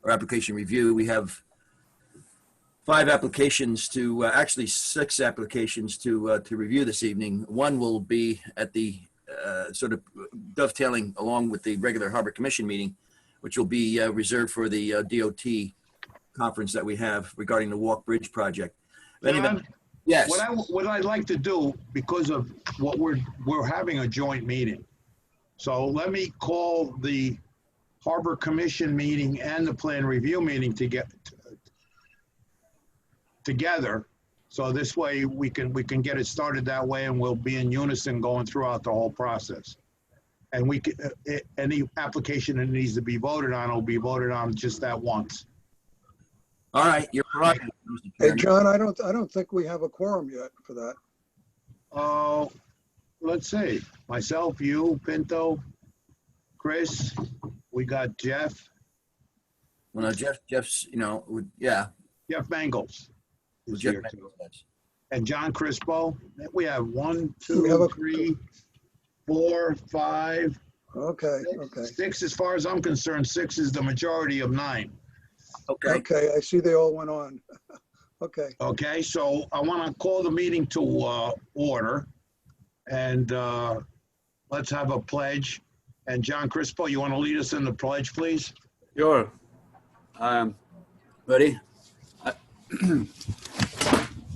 or application review. We have 5 applications to, actually 6 applications to review this evening. One will be at the sort of dovetailing along with the regular Harbor Commission meeting, which will be reserved for the DOT conference that we have regarding the Walk Bridge project. John, Yes. what I'd like to do, because of what we're having a joint meeting. So let me call the Harbor Commission meeting and the plan review meeting together. So this way we can get it started that way, and we'll be in unison going throughout the whole process. And we can, any application that needs to be voted on will be voted on just that once. All right, you're right. Hey, John, I don't think we have a quorum yet for that. Let's see, myself, you, Pinto, Chris, we got Jeff, Well, no, Jeff's, yeah. Jeff Mangles is Jeff here too. Mangles. And John Crispo. We have 1, We have 2, a- 3, 4, 5, Okay, okay. 6, as far as I'm concerned. 6 is the majority of 9. Okay. Okay, I see they all went on. Okay, Okay, so I want to call the meeting to order, and let's have a pledge. And John Crispo, you want to lead us in the pledge, please? Sure. Ready?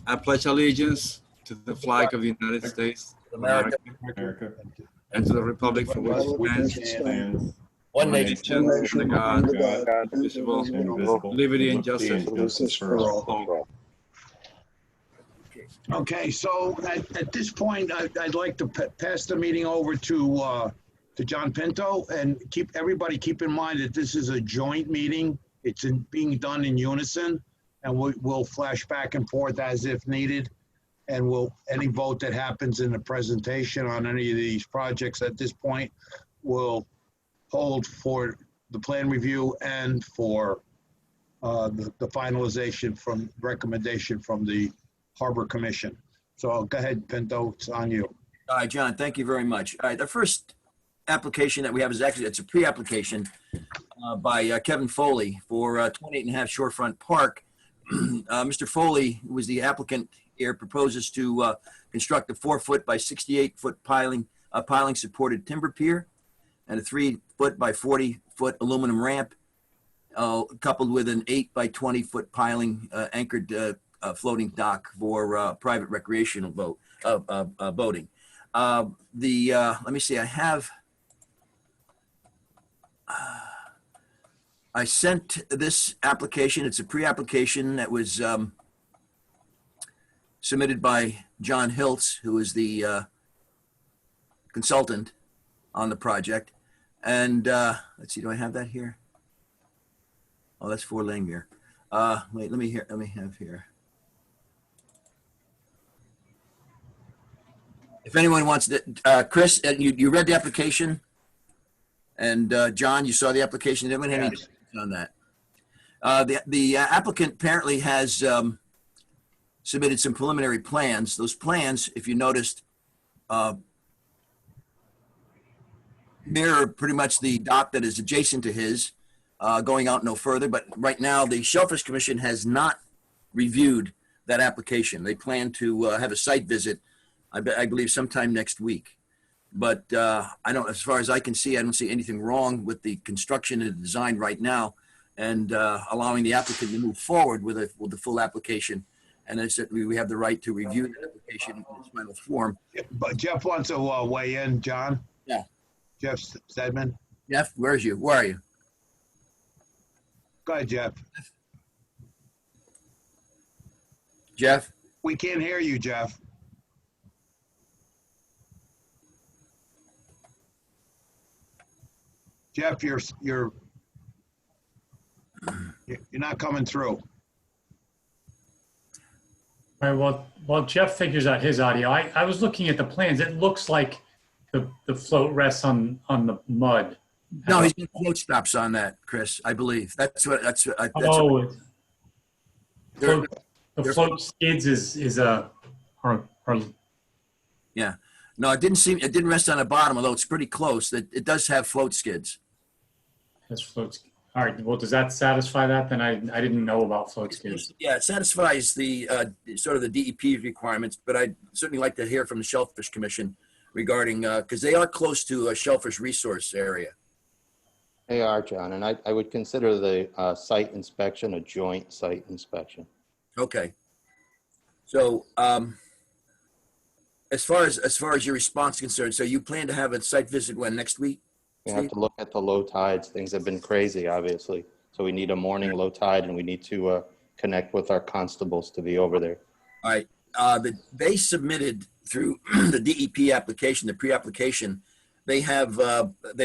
I pledge allegiance to the flag of the United States of America. America, and to the republic for which it stands, stands One nation. under God, God, indivisible, indivisible, liberty and justice justice for all. Okay, so at this point, I'd like to pass the meeting over to John Pinto, and everybody keep in mind that this is a joint meeting. It's being done in unison, and we'll flash back and forth as if needed. And any vote that happens in the presentation on any of these projects at this point will hold for the plan review and for the finalization from recommendation from the Harbor Commission. So go ahead, Pinto, it's on you. All right, John, thank you very much. All right, the first application that we have is actually, it's a pre-application by Kevin Foley for 28 and a half Shorefront Park. Mr. Foley, who was the applicant here, proposes to construct a 4-foot by 68-foot piling supported timber pier and a 3-foot by 40-foot aluminum ramp, coupled with an 8 by 20-foot piling anchored floating dock for private recreational boating. Let me see, I sent this application. It's a pre-application that was submitted by John Hiltz, who is the consultant on the project. And let's see, do I have that here? Oh, that's for Langmuir. Wait, let me have here. If anyone wants to, Chris, you read the application, and John, you saw the application. Did anyone have any questions on that? The applicant apparently has submitted some preliminary plans. Those plans, if you noticed, mirror pretty much the dock that is adjacent to his, going out no further. But right now, the Shellfish Commission has not reviewed that application. They plan to have a site visit, I believe, sometime next week. But as far as I can see, I don't see anything wrong with the construction and the design right now, and allowing the applicant to move forward with the full application. And I said we have the right to review the application in its final form. But Jeff wants to weigh in, John? Yeah. Jeff Stedman? Jeff, where are you? Go ahead, Jeff. Jeff? We can't hear you, Jeff. Jeff, you're not coming through. All right, while Jeff figures out his audio, I was looking at the plans. It looks like the float rests on the mud. No, he's got float stops on that, Chris, I believe. The float skids Yeah. No, it didn't rest on the bottom, although it's pretty close. It does have float skids. That's float. All right, well, does that satisfy that? Then I didn't know about float skiers. Yeah, it satisfies the sort of the DEP requirements, but I'd certainly like to hear from the Shellfish Commission regarding, because they are close to a shellfish resource area. They are, John, and I would consider the site inspection a joint site inspection. Okay. So as far as your response is concerned, so you plan to have a site visit when, next week? We have to look at the low tides. Things have been crazy, obviously. So we need a morning low tide, and we need to connect with our constables to be over there. All right. They submitted through the DEP application, the pre-application. They've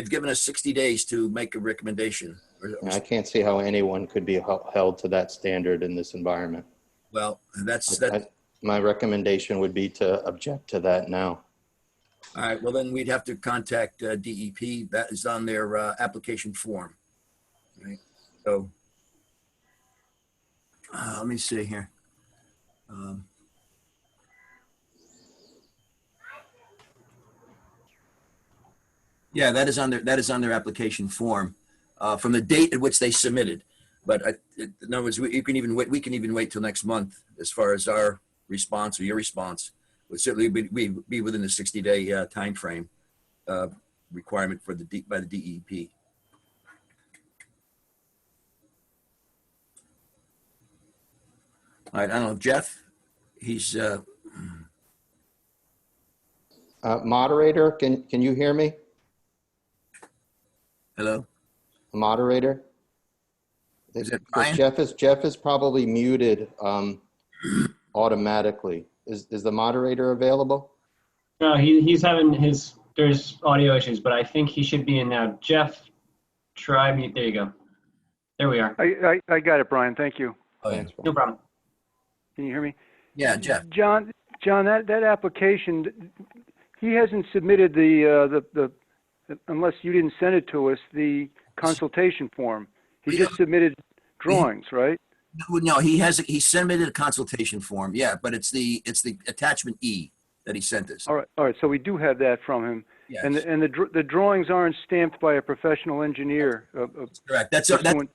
given us 60 days to make a recommendation. And I can't see how anyone could be held to that standard in this environment. Well, My recommendation would be to object to that now. all right. Well, then we'd have to contact DEP. That is on their application form. Right. So let me see here. Yeah, that is on their application form from the date at which they submitted. But in other words, we can even wait till next month as far as our response or your response would certainly be within the 60-day time frame requirement for by the DEP. All right, I don't know, Jeff. He's Moderator, can you hear me? hello. Moderator? Is it Because Brian? Jeff is probably muted automatically. Is the moderator available? No, he's having there's audio issues, but I think he should be in now. Jeff, try mute. There you go. There we are. I got it, Brian. Thank you. Oh, yeah. Thanks, No problem. Can you hear me? Yeah, Jeff. John, that application, he hasn't submitted the unless you didn't send it to us, the consultation form. He just submitted drawings, right? No, he submitted a consultation form. Yeah, but it's the attachment E that he sent us. All right. So we do have that from him. Yes, And the drawings aren't stamped by a professional engineer. correct. That's Pursuant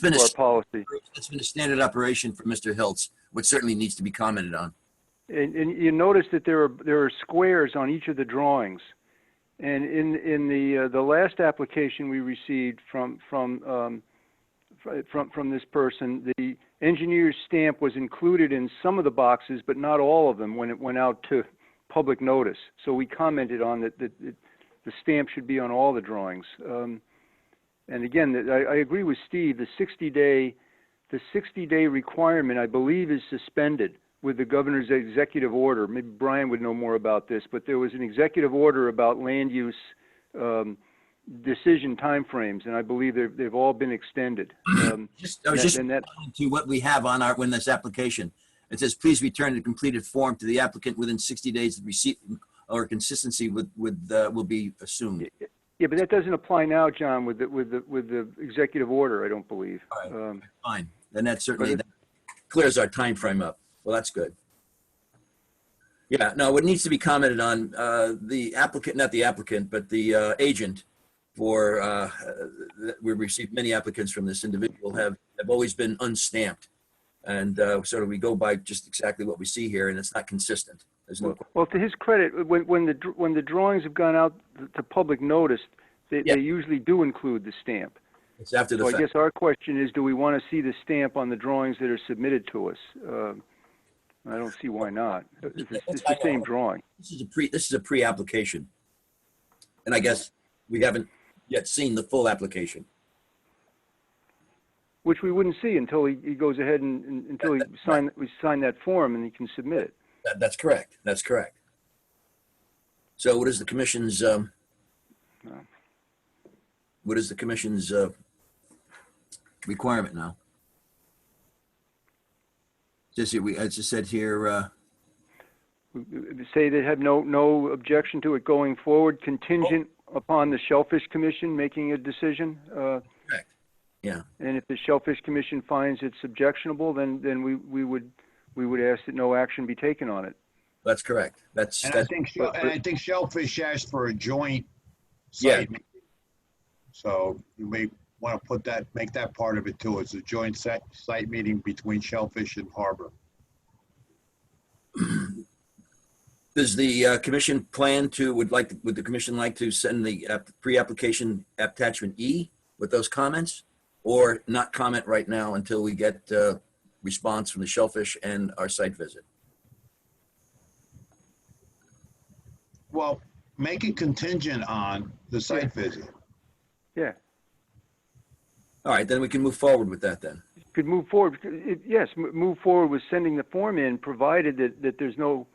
been to our policy. a standard operation for Mr. Hiltz, which certainly needs to be commented on. And you notice that there are squares on each of the drawings. And in the last application we received from this person, the engineer's stamp was included in some of the boxes, but not all of them when it went out to public notice. So we commented on that the stamp should be on all the drawings. And again, I agree with Steve. The 60-day requirement, I believe, is suspended with the governor's executive order. Maybe Brian would know more about this, but there was an executive order about land use decision timeframes, and I believe they've all been extended. I was just to what we have on this application. It says, please return the completed form to the applicant within 60 days of receipt, or consistency will be assumed. Yeah, but that doesn't apply now, John, with the executive order, I don't believe. All right, fine. Then that certainly clears our time frame up. Well, that's good. Yeah, no, what needs to be commented on, the applicant, not the applicant, but the agent for, we received many applicants from this individual have always been unstamped. And sort of we go by just exactly what we see here, and it's not consistent. There's no. Well, to his credit, when the drawings have gone out to public notice, they usually do include the stamp. It's after the So fact. I guess our question is, do we want to see the stamp on the drawings that are submitted to us? I don't see why not. It's the same drawing. This is a pre-application, and I guess we haven't yet seen the full application. Which we wouldn't see until he goes ahead and until we sign that form and he can submit it. That's correct. That's correct. So what is the commission's requirement now? Just as I said here, Say they have no objection to it going forward, contingent upon the Shellfish Commission making a decision. correct. Yeah. And if the Shellfish Commission finds it's objectionable, then we would ask that no action be taken on it. That's correct. And I think Shellfish asked for a joint Yeah. site meeting. So want to put that, make that part of it too. It's a joint site meeting between Shellfish and Harbor. Does the commission plan to, would the commission like to send the pre-application attachment E with those comments? Or not comment right now until we get response from the Shellfish and our site visit? Well, make it contingent on the site visit. Yeah, All right, then we can move forward with that then. could move forward. Yes, move forward with sending the form in, provided that there's no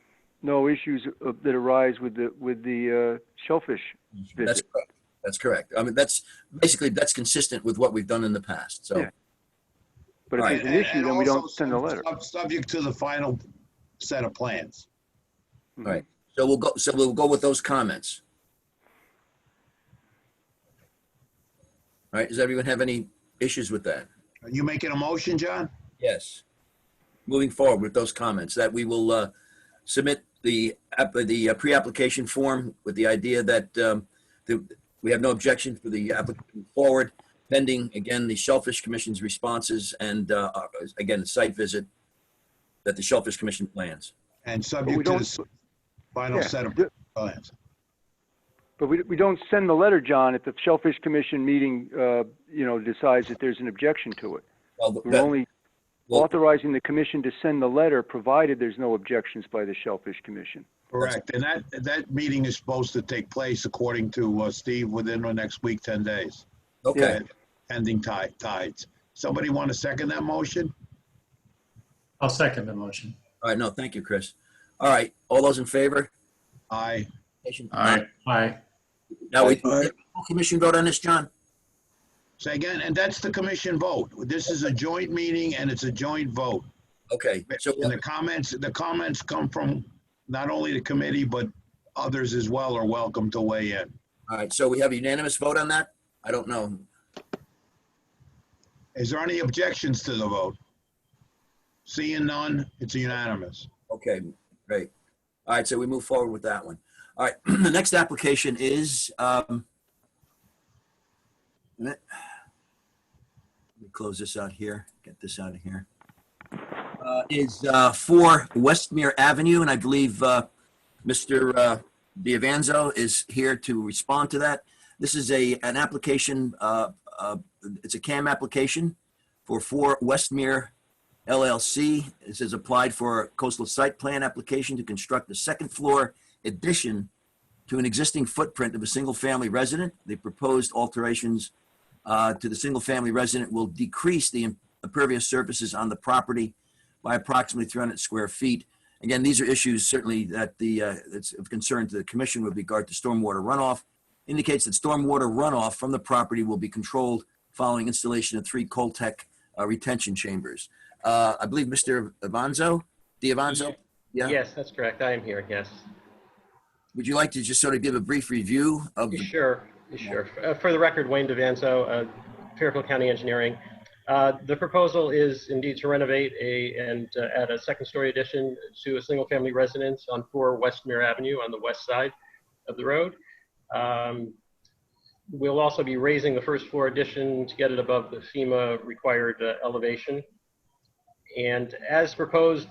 issues that arise with the Shellfish That's visit. correct. That's correct. I mean, that's consistent with what we've done in the past, so. Yeah. But if All there's right. an issue, then we also don't send a letter. Subject to the final set of plans. All right, so we'll go with those comments. All right, does everyone have any issues with that? Are you making a motion, John? Yes. Moving forward with those comments, that we will submit the pre-application form with the idea that we have no objection for the applicant forward, pending, again, the Shellfish Commission's responses and, again, the site visit that the Shellfish Commission plans. And subject to the final Yeah. set of plans. But we don't send the letter, John, if the Shellfish Commission meeting, decides that there's an objection to it. Well, We're only well- authorizing the commission to send the letter, provided there's no objections by the Shellfish Commission. Correct. And that meeting is supposed to take place, according to Steve, within the next week, 10 days. Okay, Pending tides. Somebody want to second that motion? I'll second the motion. all right, no, thank you, Chris. All right, all those in favor? Aye. Aye. Now, we, Aye. commission vote on this, John? Say again, and that's the commission vote. This is a joint meeting and it's a joint vote. Okay, so, And the comments come from not only the committee, but others as well are welcome to weigh in. all right, so we have a unanimous vote on that? I don't know. Is there any objections to the vote? Seeing none, it's unanimous. Okay, great. All right, so we move forward with that one. All right, the next application is, let me close this out here, get this out of here. Is 4 Westmere Avenue, and I believe Mr. D'Avanzo is here to respond to that. This is an application, it's a CAM application for 4 Westmere LLC. This is applied for a coastal site plan application to construct a second floor addition to an existing footprint of a single-family resident. The proposed alterations to the single-family resident will decrease the impervious surfaces on the property by approximately 300 square feet. Again, these are issues certainly that it's of concern to the commission with regard to stormwater runoff. Indicates that stormwater runoff from the property will be controlled following installation of 3 Coltech retention chambers. I believe Mr. D'Avanzo? Yeah. Yes, that's correct. I am here, yes. Would you like to just sort of give a brief review of the, Sure. For the record, Wayne D'Avanzo, Fairfield County Engineering. The proposal is indeed to renovate and add a second-story addition to a single-family residence on 4 Westmere Avenue on the west side of the road. We'll also be raising the first floor addition to get it above the FEMA required elevation. And as proposed,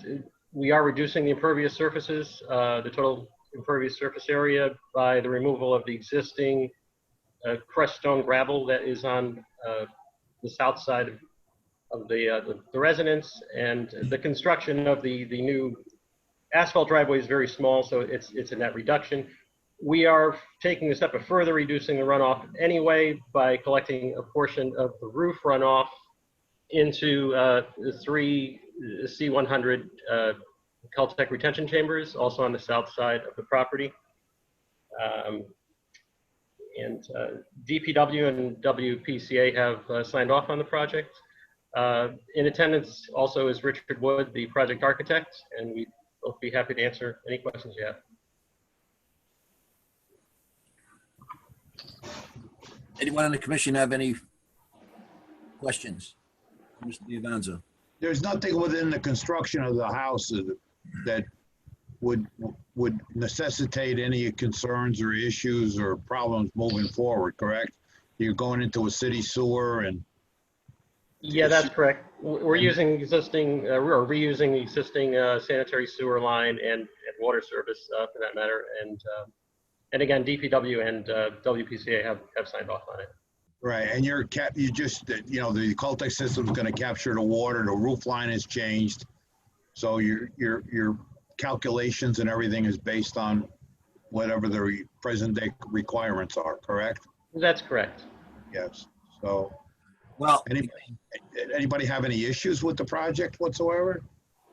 we are reducing the impervious surfaces, the total impervious surface area, by the removal of the existing crushed stone gravel that is on the south side of the residence, and the construction of the new asphalt driveway is very small, so it's a net reduction. We are taking a step of further reducing the runoff anyway by collecting a portion of the roof runoff into the 3 C100 Caltech retention chambers, also on the south side of the property. And DPW and WPCA have signed off on the project. In attendance also is Richard Wood, the project architect, and we'd both be happy to answer any questions you have. anyone on the commission have any questions? Mr. D'Avanzo? There's nothing within the construction of the house that would necessitate any concerns or issues or problems moving forward, correct? you're going into a city sewer and, Yeah, that's correct. We're using existing, or reusing the existing sanitary sewer line and water service for that matter. And again, DPW and WPCA have signed off on it. right, and you just, you know, the Coltech system's gonna capture the water, the roof line has changed. So your calculations and everything is based on whatever the present day requirements are, correct? That's correct. Yes, so, Well, anybody have any issues with the project whatsoever?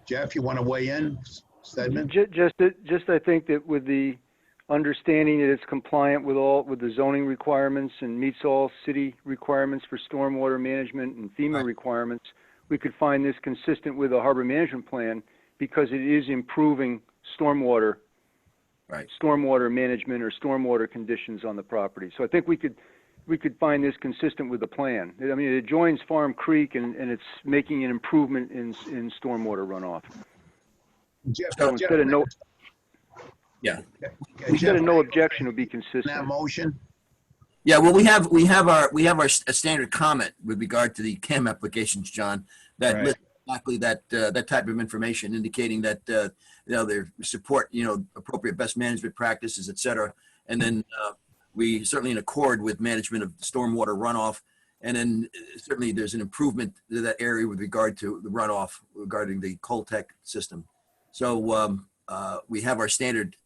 Jeff, you wanna weigh in, Stedman? Just I think that with the understanding that it's compliant with the zoning requirements and meets all city requirements for stormwater management and FEMA Right. requirements, we could find this consistent with the harbor management plan because it is improving stormwater right. stormwater management or stormwater conditions on the property. So I think we could find this consistent with the plan. I mean, it joins Farm Creek and it's making an improvement in stormwater runoff. Jeff, So instead of no, Yeah. instead of no objection, it would be That consistent. motion? Yeah, well, we have our standard comment with regard to the CAM applications, John, that Right. lists exactly that type of information, indicating that you know, they support, you know, appropriate best management practices, et cetera. And then we certainly in accord with management of stormwater runoff. And then certainly there's an improvement to that area with regard to the runoff regarding the Coltech system. So we have our standard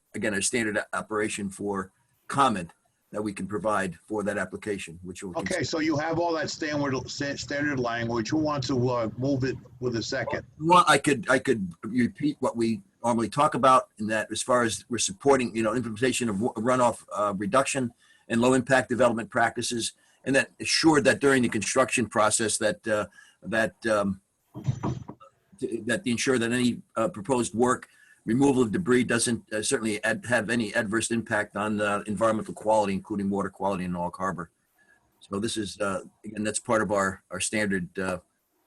operation for comment that we can provide for that application, which will. Okay, so you have all that standard language. Who wants to move it with a second? Well, I could repeat what we normally talk about in that, as far as we're supporting, you know, implementation of runoff reduction and low impact development practices, and that assured that during the construction process that ensure that any proposed work, removal of debris doesn't certainly have any adverse impact on environmental quality, including water quality in Norwalk Harbor. So this is, again, that's part of our standard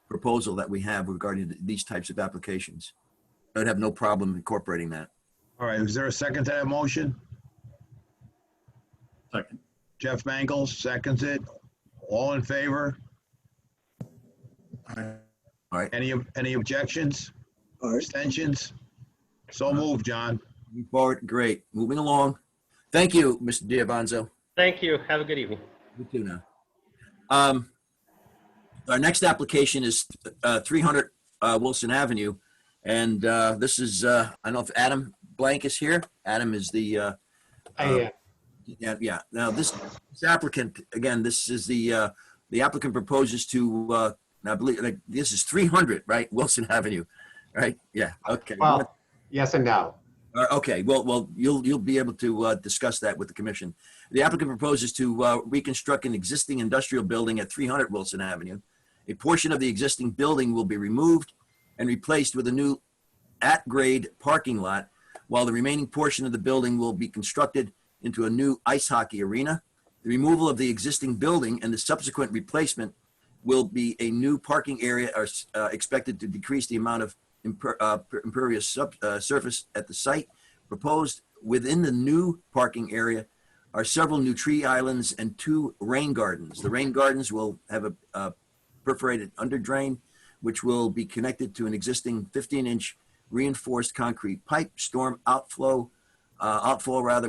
proposal that we have regarding these types of applications. I would have no problem incorporating that. All right, is there a second to that motion? Second. Jeff Mangles seconds it. All in favor? All right. Any objections? All right. Abstentions? So moved, John. Moving forward, great. Moving along. Thank you, Mr. Diavanzo. Thank you. Have a good evening. You too now. Our next application is 300 Wilson Avenue. And this is, I don't know if Adam Blank is here. Adam is the, yeah. Now this applicant, again, this is the applicant proposes to, I believe like, this is 300, right? Wilson Avenue, right? Yeah, okay. Well, yes and no. Okay, well, you'll be able to discuss that with the commission. The applicant proposes to reconstruct an existing industrial building at 300 Wilson Avenue. A portion of the existing building will be removed and replaced with a new at-grade parking lot, while the remaining portion of the building will be constructed into a new ice hockey arena. The removal of the existing building and the subsequent replacement will be a new parking area are expected to decrease the amount of impervious surface at the site. Proposed within the new parking area are several new tree islands and 2 rain gardens. The rain gardens will have a perforated under drain, which will be connected to an existing 15-inch reinforced concrete pipe, storm outfall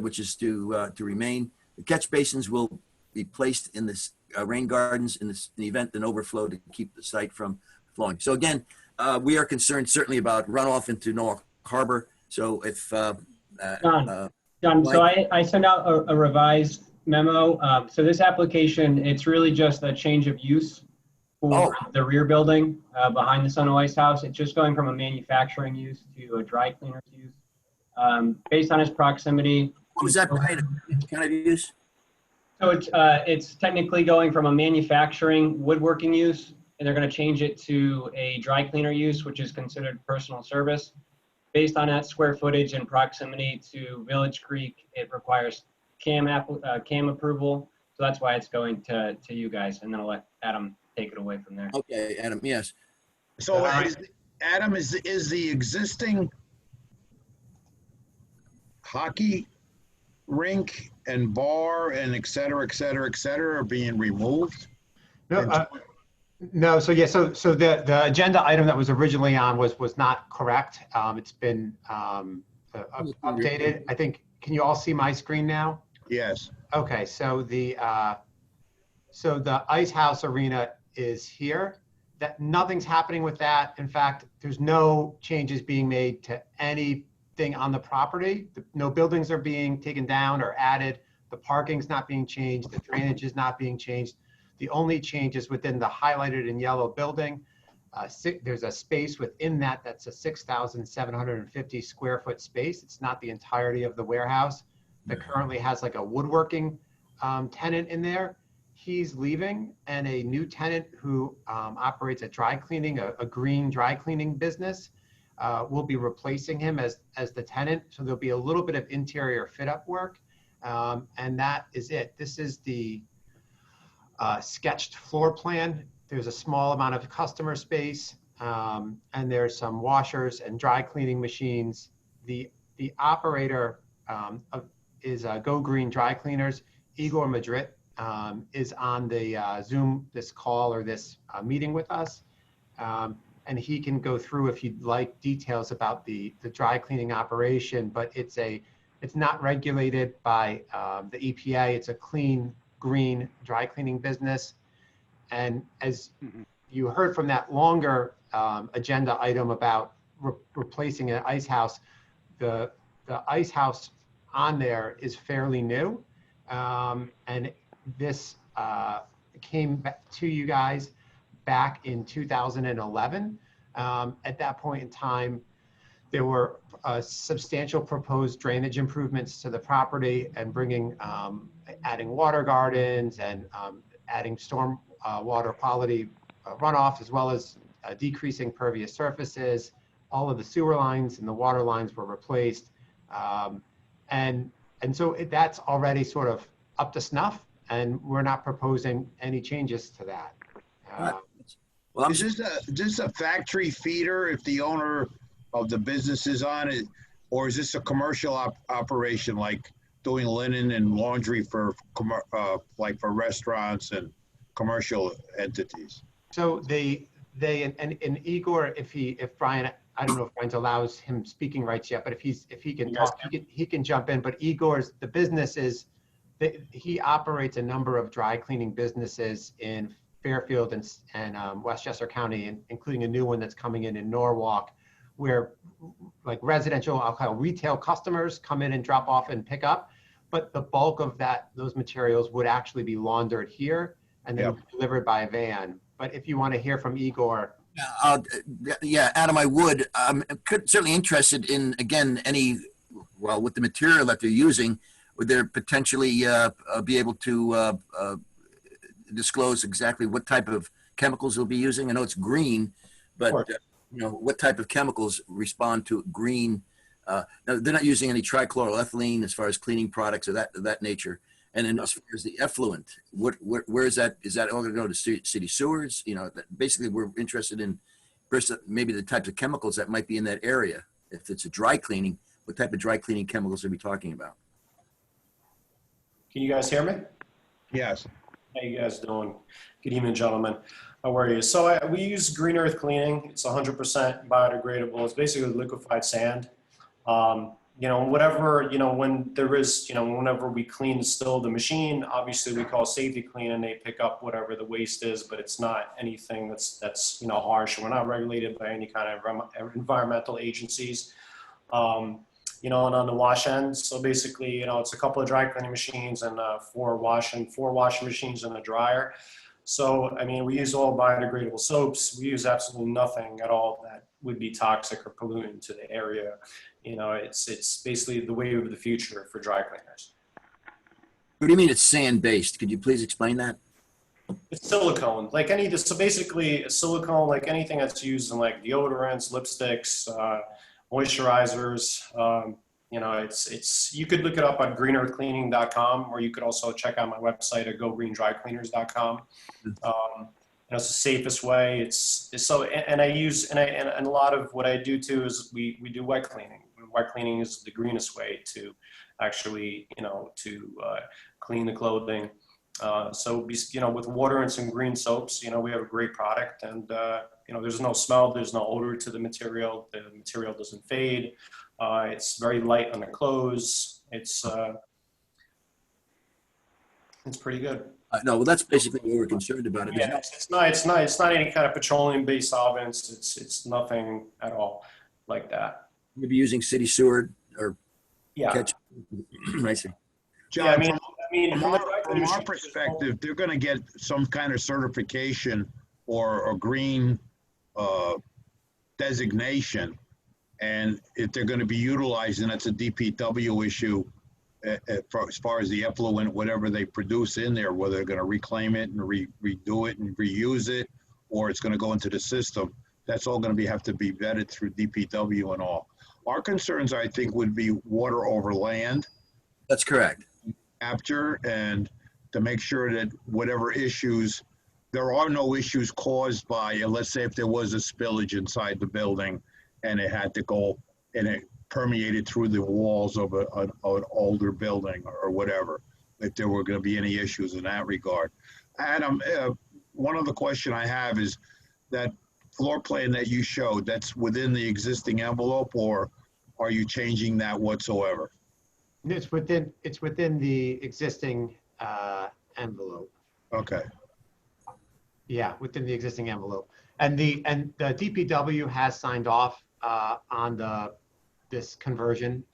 which is to remain. The catch basins will be placed in this rain gardens in the event an overflow to keep the site from flowing. So again, we are concerned certainly about runoff into Norwalk Harbor. So if John, so I sent out a revised memo. So this application, it's really just a change of use for the rear building behind the Sun Ice House. It's just going from a manufacturing use to a dry cleaner's use. Based on its proximity. what was that kind of use? So it's technically going from a manufacturing woodworking use, and they're going to change it to a dry cleaner use, which is considered personal service. Based on that square footage and proximity to Village Creek, it requires CAM approval. So that's why it's going to you guys, and then I'll let Adam take it away from there. Okay, Adam, yes. So Adam, is the existing hockey rink and bar and et cetera, et cetera, et cetera are being removed? No, no. So yeah, so the agenda item that was originally on was not correct. It's been updated. I think, can you all see my screen now? Yes. Okay, so the Ice House Arena is here. That nothing's happening with that. In fact, there's no changes being made to anything on the property. No buildings are being taken down or added. The parking's not being changed. The drainage is not being changed. The only change is within the highlighted in yellow building. There's a space within that that's a 6,750 square foot space. It's not the entirety of the warehouse that currently has like a woodworking tenant in there. He's leaving, and a new tenant who operates a dry cleaning, a green dry cleaning business, will be replacing him as the tenant. So there'll be a little bit of interior fit up work, and that is it. This is the sketched floor plan. There's a small amount of customer space, and there's some washers and dry cleaning machines. The operator is Go Green Dry Cleaners. Igor Madrid is on the Zoom, this call or this meeting with us. And he can go through, if you'd like, details about the dry cleaning operation, but it's not regulated by the EPA. It's a clean, green dry cleaning business. And as you heard from that longer agenda item about replacing an ice house, the ice house on there is fairly new. And this came back to you guys back in 2011. At that point in time, there were substantial proposed drainage improvements to the property and bringing, adding water gardens and adding storm water quality runoff, as well as decreasing pervious surfaces. All of the sewer lines and the water lines were replaced. And so that's already sort of up to snuff, and we're not proposing any changes to that. Well, I'm Is this a factory feeder if the owner of the business is on it? Or is this a commercial operation, like doing linen and laundry for like for restaurants and commercial entities? So and Igor, if Brian, I don't know if Brian allows him speaking rights yet, but if he can talk, he can jump in. But Igor's, the business is, he operates a number of dry cleaning businesses in Fairfield and Westchester County, including a new one that's coming in Norwalk, where like residential, I'll call retail customers come in and drop off and pick up. But the bulk of those materials would actually be laundered here and then delivered by a van. But if you want to hear from Igor. yeah, Adam, I would. I'm certainly interested in, again, with the material that they're using, would there potentially be able to disclose exactly what type of chemicals they'll be using? I know it's green, but what type of chemicals respond to green? Now, they're not using any trichloroethylene as far as cleaning products of that nature. And then as far as the effluent, where is that? Is that all going to go to city sewers? Basically, we're interested in first maybe the types of chemicals that might be in that area. If it's a dry cleaning, what type of dry cleaning chemicals are we talking about? Can you guys hear me? Yes. How you guys doing? Good evening, gentlemen. How are you? So we use Green Earth Cleaning. It's 100% biodegradable. It's basically liquefied sand. Whatever, when there is, whenever we clean still the machine, obviously we call safety clean and they pick up whatever the waste is, but it's not anything that's harsh. We're not regulated by any kind of environmental agencies. And on the wash end, so basically, it's a couple of dry cleaning machines and four washing machines and a dryer. So, we use all biodegradable soaps. We use absolutely nothing at all that would be toxic or pollutant to the area. It's basically the wave of the future for dry cleaners. What do you mean it's sand-based? Could you please explain that? It's silicone, so basically silicone, like anything that's used in like deodorants, lipsticks, moisturizers. You could look it up on greenearthcleaning.com, or you could also check out my website at gogreendrycleaners.com. It's the safest way. And a lot of what I do too is we do wet cleaning. wet cleaning is the greenest way to actually, clean the clothing. So, with water and some green soaps, we have a great product, and, there's no smell, there's no odor to the material doesn't fade. It's very light on the clothes. It's pretty good. No, well, that's basically what we're concerned about. Yeah, it's not any kind of petroleum-based solvents. It's nothing at all like that. Maybe using city sewer or Yeah. catch. I see. John, Yeah, from our perspective, they're going to get some kind of certification or a green designation. And if they're going to be utilizing, that's a DPW issue as far as the effluent, whatever they produce in there, whether they're going to reclaim it and redo it and reuse it, or it's going to go into the system. That's all going to have to be vetted through DPW and all. Our concerns, I think, would be water over land. That's correct. Capture, and to make sure that whatever issues, there are no issues caused by, let's say if there was a spillage inside the building and it had to go and it permeated through the walls of an older building or whatever, if there were going to be any issues in that regard. Adam, one other question I have is that floor plan that you showed, that's within the existing envelope, or are you changing that whatsoever? It's within the existing envelope. Okay. Yeah, within the existing envelope. And the DPW has signed off on this conversion.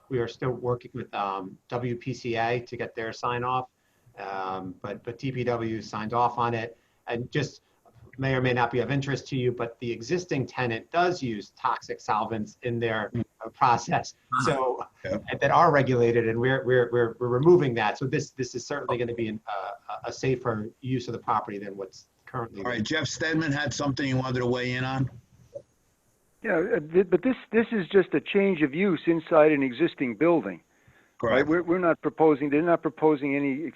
We are still working with WPCA to get their sign off, but DPW signed off on it. And just may or may not be of interest to you, but the existing tenant does use toxic solvents in their process, so that are regulated, and we're removing that. So this is certainly going to be a safer use of the property than what's currently. All right, Jeff Stedman had something he wanted to weigh in on. Yeah, but this is just a change of use inside an existing building. Correct. Right? They're not proposing any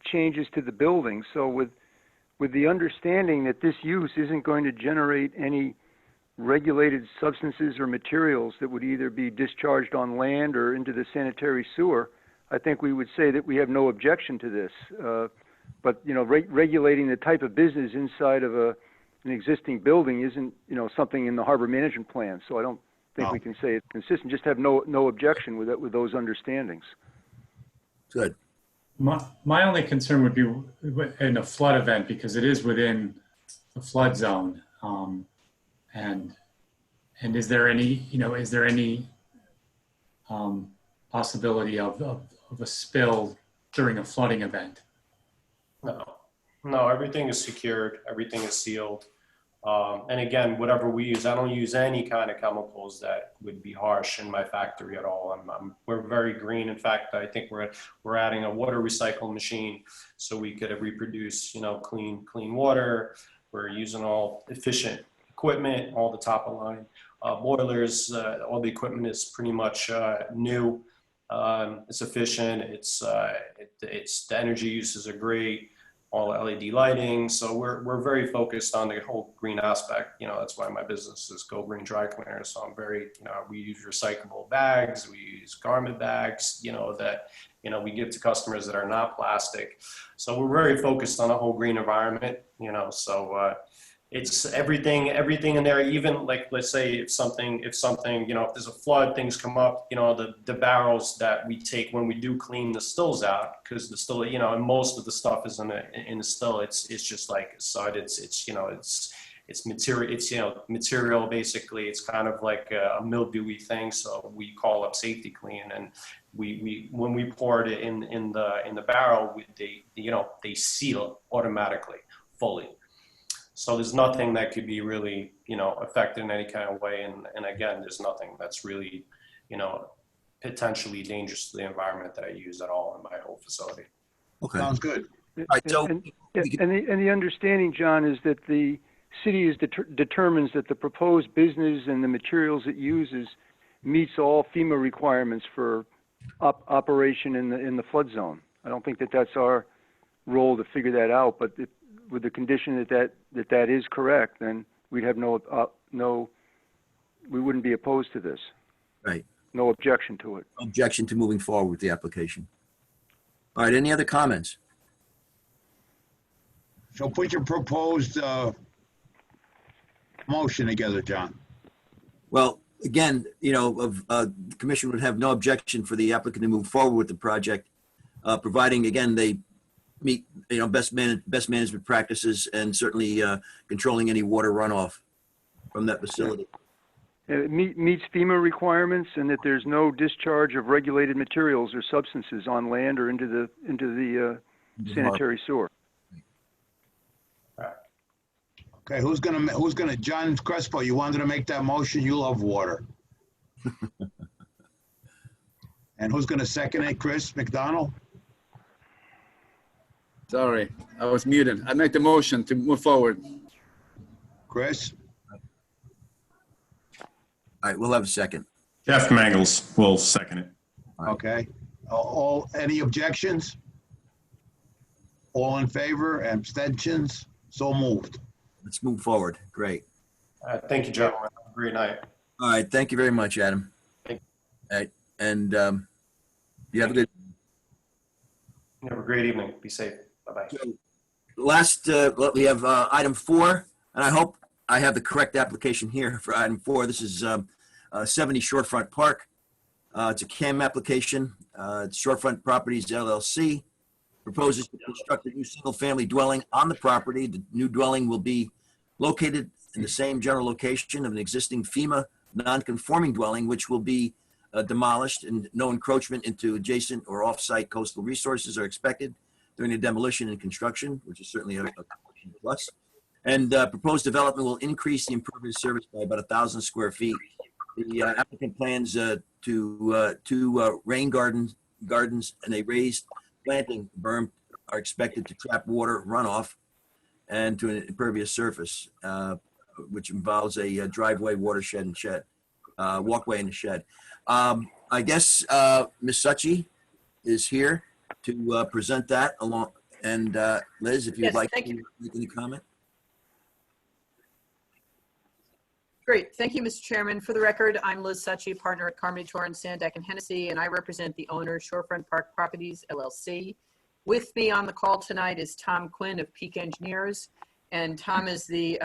changes to the building. So with the understanding that this use isn't going to generate any regulated substances or materials that would either be discharged on land or into the sanitary sewer, I think we would say that we have no objection to this. But regulating the type of business inside of an existing building isn't something in the harbor management plan. So I don't think we can say it's consistent. Just have no objection with it, with those understandings. Good. My only concern would be in a flood event, because it is within the flood zone. And is there any possibility of a spill during a flooding event? No, everything is secured, everything is sealed. And again, whatever we use, I don't use any kind of chemicals that would be harsh in my factory at all. We're very green. In fact, I think we're adding a water recycle machine so we could reproduce, clean water. We're using all efficient equipment, all the top of line boilers. All the equipment is pretty much new. It's efficient. It's the energy uses are great. All LED lighting. So we're very focused on the whole green aspect. That's why my business is Go Green Dry Cleaner. So I'm very, we use recyclable bags, we use garment bags, that, we give to customers that are not plastic. So we're very focused on the whole green environment, so it's everything in there. Even like, let's say if something, if there's a flood, things come up, the barrels that we take when we do clean the stills out, because the still, and most of the stuff is in the still. It's just like sod. It's material. Material basically. It's kind of like a mildewy thing. So we call up Safety Clean, and we when we pour it in the barrel, they seal automatically fully. So there's nothing that could be really, affected in any kind of way. And again, there's nothing that's really, potentially dangerous to the environment that I use at all in my whole facility. Okay. Sounds good. All right, so And the understanding, John, is that the city determines that the proposed business and the materials it uses meets all FEMA requirements for operation in the flood zone. I don't think that that's our role to figure that out, but with the condition that is correct, then we'd have we wouldn't be opposed to this. right. No objection to it. objection to moving forward with the application. All right, any other comments? So put your proposed motion together, John. Well, again, the commission would have no objection for the applicant to move forward with the project, providing, again, they meet, best management practices and certainly controlling any water runoff from that facility. It meets FEMA requirements, and that there's no discharge of regulated materials or substances on land or into the sanitary sewer. Okay, who's gonna, John Crespo, you wanted to make that motion, you love water. And who's gonna second it, Chris McDonald? Sorry, I was muted. I make the motion to move forward. Chris? All right, we'll have a second. Jeff Mangles will second it. Okay. Any objections? All in favor, abstentions? So moved. Let's move forward. Great. Thank you, gentlemen. Have a great night. All right, thank you very much, Adam. Thank All right, and you have a good. Have a great evening. Be safe. Bye-bye. Last, we have item 4, and I hope I have the correct application here for item 4. This is 70 Shorefront Park. It's a CAM application. It's Shorefront Properties LLC. Proposes to construct a new single-family dwelling on the property. The new dwelling will be located in the same general location of an existing FEMA non-conforming dwelling, which will be demolished, and no encroachment into adjacent or off-site coastal resources are expected during the demolition and construction, which is certainly a plus. And proposed development will increase the impervious surface by about 1,000 square feet. The applicant plans two rain gardens and a raised planting berm are expected to trap water runoff and to an impervious surface, which involves a driveway, watershed, and shed, walkway and a shed. I guess Ms. Suchi is here to present that along. And Liz, if you'd Yes, like thank to you. make any comment. Great. Thank you, Mr. Chairman. For the record, I'm Liz Suchi, partner at Carmody Torrance, Sandak and Hennessy, and I represent the owner, Shorefront Park Properties, LLC. With me on the call tonight is Tom Quinn of Peak Engineers, and Tom is the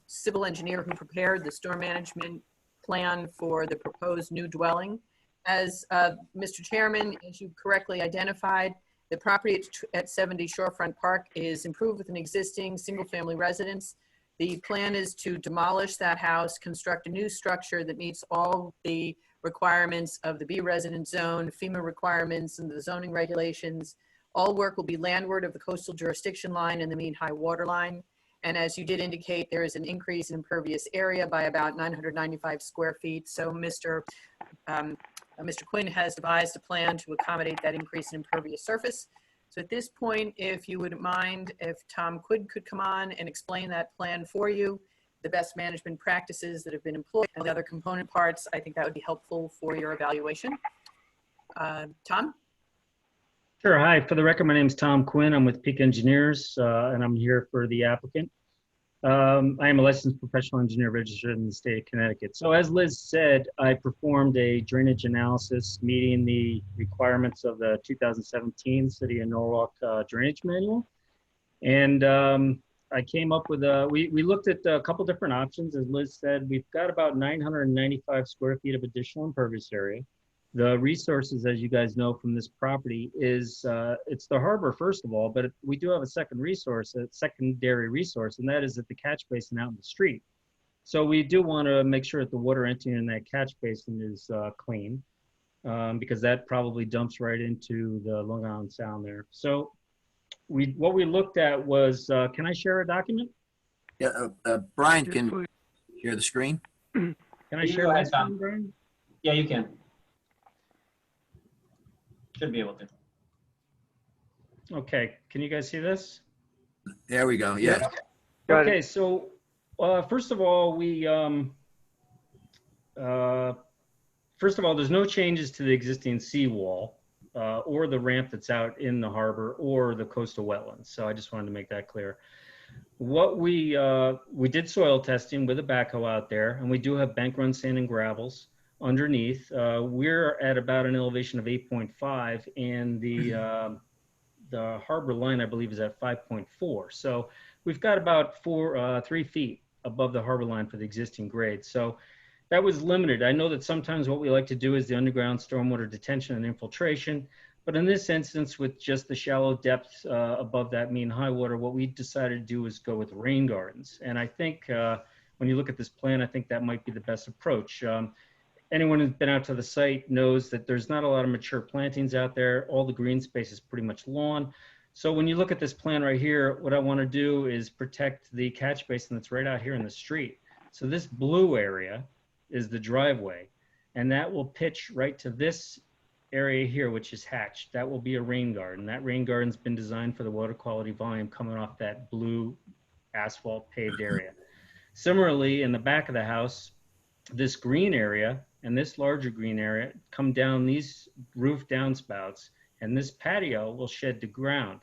civil engineer who prepared the storm management plan for the proposed new dwelling. As Mr. Chairman, as you correctly identified, the property at 70 Shorefront Park is improved with an existing single-family residence. The plan is to demolish that house, construct a new structure that meets all the requirements of the B resident zone, FEMA requirements, and the zoning regulations. All work will be landward of the coastal jurisdiction line and the mean high water line. And as you did indicate, there is an increase in impervious area by about 995 square feet. So Mr. Quinn has devised a plan to accommodate that increase in impervious surface. So at this point, if you wouldn't mind, if Tom Quinn could come on and explain that plan for you, the best management practices that have been employed and the other component parts, I think that would be helpful for your evaluation. Tom? Sure. Hi, for the record, my name is Tom Quinn. I'm with Peak Engineers, and I'm here for the applicant. I am a licensed professional engineer registered in the state of Connecticut. So as Liz said, I performed a drainage analysis meeting the requirements of the 2017 City of Norwalk Drainage Manual. And I came up with we looked at a couple different options. As Liz said, we've got about 995 square feet of additional impervious area. The resources, as you guys know from this property, is it's the harbor, first of all, but we do have a secondary resource, and that is at the catch basin out in the street. So we do want to make sure that the water entering in that catch basin is clean, because that probably dumps right into the Long Island Sound there. So what we looked at was, can I share a document? Yeah, Brian can share the screen. Can I share my screen, Brian? Yeah, you can. Should be able to. Okay, can you guys see this? There we go. Yeah. Okay, so first of all, there's no changes to the existing seawall or the ramp that's out in the harbor or the coastal wetlands. So I just wanted to make that clear. What we did soil testing with a backhoe out there, and we do have bank run sand and gravels. underneath. We're at about an elevation of 8.5, and the harbor line, I believe, is at 5.4. So we've got about 3 feet above the harbor line for the existing grade. So that was limited. I know that sometimes what we like to do is the underground stormwater detention and infiltration. But in this instance, with just the shallow depth above that mean high water, what we decided to do is go with rain gardens. And I think when you look at this plan, I think that might be the best approach. Anyone who's been out to the site knows that there's not a lot of mature plantings out there. All the green space is pretty much lawn. So when you look at this plan right here, what I want to do is protect the catch basin that's right out here in the street. So this blue area is the driveway, and that will pitch right to this area here, which is hatched. That will be a rain garden. That rain garden's been designed for the water quality volume coming off that blue asphalt paved area. Similarly, in the back of the house, this green area and this larger green area come down these roof downspouts, and this patio will shed to ground.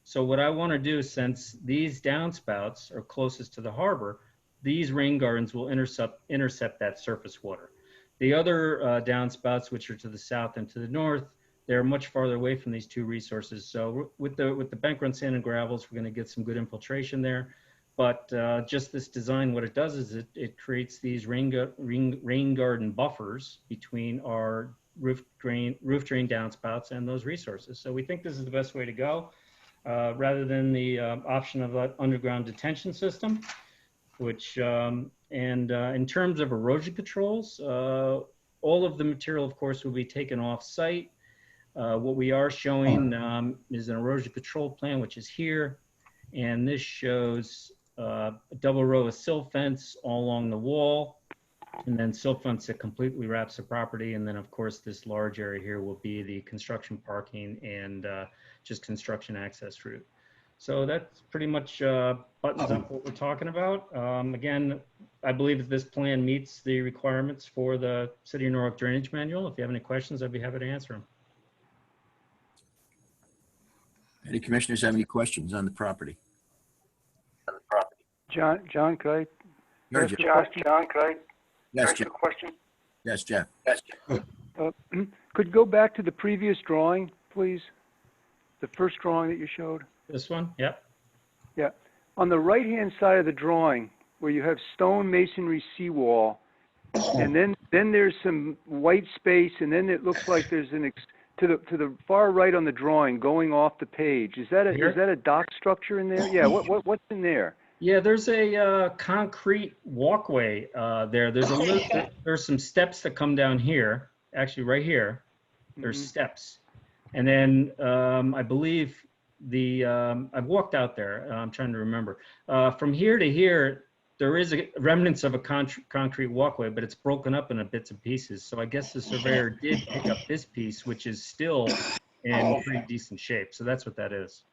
So what I want to do, since these downspouts are closest to the harbor, these rain gardens will intercept that surface water. The other downspouts, which are to the south and to the north, they're much farther away from these two resources. So with the bank run sand and gravels, we're going to get some good infiltration there. But just this design, what it does is it creates these rain garden buffers between our roof drain downspouts and those resources. So we think this is the best way to go, rather than the option of that underground detention system, which, in terms of erosion controls, all of the material, of course, will be taken off site. What we are showing is an erosion control plan, which is here. And this shows a double row of sill fence all along the wall, and then sill fence that completely wraps the property. And then, of course, this large area here will be the construction parking and just construction access route. So that's pretty much buttons up what we're talking about. Again, I believe that this plan meets the requirements for the City of Norwalk Drainage Manual. If you have any questions, I'd be happy to answer them. Any commissioners have any questions on the property? John, could I Sure, ask a Jeff. question? Yes, Jeff. question? Yes, Jeff. Could you go back to the previous drawing, please? The first drawing that you showed? This one? Yep. Yeah. On the right-hand side of the drawing, where you have stone masonry seawall, and then there's some white space, and then it looks like there's to the far right on the drawing, going off the page. Is that a dock structure in there? Yeah. What's in there? Yeah, there's a concrete walkway there. There's some steps that come down here. Actually, right here, there's steps, and then I believe I've walked out there. I'm trying to remember. From here to here, there is remnants of a concrete walkway, but it's broken up into bits and pieces. So I guess the surveyor did pick up this piece, which is still in pretty decent shape. So that's what that is.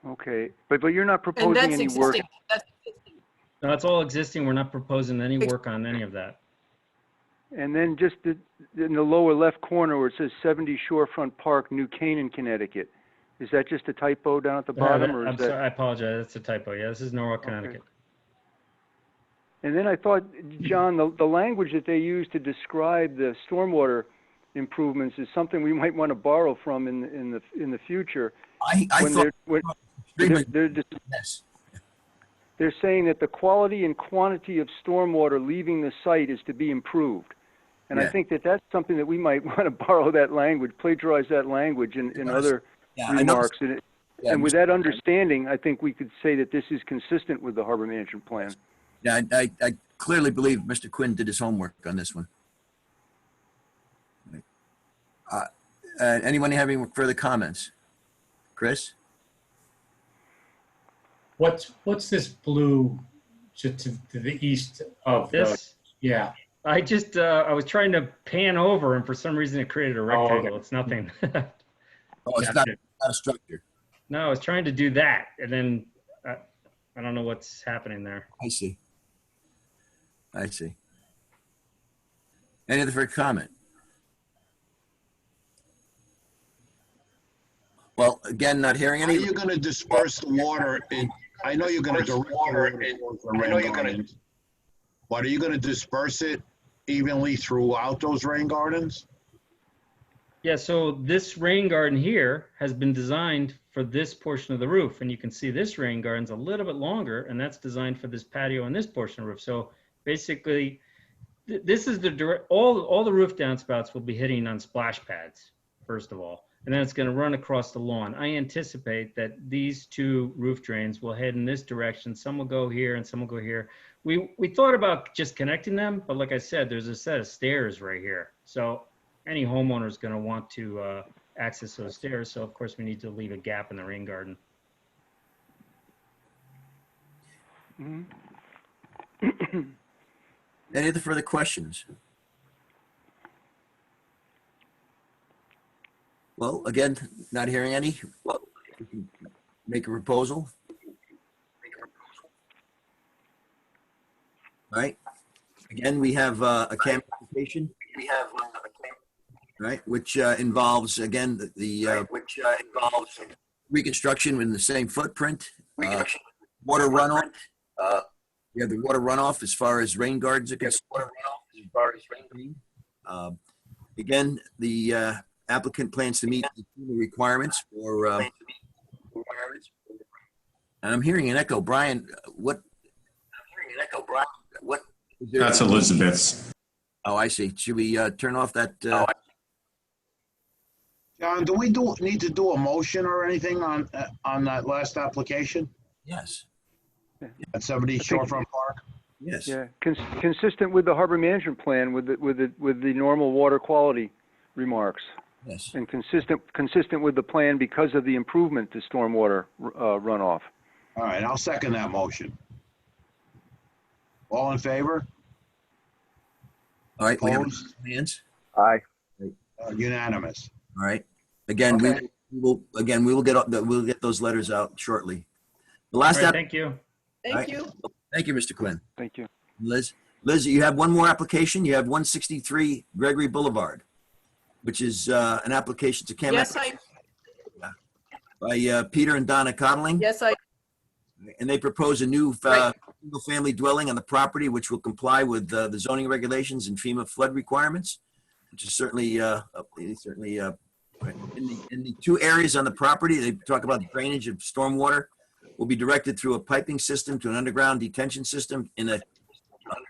Okay, but you're not And proposing that's any work. existing. That's existing. No, it's all existing. We're not proposing any work on any of that. And then just in the lower left corner where it says 70 Shorefront Park, New Canaan, Connecticut. Is that just a typo down at the bottom, or I'm is that? sorry, I apologize. That's a typo. Yeah, this is Norwalk, Connecticut. And then I thought, John, the language that they use to describe the stormwater improvements is something we might want to borrow from in the future. They're saying that the quality and quantity of stormwater leaving the site is to be improved. And I think that that's something that we might want to borrow that language, plagiarize that language in other remarks. And with that understanding, I think we could say that this is consistent with the harbor management plan. Yeah, I clearly believe Mr. Quinn did his homework on this one. Anyone have any further comments? Chris? What's this blue to the east of this? Yeah. I just I was trying to pan over, and for some reason it created a rectangle. Okay. It's nothing. It's not a structure. No, I was trying to do that, and then I don't know what's happening there. I see. Any other comment? Well, again, not hearing any. How are you going to disperse the water? I know you're going to direct the water in. But are you going to disperse it evenly throughout those rain gardens? Yeah, so this rain garden here has been designed for this portion of the roof, and you can see this rain garden's a little bit longer, and that's designed for this patio and this portion of the roof. So basically, this is the direct, all the roof downspouts will be hitting on splash pads, first of all, and then it's going to run across the lawn. I anticipate that these two roof drains will head in this direction. Some will go here and some will go here. We thought about just connecting them, but like I said, there's a set of stairs right here. So any homeowner is going to want to access those stairs. So of course we need to leave a gap in the rain garden. Any other further questions? Well, again, not hearing any. Well, we can make a proposal. All right. Again, we have a CAM application. Right, which involves, again, the reconstruction in the same footprint, water runoff. We have the water runoff as far as rain gardens are concerned. Again, the applicant plans to meet the requirements for. And I'm hearing an echo, Brian. What? Is there? That's Elizabeth's. Oh, I see. Should we turn off that? John, do we need to do a motion or anything on that last application? Yes. At 70 Shorefront Park? Yes. Yeah, consistent with the harbor management plan with the normal water quality remarks. Yes. And consistent with the plan because of the improvement to stormwater runoff. All right, I'll second that motion. All in favor? All right. We have Opposed? hands. Aye. Unanimous. All right. Again, Okay. we will get those letters out shortly. The last All right, thank you. Thank you. Thank you, Mr. Quinn. Thank you. Liz, you have one more application. You have 163 Gregory Boulevard, which is an application to CAM Yes, by Peter and Donna Cottling. yes, I, And they propose a new Right. single-family dwelling on the property, which will comply with the zoning regulations and FEMA flood requirements, which is certainly in the two areas on the property. They talk about drainage of stormwater will be directed through a piping system to an underground detention system in a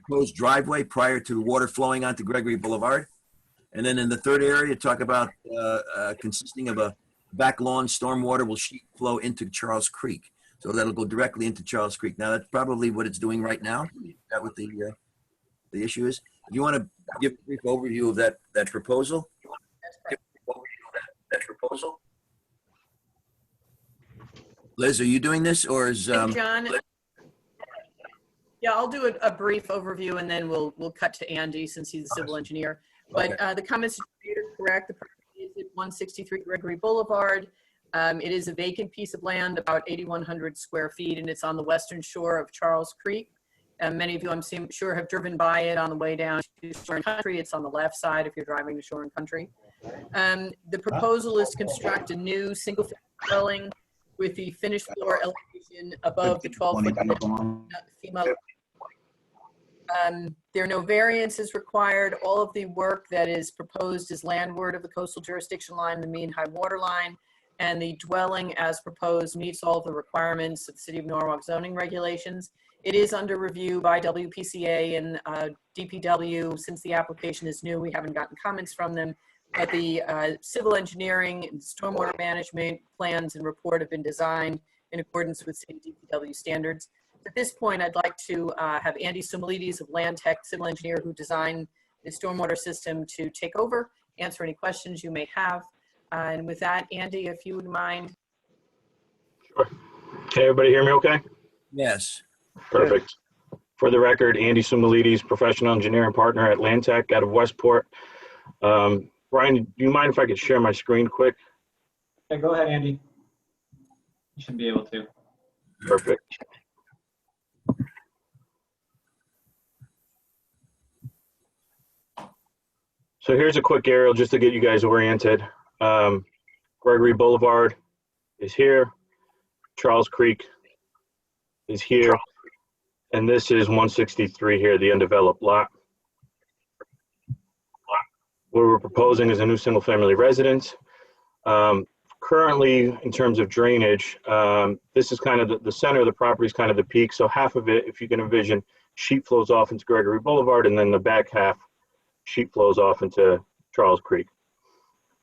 proposed driveway prior to the water flowing onto Gregory Boulevard. And then in the third area, talk about consisting of a back lawn stormwater will sheet flow into Charles Creek. So that'll go directly into Charles Creek. Now, that's probably what it's doing right now. Is that what the issue is? Do you want to give a brief overview of that proposal? Liz, are you doing this, or is John. Yeah, I'll do a brief overview and then we'll cut to Andy since he's the civil engineer. But the comments are correct. The property is at 163 Gregory Boulevard. It is a vacant piece of land, about 8,100 square feet, and it's on the western shore of Charles Creek. Many of you, I'm sure, have driven by it on the way down to Shore and Country. It's on the left side if you're driving to Shore and Country. The proposal is to construct a new single-family dwelling with the finished floor elevation above the 12-foot FEMA. There are no variances required. All of the work that is proposed is landward of the coastal jurisdiction line, the mean high water line, and the dwelling as proposed meets all the requirements of the City of Norwalk zoning regulations. It is under review by WPCA and DPW. Since the application is new, we haven't gotten comments from them, but the civil engineering and stormwater management plans and report have been designed in accordance with City DPW standards. At this point, I'd like to have Andy Soumalides of Land Tech, civil engineer who designed the stormwater system, to take over, answer any questions you may have. And with that, Andy, if you would mind. Sure. Can everybody hear me okay? Yes. Perfect. For the record, Andy Soumalides, professional engineer and partner at Land Tech out of Westport. Brian, do you mind if I could share my screen quick? Yeah, go ahead, Andy. You should be able to. Perfect. So here's a quick aerial just to get you guys oriented. Gregory Boulevard is here. Charles Creek is here. And this is 163 here, the undeveloped lot. What we're proposing is a new single-family residence. Currently, in terms of drainage, this is kind of the center of the property is kind of the peak. So half of it, if you can envision, sheet flows off into Gregory Boulevard, and then the back half, sheet flows off into Charles Creek.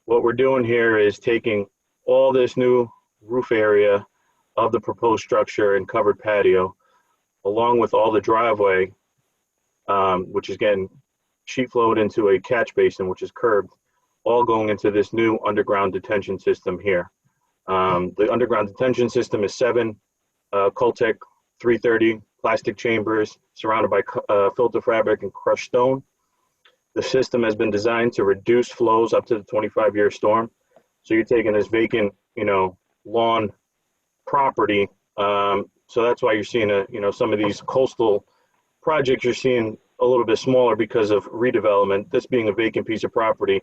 What we're doing here is taking all this new roof area of the proposed structure and covered patio, along with all the driveway, which is getting sheet flowed into a catch basin, which is curbed, all going into this new underground detention system here. The underground detention system is 7 Cultec 330 plastic chambers surrounded by filter fabric and crushed stone. The system has been designed to reduce flows up to the 25-year storm. So you're taking this vacant, lawn property. So that's why you're seeing some of these coastal projects you're seeing a little bit smaller because of redevelopment. This being a vacant piece of property,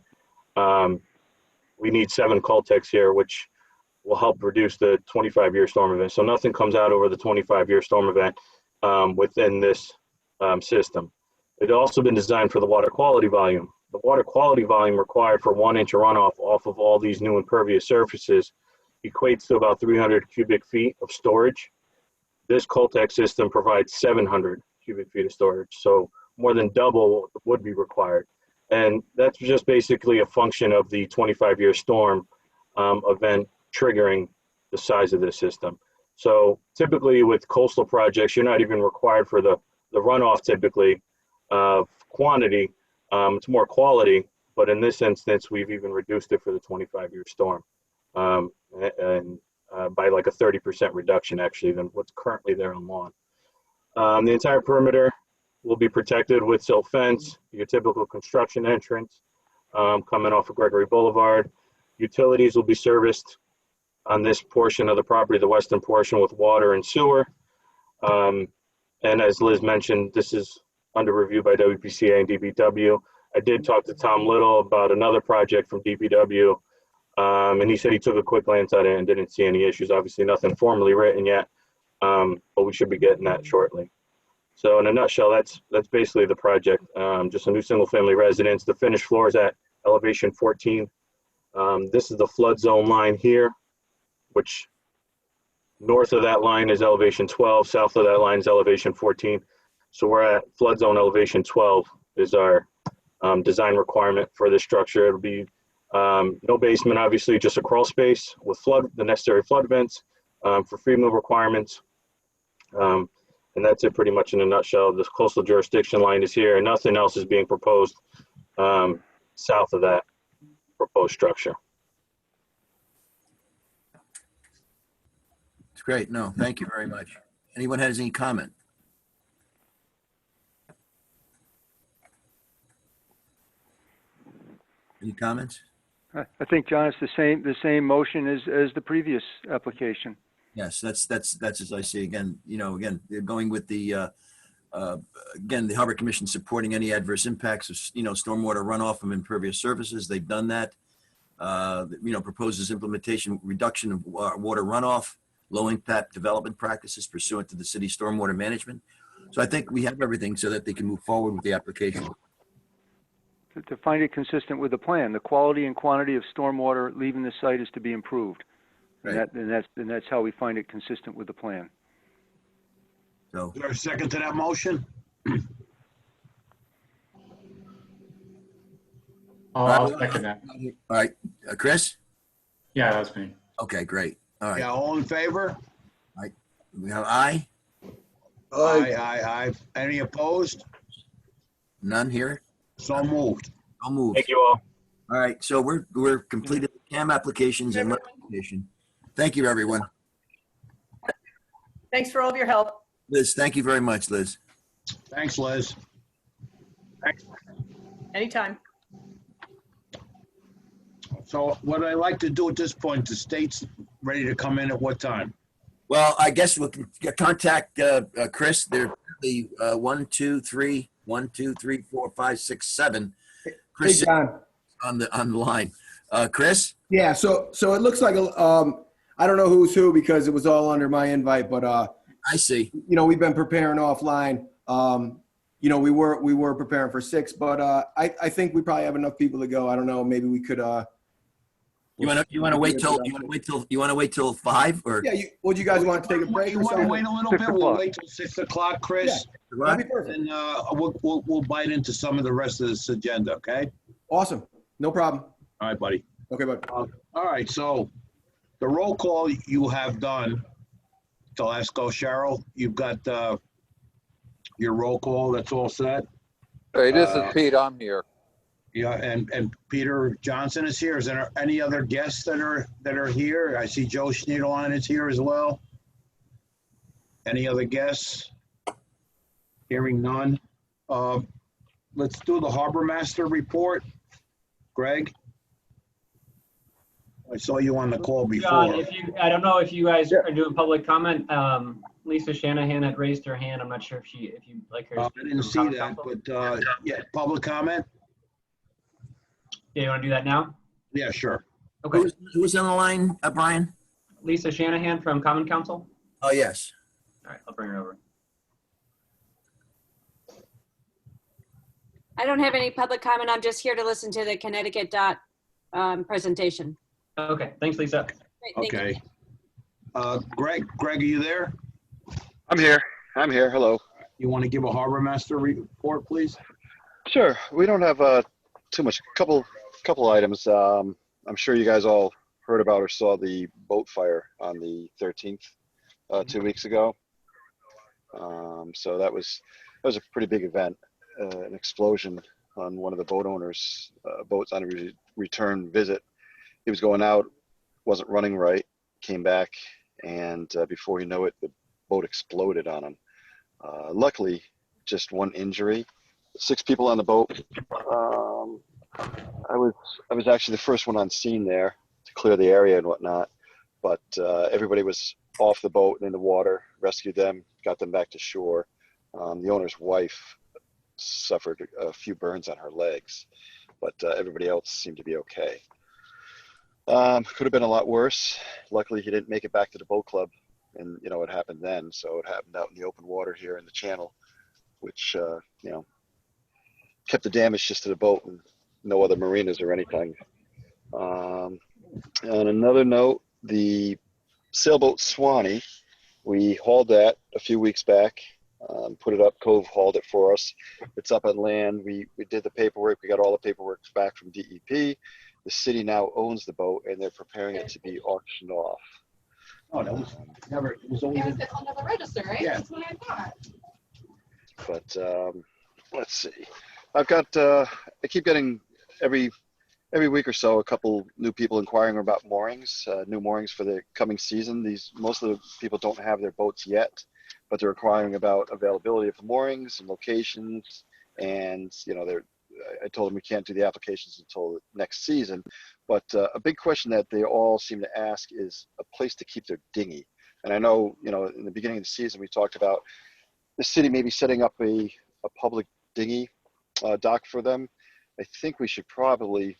we need 7 Cultecs here, which will help reduce the 25-year storm event. So nothing comes out over the 25-year storm event within this system. It's also been designed for the water quality volume. The water quality volume required for 1 inch of runoff off of all these new impervious surfaces equates to about 300 cubic feet of storage. This Cultec system provides 700 cubic feet of storage, so more than double what would be required. And that's just basically a function of the 25-year storm event triggering the size of this system. So typically with coastal projects, you're not even required for the runoff typically of quantity. It's more quality, but in this instance, we've even reduced it for the 25-year storm and by like a 30% reduction actually than what's currently there on lawn. The entire perimeter will be protected with silt fence, your typical construction entrance coming off of Gregory Boulevard. Utilities will be serviced on this portion of the property, the western portion, with water and sewer. And as Liz mentioned, this is under review by WPCA and DPW. I did talk to Tom Little about another project from DPW, and he said he took a quick glance at it and didn't see any issues. Obviously, nothing formally written yet, but we should be getting that shortly. So in a nutshell, that's basically the project. Just a new single-family residence. The finished floor is at elevation 14. This is the flood zone line here, which north of that line is elevation 12, south of that line is elevation 14. So we're at flood zone elevation 12 is our design requirement for this structure. It'll be no basement, obviously, just a crawl space with the necessary flood vents for free move requirements. And that's it pretty much in a nutshell. This coastal jurisdiction line is here and nothing else is being proposed south of that proposed structure. It's great. No, thank you very much. Anyone has any comment? Any comments? I think, John, it's the same motion as the previous application. Yes, that's as I see. Again, they're going with the again, the Harbor Commission supporting any adverse impacts of stormwater runoff from impervious surfaces. They've done that. Proposes implementation reduction of water runoff, low impact development practices pursuant to the city stormwater management. So I think we have everything so that they can move forward with the application. To find it consistent with the plan, the quality and quantity of stormwater leaving the site is to be improved. Right. And that's how we find it consistent with the plan. So, Is there a second to that motion? I'll second that. all right, Chris? Yeah, that's me. Okay, great. All right. Yeah, all in favor? We have aye? Aye. Any opposed? None here? So moved. I'll move. Thank you all. All right, so we're completed the CAM applications and application. Thank you, everyone. Thanks for all of your help. Liz, thank you very much, Liz. Thanks, Liz. Anytime. So what I'd like to do at this point, the state's ready to come in at what time? Well, I guess we'll contact Chris. There's the 1, 2, 3, 4, 5, 6, 7. Chris, Hey, John. on the line. Chris? Yeah, so it looks like I don't know who's who because it was all under my invite, but I see. We've been preparing offline. you know, we were preparing for 6, but I think we probably have enough people to go. I don't know. Maybe we could. You want to wait till 5 or? Yeah. Would you guys want to take a break You or want to something? wait a little bit? We'll wait till 6 o'clock, Chris. That'd be perfect. And we'll bite into some of the rest of this agenda, okay? Awesome. No problem. All right, buddy. Okay, bud. All right, so the roll call you have done, Delasco, Cheryl, you've got your roll call, that's all set? Hey, this is Pete, I'm here. Yeah, and Peter Johnson is here. Is there any other guests that are here? I see Joe Schneidelein is here as well. Any other guests? Hearing none. Let's do the Harbor Master report. Greg? I saw you on the call before. John, I don't know if you guys are doing public comment. Lisa Shanahan had raised her hand. I'm not sure if you'd like her to I speak didn't from see Common that, Council. but yeah, public comment? Yeah, you want to do that now? Yeah, sure. Okay. Who's on the line, Brian? Lisa Shanahan from Common Council. Oh, yes. All right, I'll bring her over. I don't have any public comment. I'm just here to listen to the Connecticut dot presentation. Okay, thanks, Lisa. Great, thank you. Okay. Greg, are you there? I'm here. Hello. You want to give a Harbor Master report, please? Sure. We don't have too much. Couple items. I'm sure you guys all heard about or saw the boat fire on the 13th 2 weeks ago. So that was a pretty big event. An explosion on one of the boat owners' boats on a return visit. He was going out, wasn't running right, came back, and before you know it, the boat exploded on him. Luckily, just one injury. 6 people on the boat. I was actually the first one on scene there to clear the area and whatnot, but everybody was off the boat and in the water. Rescued them, got them back to shore. The owner's wife suffered a few burns on her legs, but everybody else seemed to be okay. Could have been a lot worse. Luckily, he didn't make it back to the boat club, and you know it happened then. So it happened out in the open water here in the channel, which you know kept the damage just to the boat and no other marinas or anything. On another note, the sailboat Swanee, we hauled that a few weeks back. Put it up. Cove hauled it for us. It's up on land. We did the paperwork. We got all the paperwork back from DEP. The city now owns the boat, and they're preparing it to be auctioned off. Oh, that was never. It was always. It's under the register, right? Yeah. That's what I thought. But let's see. I've got. I keep getting every week or so a couple new people inquiring about moorings, new moorings for the coming season. Most of the people don't have their boats yet, but they're inquiring about availability of the moorings and locations. And you know, I told them we can't do the applications until next season. But a big question that they all seem to ask is a place to keep their dinghy. And I know, you know, in the beginning of the season we talked about the city maybe setting up a public dinghy dock for them. I think we should probably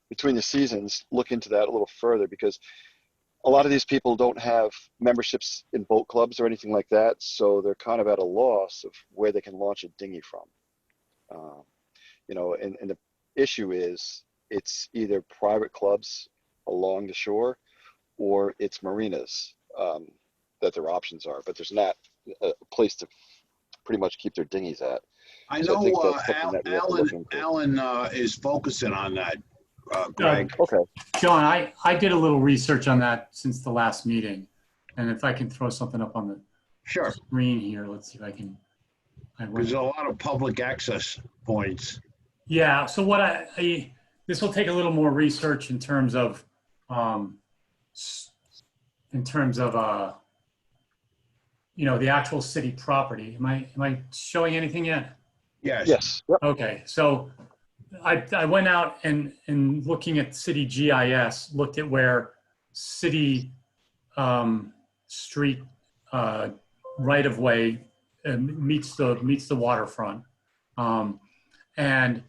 between the seasons look into that a little further, because a lot of these people don't have memberships in boat clubs or anything like that, so they're kind of at a loss of where they can launch a dinghy from. You know, and the issue is it's either private clubs along the shore or it's marinas that their options are, but there's not a place to pretty much keep their dinghies at. I So know think that's something that we have to look into. Alan is focusing on that, Greg. Okay. John, I did a little research on that since the last meeting. And if I can throw something up on the screen here, let's see if I can. There's a lot of public access points. Yeah, so what this will take a little more research in terms of you know, the actual city property. Am I showing anything yet? Yes. Yes. Yep. Okay, so I went out and looking at city GIS, looked at where city street right of way meets the waterfront, and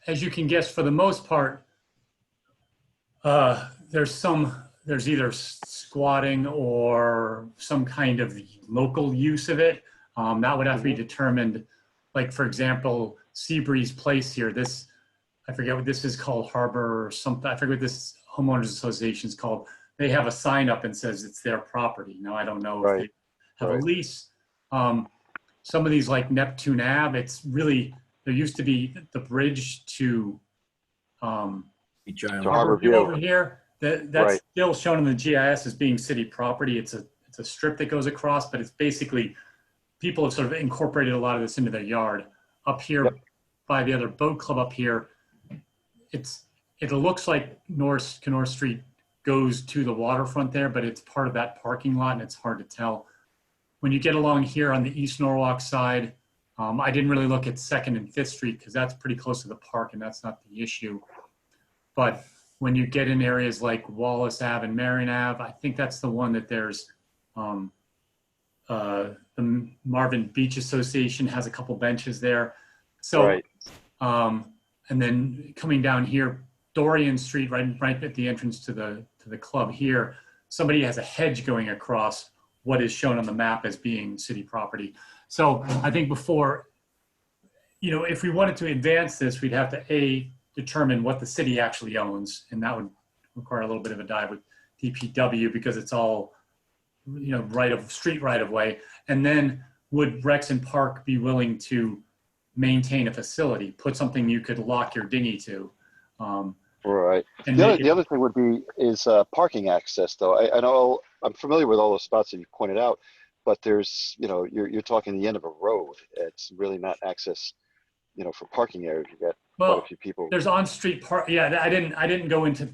as you can guess, for the most part, there's either squatting or some kind of local use of it. That would have to be determined, like, for example, Seabreeze Place here, this, I forget what this is called, Harbor or something. I forget what this homeowners association is called. They have a sign up and says it's their property. Now, I don't know if they have a lease. Some of these like Neptune Ave, it's really, there used to be the bridge to Harbor View over here. That's still shown in the GIS as being city property. It's a strip that goes across, but it's basically, people have sort of incorporated a lot of this into their yard. Up here by the other boat club up here, it looks like Kenora Street goes to the waterfront there, but it's part of that parking lot and it's hard to tell. When you get along here on the East Norwalk side, I didn't really look at 2nd and 5th Street because that's pretty close to the park and that's not the issue. But when you get in areas like Wallace Ave and Marion Ave, I think that's the one that there's the Marvin Beach Association has a couple benches there. So, and then coming down here, Dorian Street, right at the entrance to the club here, somebody has a hedge going across what is shown on the map as being city property. So I think before, if we wanted to advance this, we'd have to determine what the city actually owns, and that would require a little bit of a dive with DPW because it's all, street right of way. And then would Rexon Park be willing to maintain a facility, put something you could lock your dinghy to? Right. And The other thing would be is parking access, though. I know I'm familiar with all the spots that you pointed out, but there's, you're talking the end of a road. It's really not access, for parking areas. You got quite a few people. There's on-street park. Yeah, I didn't go into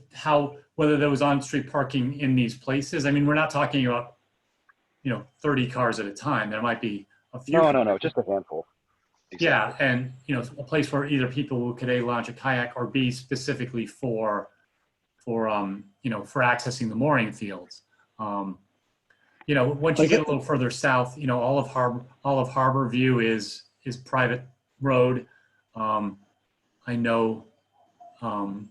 whether there was on-street parking in these places. I mean, we're not talking about, 30 cars at a time. There might be a few. No, just a handful. Exactly. Yeah, and a place where either people could A, launch a kayak, or B, specifically for accessing the mooring fields. Once you get a little further south, all of Harbor View is private road. I know, and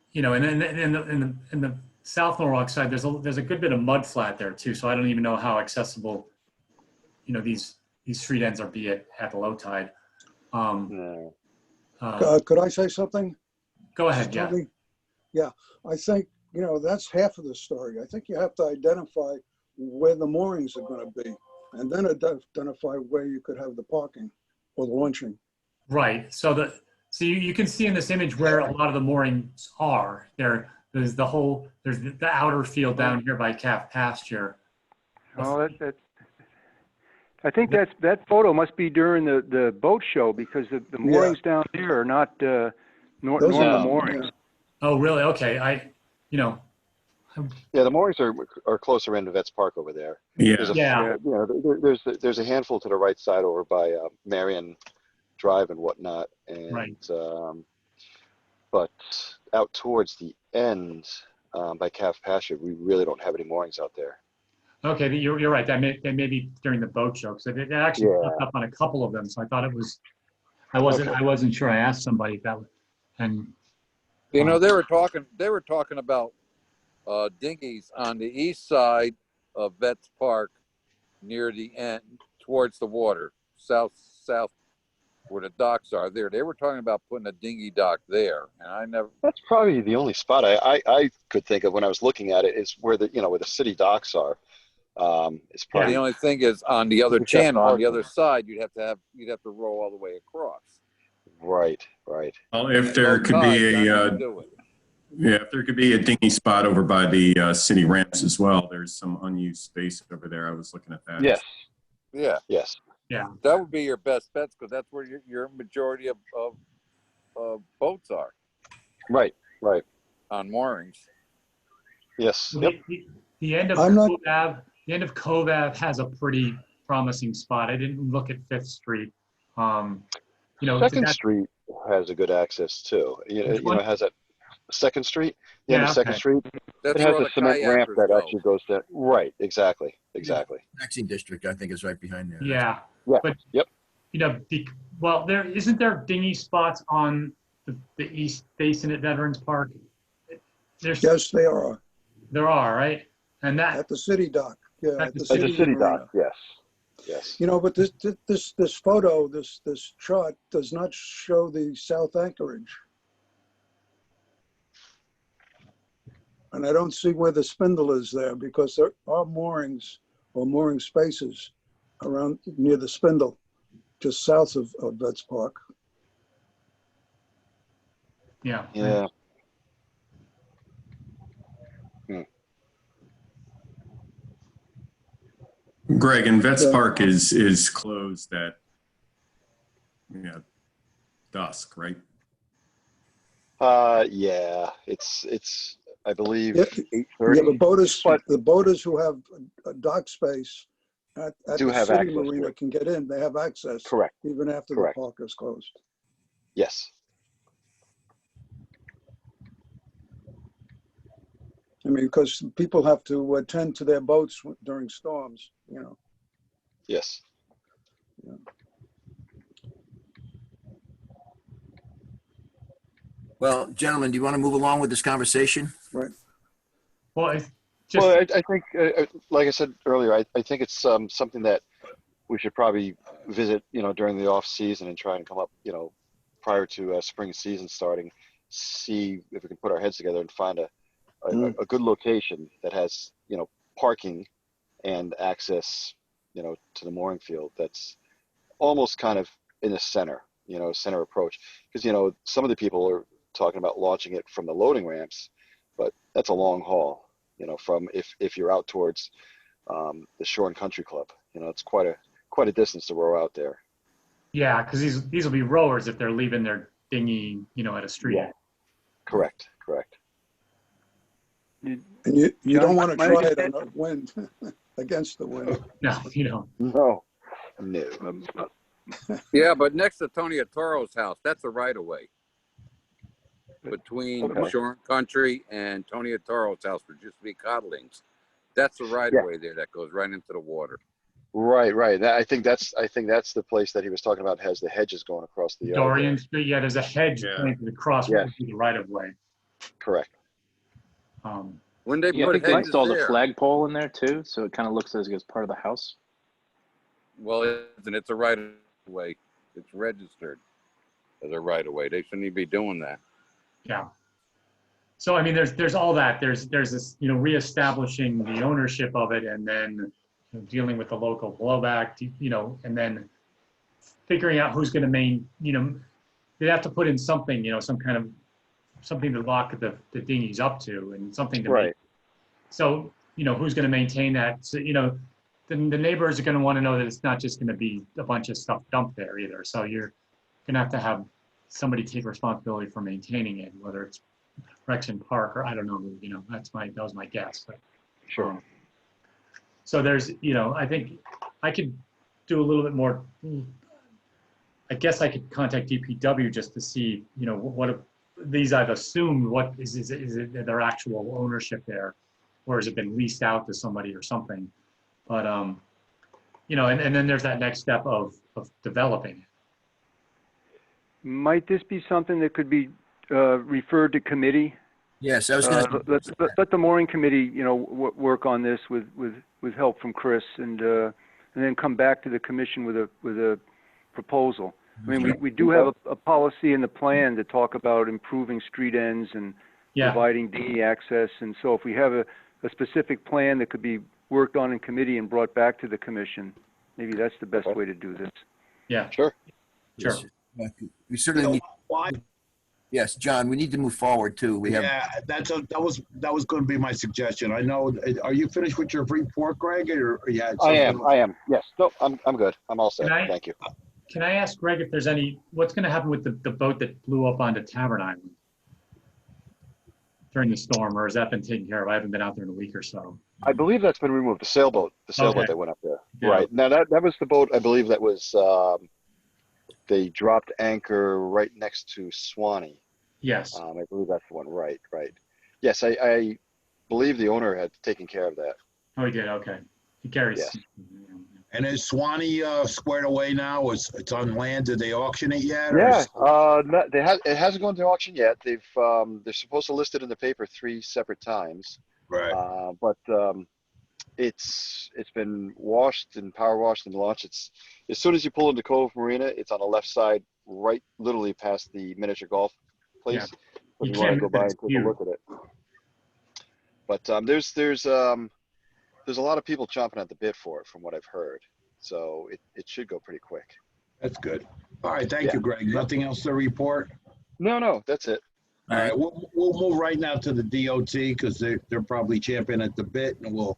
then in the South Norwalk side, there's a good bit of mud flat there too. So I don't even know how accessible, these street ends are be at the low tide. Could I say something? Go ahead, yeah. Yeah, I think, that's half of the story. I think you have to identify where the moorings are going to be and then identify where you could have the parking or the launching. Right. So you can see in this image where a lot of the moorings are. There's the outer field down here by Calf Pasture. Oh, I think that photo must be during the boat show because the moorings down there are not normal moorings. Oh, really? Okay. Yeah, the moorings are closer into Vets Park over there. Yeah. There's a handful to the right side over by Marion Drive and whatnot, and but out towards the end by Calf Pasture, we really don't have any moorings out there. Okay, you're right. That may be during the boat show because it actually popped up on a couple of them. So I thought it was. I wasn't sure. I asked somebody if that was, and they were talking about dinghies on the east side of Vets Park, near the end towards the water, south where the docks are there. They were talking about putting a dinghy dock there, and I never. That's probably the only spot I could think of when I was looking at it is where the city docks are. It's probably the only thing is on the other channel, on the other side, you'd have to row all the way across. Right. Well, if there could be if there could be a dinghy spot over by the city ramps as well, there's some unused space over there. I was looking at that. Yes. Yeah. Yes. Yeah. That would be your best bets because that's where your majority of boats are. Right. On moorings. Yes. The end of Cove Ave has a pretty promising spot. I didn't look at 5th Street. Second Street has a good access too. It has that 2nd Street. The end of 2nd Street. That's it has a cement ramp that actually goes there. Right. Exactly. Taxing district, I think, is right behind there. Yeah. But isn't there dinghy spots on the east basin at Veterans Park? Yes, they are. There are, right? And that at the city dock. Yeah, at the city dock. Yes. Yes. You know, but this photo, this chart does not show the south anchorage. And I don't see where the spindle is there, because there are moorings or mooring spaces around near the spindle, just south of Vets Park. Yeah. Yeah. Greg, and Vets Park is closed at dusk, right? Yeah, it's I believe Yeah, 8:30. the boaters who have a dock space at Do the have city access to marina it. can get in. They have access. Correct. Even after Correct. the park is closed. Yes. I mean, because people have to attend to their boats during storms, you know. Yes. Yeah. Well, gentlemen, do you want to move along with this conversation? Right. Well, I think, like I said earlier, I think it's something that we should probably visit, during the off season and try and come up, prior to spring season starting, see if we can put our heads together and find a good location that has, parking and access, to the mooring field. That's almost kind of in the center, center approach. Because, some of the people are talking about launching it from the loading ramps, but that's a long haul, from if you're out towards the Shore and Country Club, it's quite a distance to row out there. Yeah, because these will be rowers if they're leaving their dinghy, at a street. Yeah. Correct. And you don't want to try it on the wind, against the wind. No, you don't. No. Yeah, but next to Tony Toro's house, that's a right of way. Between Okay. Shore and Country and Tony Toro's house, which used to be Codling's. That's the right of way there that goes right into the water. Right. I think that's the place that he was talking about, has the hedges going across the yard. Dorian Street, yeah, there's a hedge pointed across Yeah. to the right of way. Correct. When they Yeah, I put think they hedges installed a there, flagpole in there too, so it kind of looks as if it's part of the house. well, it's a right of way. It's registered as a right of way. They shouldn't even be doing that. Yeah. So I mean, there's all that. There's this, reestablishing the ownership of it, and then dealing with the local blowback, and then figuring out who's going to they'd have to put in something, some kind of something to lock the dinghies up to, and something to Right. So who's going to maintain that? So the neighbors are going to want to know that it's not just going to be a bunch of stuff dumped there either. So you're going to have somebody take responsibility for maintaining it, whether it's Rexon Park or I don't know, that was my guess. But, Sure. so there's, I think I could do a little bit more. I guess I could contact DPW just to see, what these I've assumed, what is it their actual ownership there, or has it been leased out to somebody or something? But, and then there's that next step of developing it. Might this be something that could be referred to committee? Yes, I was going to. Let the mooring committee, work on this with help from Chris, and then come back to the commission with a proposal. I mean, we do have a policy in the plan to talk about improving street ends and providing dinghy access, and so if we have a specific plan that could be worked on in committee and brought back to the commission, maybe that's the best way to do this. Yeah. Sure. Yes. We certainly need. Yes, John, we need to move forward too. We have. Yeah, that was going to be my suggestion. I know. Are you finished with your report, Greg, or yeah? I am. Yes. No, I'm good. I'm all set. Thank you. Can I ask Greg if there's what's going to happen with the boat that blew up onto Tavern Island during the storm, or has that been taken care of? I haven't been out there in a week or so. I believe that's been removed. The sailboat Okay. that went up there. Yeah. Right. Now that was the boat, I believe, that was, they dropped anchor right next to Swanee. Yes. I believe that's the one. Right. Yes, I believe the owner had taken care of that. Oh, he did. Okay. He carries. Yes. And is Swanee squared away now? It's on land. Did they auction it yet? or Yeah. is- It hasn't gone to auction yet. They're supposed to list it in the paper 3 separate times. Right. But it's been washed and power washed and launched. It's as soon as you pull into Cove Marina, it's on the left side, right, literally past the miniature golf place. Yeah. If You you want to can't go miss by it. and It's take a huge. look at it. But there's a lot of people chomping at the bit for it, from what I've heard. So it should go pretty quick. That's good. All right, thank you, Greg. Nothing else to report? No, that's it. All right, we'll move right now to the DOT because they're probably champing at the bit, and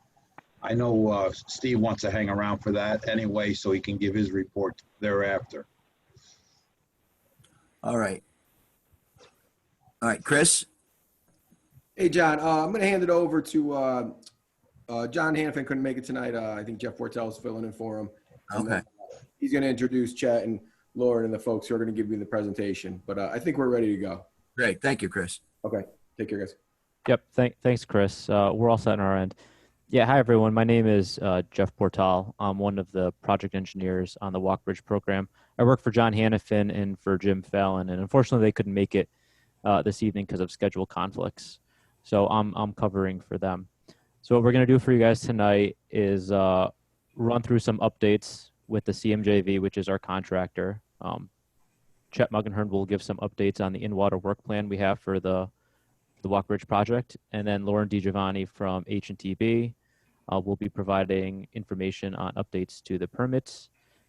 I know Steve wants to hang around for that anyway, so he can give his report thereafter. All right. All right, Chris? Hey, John, I'm going to hand it over to John Hanfin. Couldn't make it tonight. I think Jeff Fortel is filling in for him. And Okay. he's going to introduce Chet and Lauren and the folks who are going to give you the presentation. But I think we're ready to go. Great. Thank you, Chris. Okay. Take care, guys. Yep. Thanks, Chris. We're all set on our end. Yeah. Hi, everyone. My name is Jeff Portal. I'm one of the project engineers on the Walk Bridge program. I work for John Hannafin and for Jim Fallon, and unfortunately, they couldn't make it this evening because of schedule conflicts. So I'm covering for them. So what we're going to do for you guys tonight is run through some updates with the CMJV, which is our contractor. Chet Muggenhern will give some updates on the in-water work plan we have for the Walk Bridge project. And then Lauren DiGiovanni from H&TB will be providing information on updates to the permits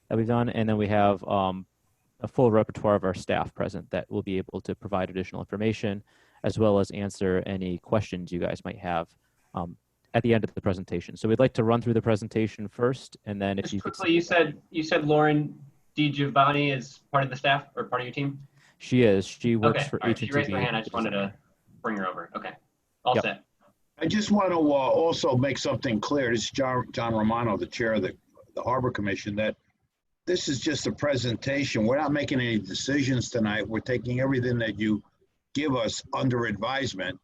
that we've done. And then we have a full repertoire of our staff present that will be able to provide additional information, as well as answer any questions you guys might have at the end of the presentation. So we'd like to run through the presentation first, and then if you could... Quickly, you said Lauren DiGiovanni is part of the staff or part of your team? She is. She works Okay. for All right. H&TB. She raised her hand. I just wanted to bring her over. Okay. All Yep. set. I just want to also make something clear. This is John Romano, the chair of the Harbor Commission, that this is just a presentation. We're not making any decisions tonight. We're taking everything that you give us under advisement.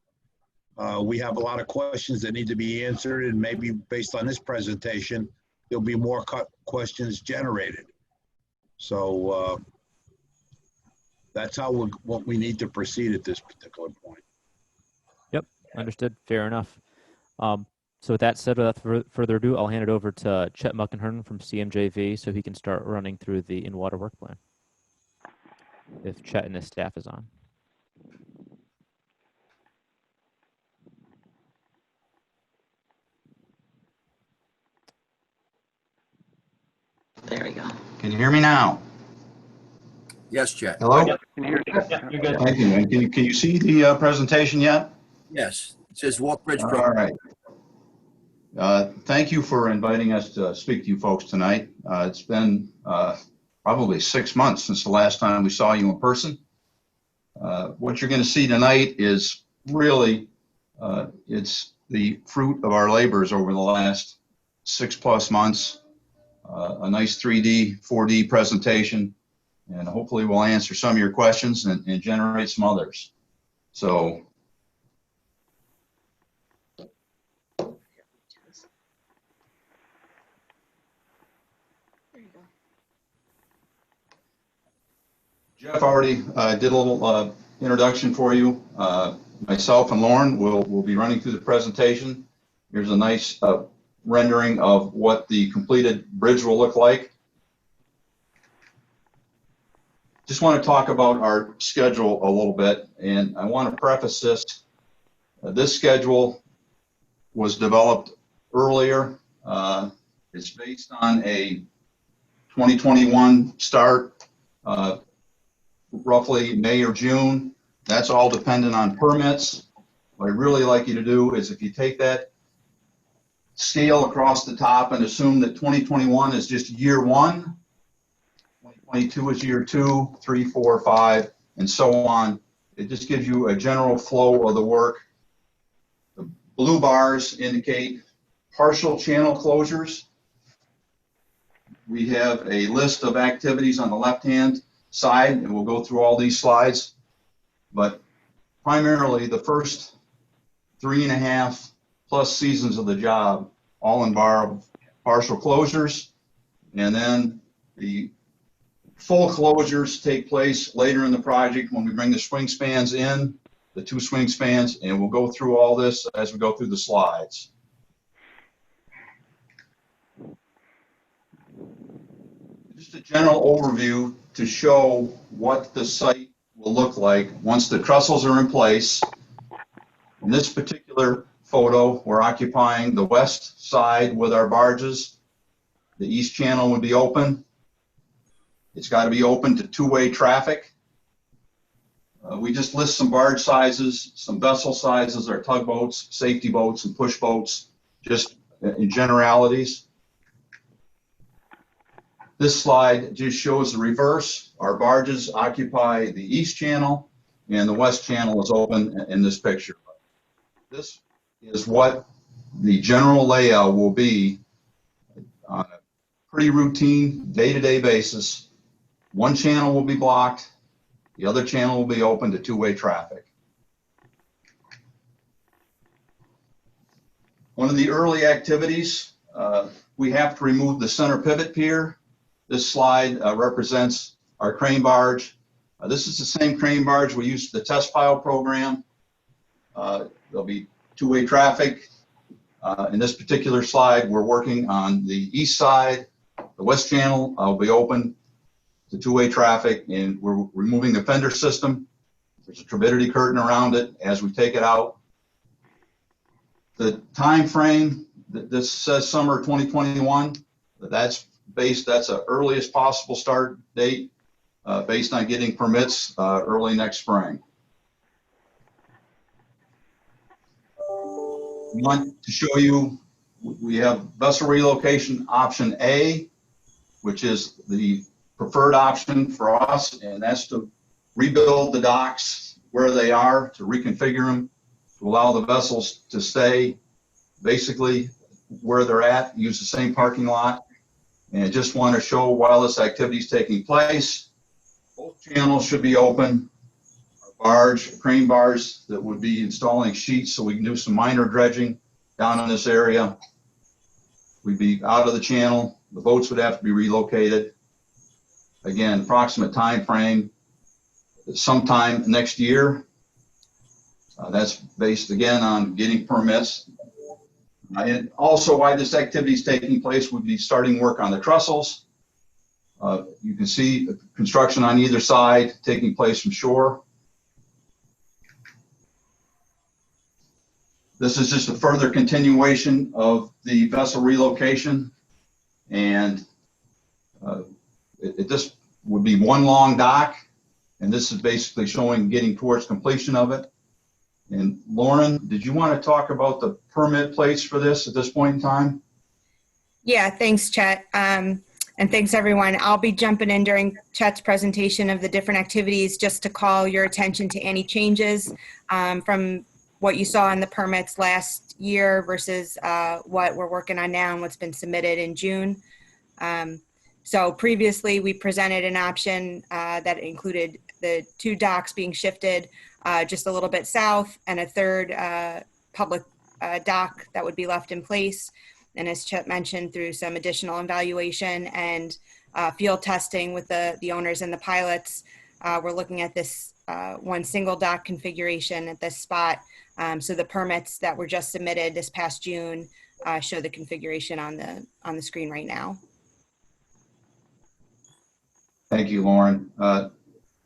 We have a lot of questions that need to be answered, and maybe based on this presentation, there'll be more questions generated. So that's what we need to proceed at this particular point. Yep, understood. Fair enough. So with that said, without further ado, I'll hand it over to Chet Muggenhern from CMJV so he can start running through the in-water work plan, if Chet and his staff is on. There we go. Can you hear me now? Yes, Chet. Hello? Yep. You're good. Thank you. And can you see the presentation yet? Yes. It says Walk Bridge All program. right. Thank you for inviting us to speak to you folks tonight. It's been probably 6 months since the last time we saw you in person. What you're going to see tonight is really, it's the fruit of our labors over the last 6+ months. A nice 3D, 4D presentation, and hopefully we'll answer some of your questions and generate some others. So. Jeff already did a little introduction for you. Myself and Lauren will be running through the presentation. Here's a nice rendering of what the completed bridge will look like. Just want to talk about our schedule a little bit, and I want to preface this. This schedule was developed earlier. It's based on a 2021 start, roughly May or June. That's all dependent on permits. What I'd really like you to do is, if you take that scale across the top and assume that 2021 is just year 1, 2022 is year 2, 3, 4, 5, and so on. It just gives you a general flow of the work. The blue bars indicate partial channel closures. We have a list of activities on the left-hand side, and we'll go through all these slides. But primarily, the first 3.5+ seasons of the job all involve partial closures, and then the full closures take place later in the project when we bring the swing spans in, the 2 swing spans, and we'll go through all this as we go through the slides. Just a general overview to show what the site will look like once the trestles are in place. In this particular photo, we're occupying the west side with our barges. The east channel would be open. It's got to be open to two-way traffic. We just list some barge sizes, some vessel sizes, our tugboats, safety boats, and push boats, just in generalities. This slide just shows the reverse. Our barges occupy the east channel and the west channel is open in this picture. This is what the general layout will be on a pretty routine day-to-day basis. One channel will be blocked. The other channel will be open to two-way traffic. One of the early activities, we have to remove the center pivot pier. This slide represents our crane barge. This is the same crane barge we used for the test pile program. There'll be two-way traffic. In this particular slide, we're working on the east side. The west channel will be open to two-way traffic, and we're removing the fender system. There's a turbidity curtain around it as we take it out. The time frame, this says summer 2021. That's the earliest possible start date based on getting permits early next spring. We want to show you, we have vessel relocation option A, which is the preferred option for us, and that's to rebuild the docks where they are, to reconfigure them, to allow the vessels to stay basically where they're at, use the same parking lot. And I just want to show while this activity is taking place, both channels should be open. Our crane bars that would be installing sheets so we can do some minor dredging down in this area. We'd be out of the channel. The boats would have to be relocated. Again, approximate time frame, sometime next year. That's based again on getting permits. And also why this activity is taking place would be starting work on the trestles. You can see construction on either side taking place from shore. This is just a further continuation of the vessel relocation, and this would be one long dock, and this is basically showing getting towards completion of it. And Lauren, did you want to talk about the permit plates for this at this point in time? Yeah, thanks, Chet. And thanks, everyone. I'll be jumping in during Chet's presentation of the different activities just to call your attention to any changes from what you saw in the permits last year versus what we're working on now and what's been submitted in June. So previously, we presented an option that included the two docks being shifted just a little bit south and a third public dock that would be left in place. And as Chet mentioned, through some additional evaluation and field testing with the owners and the pilots, we're looking at this one single dock configuration at this spot. So the permits that were just submitted this past June show the configuration on the screen right now. Thank you, Lauren.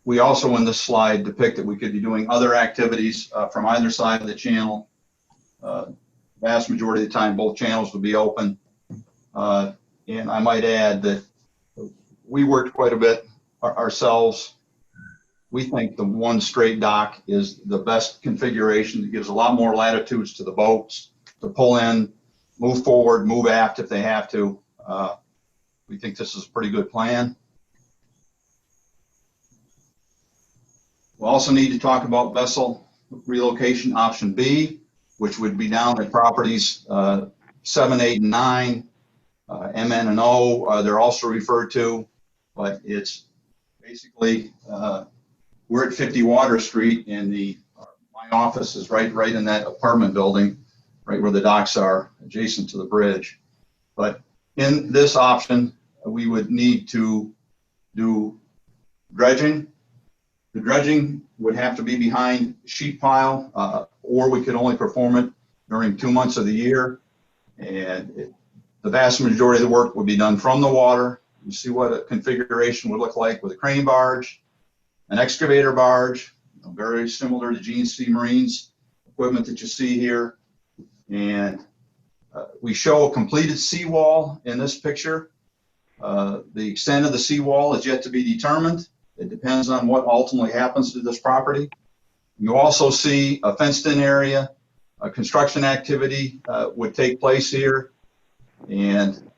We also in this slide depict that we could be doing other activities from either side of the channel. Vast majority of the time, both channels will be open. And I might add that we worked quite a bit ourselves. We think the one straight dock is the best configuration. It gives a lot more latitudes to the boats to pull in, move forward, move aft if they have to. We think this is a pretty good plan. We also need to talk about vessel relocation option B, which would be down at properties 7, 8, and 9. MN and O, they're also referred to, but it's basically, we're at 50 Water Street, and my office is right in that apartment building, right where the docks are, adjacent to the bridge. But in this option, we would need to do dredging. The dredging would have to be behind sheet pile, or we could only perform it during 2 months of the year. And the vast majority of the work would be done from the water. You see what a configuration would look like with a crane barge, an excavator barge, very similar to GNC Marine's equipment that you see here. And we show a completed seawall in this picture. The extent of the seawall is yet to be determined. It depends on what ultimately happens to this property. You also see a fenced-in area. A construction activity would take place here. And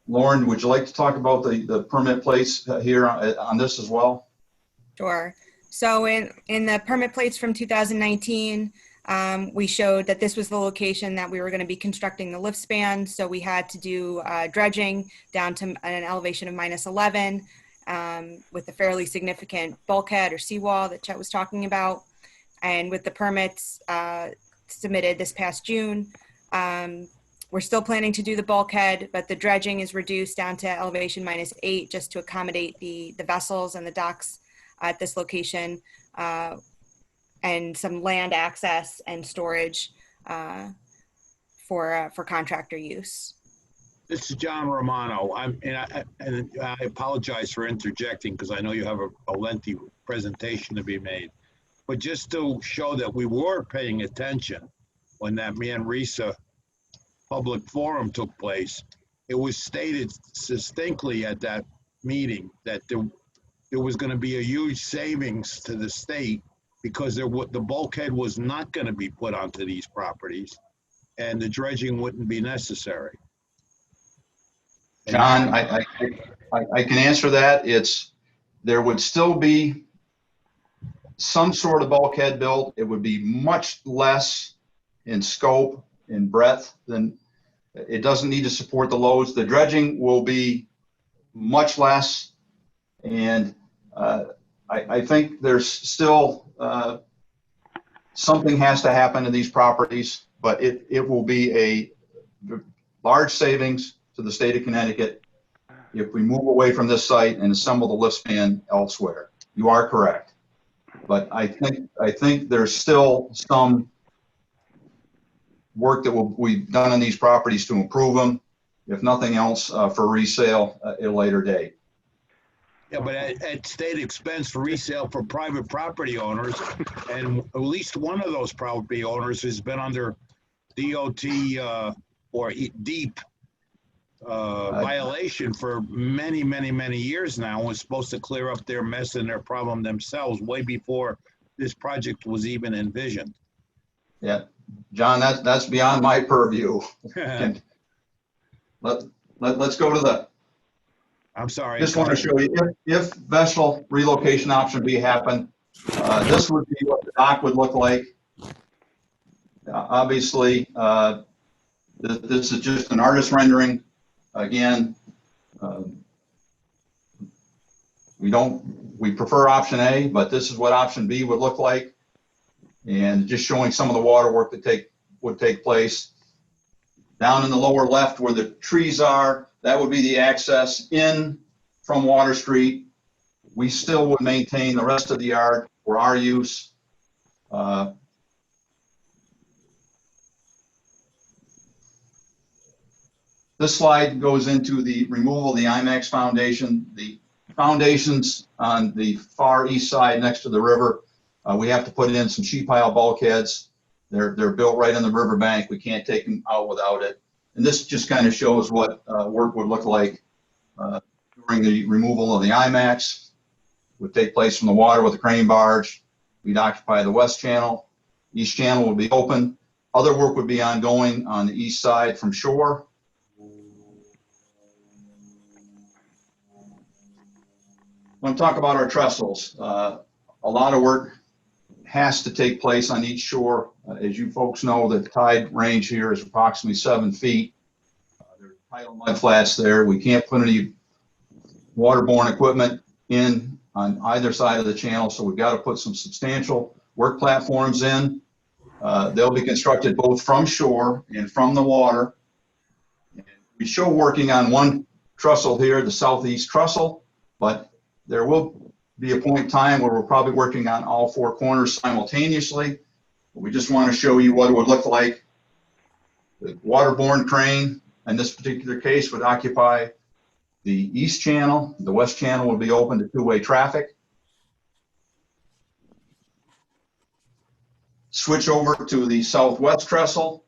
Lauren, would you like to talk about the permit plates here on this as well? Sure. So in the permit plates from 2019, we showed that this was the location that we were going to be constructing the lift span. So we had to do dredging down to an elevation of -11 with a fairly significant bulkhead or seawall that Chet was talking about. And with the permits submitted this past June, we're still planning to do the bulkhead, but the dredging is reduced down to elevation -8 just to accommodate the vessels and the docks at this location, and some land access and storage for contractor use. This is John Romano. I apologize for interjecting because I know you have a lengthy presentation to be made. But just to show that we were paying attention when that Manresa public forum took place, it was stated distinctly at that meeting that there was going to be a huge savings to the state because the bulkhead was not going to be put onto these properties and the dredging wouldn't be necessary. John, I can answer that. There would still be some sort of bulkhead built. It would be much less in scope, in breadth than, it doesn't need to support the loads. The dredging will be much less. And I think there's still something has to happen to these properties, but it will be a large savings to the state of Connecticut if we move away from this site and assemble the lift span elsewhere. You are correct. But I think there's still some work that we've done on these properties to improve them, if nothing else, for resale at a later date. Yeah, but at state expense for resale for private property owners, and at least one of those property owners has been under DOT or DEEP violation for many, many, many years now, and was supposed to clear up their mess and their problem themselves way before this project was even envisioned. Yeah, John, that's beyond my purview. Let's go to the. I'm sorry. Just want to show you if vessel relocation option B happened, this would be what the dock would look like. Obviously, this is just an artist rendering. Again, we prefer option A, but this is what option B would look like. And just showing some of the water work that would take place. Down in the lower left where the trees are, that would be the access in from Water Street. We still would maintain the rest of the yard for our use. This slide goes into the removal of the IMAX foundation. The foundations on the far east side next to the river, we have to put in some sheet pile bulkheads. They're built right on the riverbank. We can't take them out without it. And this just kind of shows what work would look like during the removal of the IMAX. Would take place from the water with a crane barge. We'd occupy the west channel. East channel would be open. Other work would be ongoing on the east side from shore. When we talk about our trestles, a lot of work has to take place on each shore. As you folks know, the tide range here is approximately 7 feet. There are tidal mud flats there. We can't put any waterborne equipment in on either side of the channel, so we've got to put some substantial work platforms in. They'll be constructed both from shore and from the water. We show working on one trestle here, the southeast trestle, but there will be a point in time where we're probably working on all 4 corners simultaneously. We just want to show you what it would look like. The waterborne crane, in this particular case, would occupy the east channel. The west channel will be open to two-way traffic. Switch over to the southwest trestle.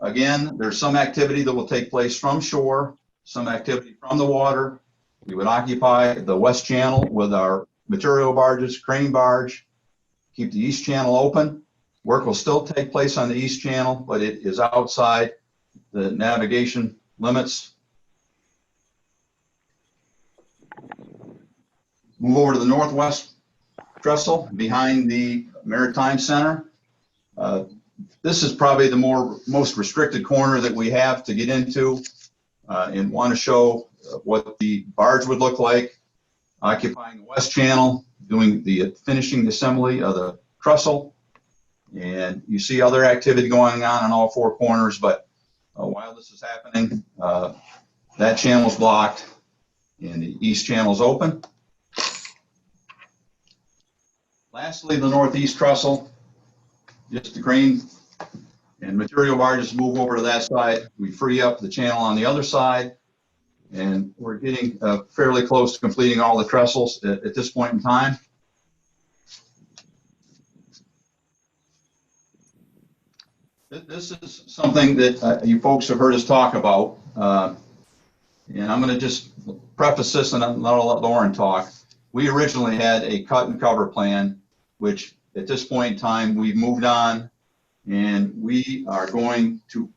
Again, there's some activity that will take place from shore, some activity from the water. We would occupy the west channel with our material barges, crane barge, keep the east channel open. Work will still take place on the east channel, but it is outside the navigation limits. Move over to the northwest trestle behind the Maritime Center. This is probably the most restricted corner that we have to get into, and want to show what the barge would look like, occupying the west channel, doing the finishing assembly of the trestle. And you see other activity going on all four corners, but while this is happening, that channel's blocked and the east channel's open. Lastly, the northeast trestle, just the crane and material barges move over to that side. We free up the channel on the other side, and we're getting fairly close to completing all the trestles at this point in time. This is something that you folks have heard us talk about, and I'm going to just preface this and then I'll let Lauren talk. We originally had a cut and cover plan, which at this point in time we've moved on, and we are going to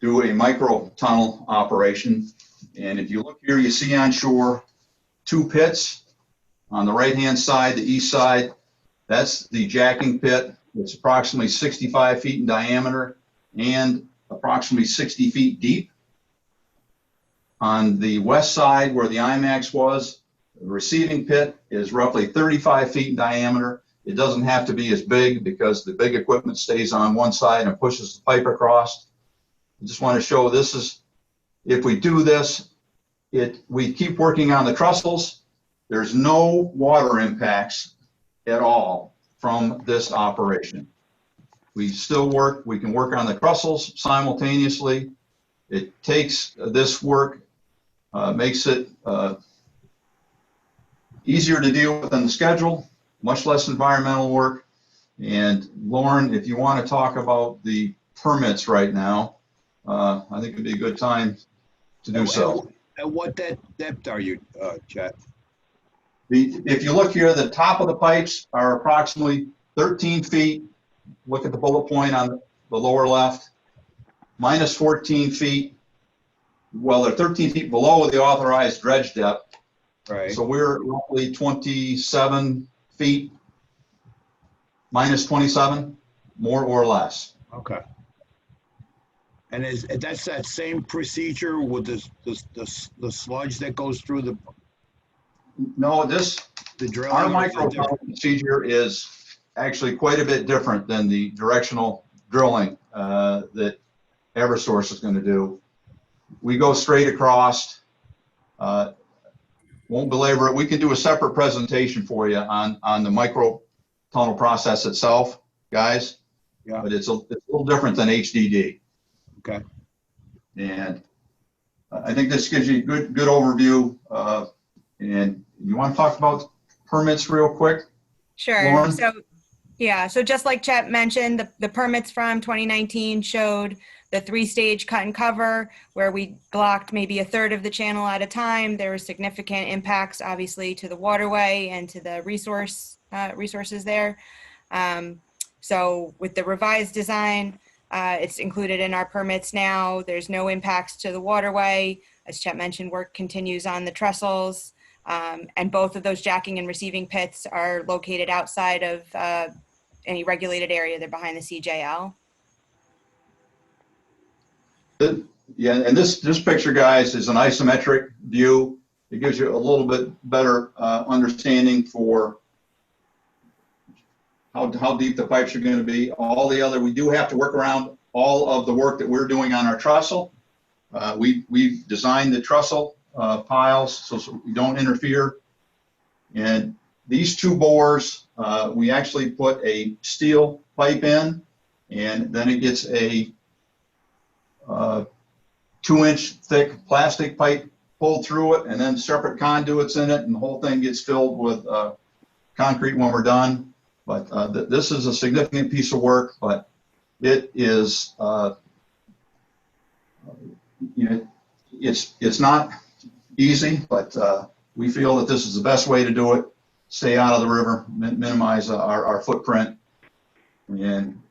do a micro tunnel operation. And if you look here, you see on shore two pits. On the right-hand side, the east side, that's the jacking pit. It's approximately 65 feet in diameter and approximately 60 feet deep. On the west side, where the IMAX was, the receiving pit is roughly 35 feet in diameter. It doesn't have to be as big because the big equipment stays on one side and pushes the pipe across. I just want to show this is, if we do this, we keep working on the trestles. There's no water impacts at all from this operation. We still work, we can work on the trestles simultaneously. It takes this work, makes it easier to deal with than the schedule, much less environmental work. And Lauren, if you want to talk about the permits right now, I think it'd be a good time to do so. At what depth are you, Chet? If you look here, the top of the pipes are approximately 13 feet. Look at the bullet point on the lower left, minus 14 feet. Well, they're 13 feet below the authorized dredge depth. Right. So we're roughly 27 feet, minus 27, more or less. Okay. And that's that same procedure with the sludge that goes through the? No, the drilling. Our micro tunnel procedure is actually quite a bit different than the directional drilling that Eversource is going to do. We go straight across. Won't belabor it. We can do a separate presentation for you on the micro tunnel process itself, guys. Yeah. But it's a little different than HDD. Okay. And I think this gives you a good overview. And you want to talk about permits real quick? Sure. Lauren? So just like Chet mentioned, the permits from 2019 showed the 3-stage cut and cover where we blocked maybe a third of the channel at a time. There were significant impacts, obviously, to the waterway and to the resources there. So with the revised design, it's included in our permits now. There's no impacts to the waterway. As Chet mentioned, work continues on the trestles. And both of those jacking and receiving pits are located outside of any regulated area. They're behind the CJL. Yeah, and this picture, guys, is an isometric view. It gives you a little bit better understanding for how deep the pipes are going to be. We do have to work around all of the work that we're doing on our trestle. We've designed the trestle piles so we don't interfere. And these two bores, we actually put a steel pipe in, and then it gets a 2-inch thick plastic pipe pulled through it and then separate conduits in it, and the whole thing gets filled with concrete when we're done. But this is a significant piece of work, but it is, it's not easy, but we feel that this is the best way to do it. Stay out of the river, minimize our footprint. And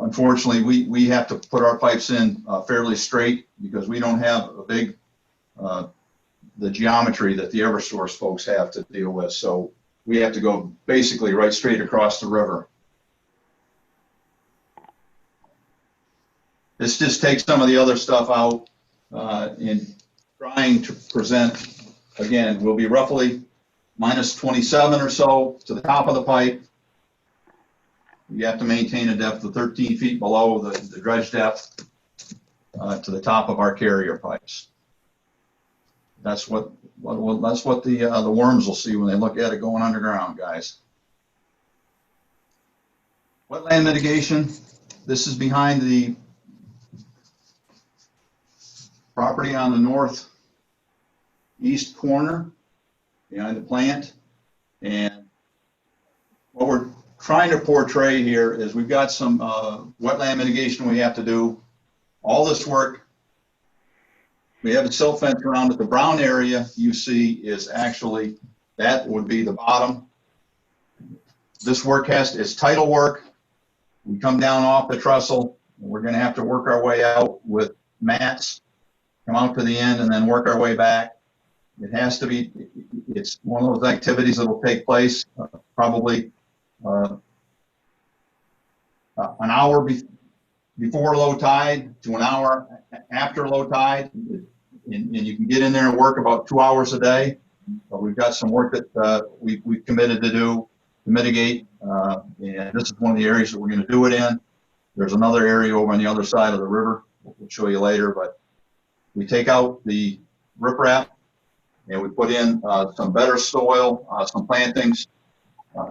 unfortunately, we have to put our pipes in fairly straight because we don't have a big, the geometry that the Eversource folks have to deal with. So we have to go basically right straight across the river. This just takes some of the other stuff out in trying to present. Again, we'll be roughly minus 27 or so to the top of the pipe. You have to maintain a depth of 13 feet below the dredge depth to the top of our carrier pipes. That's what the worms will see when they look at it going underground, guys. Wetland mitigation. This is behind the property on the northeast corner, behind the plant. And what we're trying to portray here is we've got some wetland mitigation we have to do. All this work, we have it silt fence around it. The brown area you see is actually, that would be the bottom. This work it's tidal work. We come down off the trestle. We're going to have to work our way out with mats, come out to the end and then work our way back. It has to be, it's one of those activities that will take place probably an hour before low tide to an hour after low tide. And you can get in there and work about 2 hours a day. But we've got some work that we've committed to do to mitigate. And this is one of the areas that we're going to do it in. There's another area over on the other side of the river. We'll show you later. But we take out the riprap and we put in some better soil, some plantings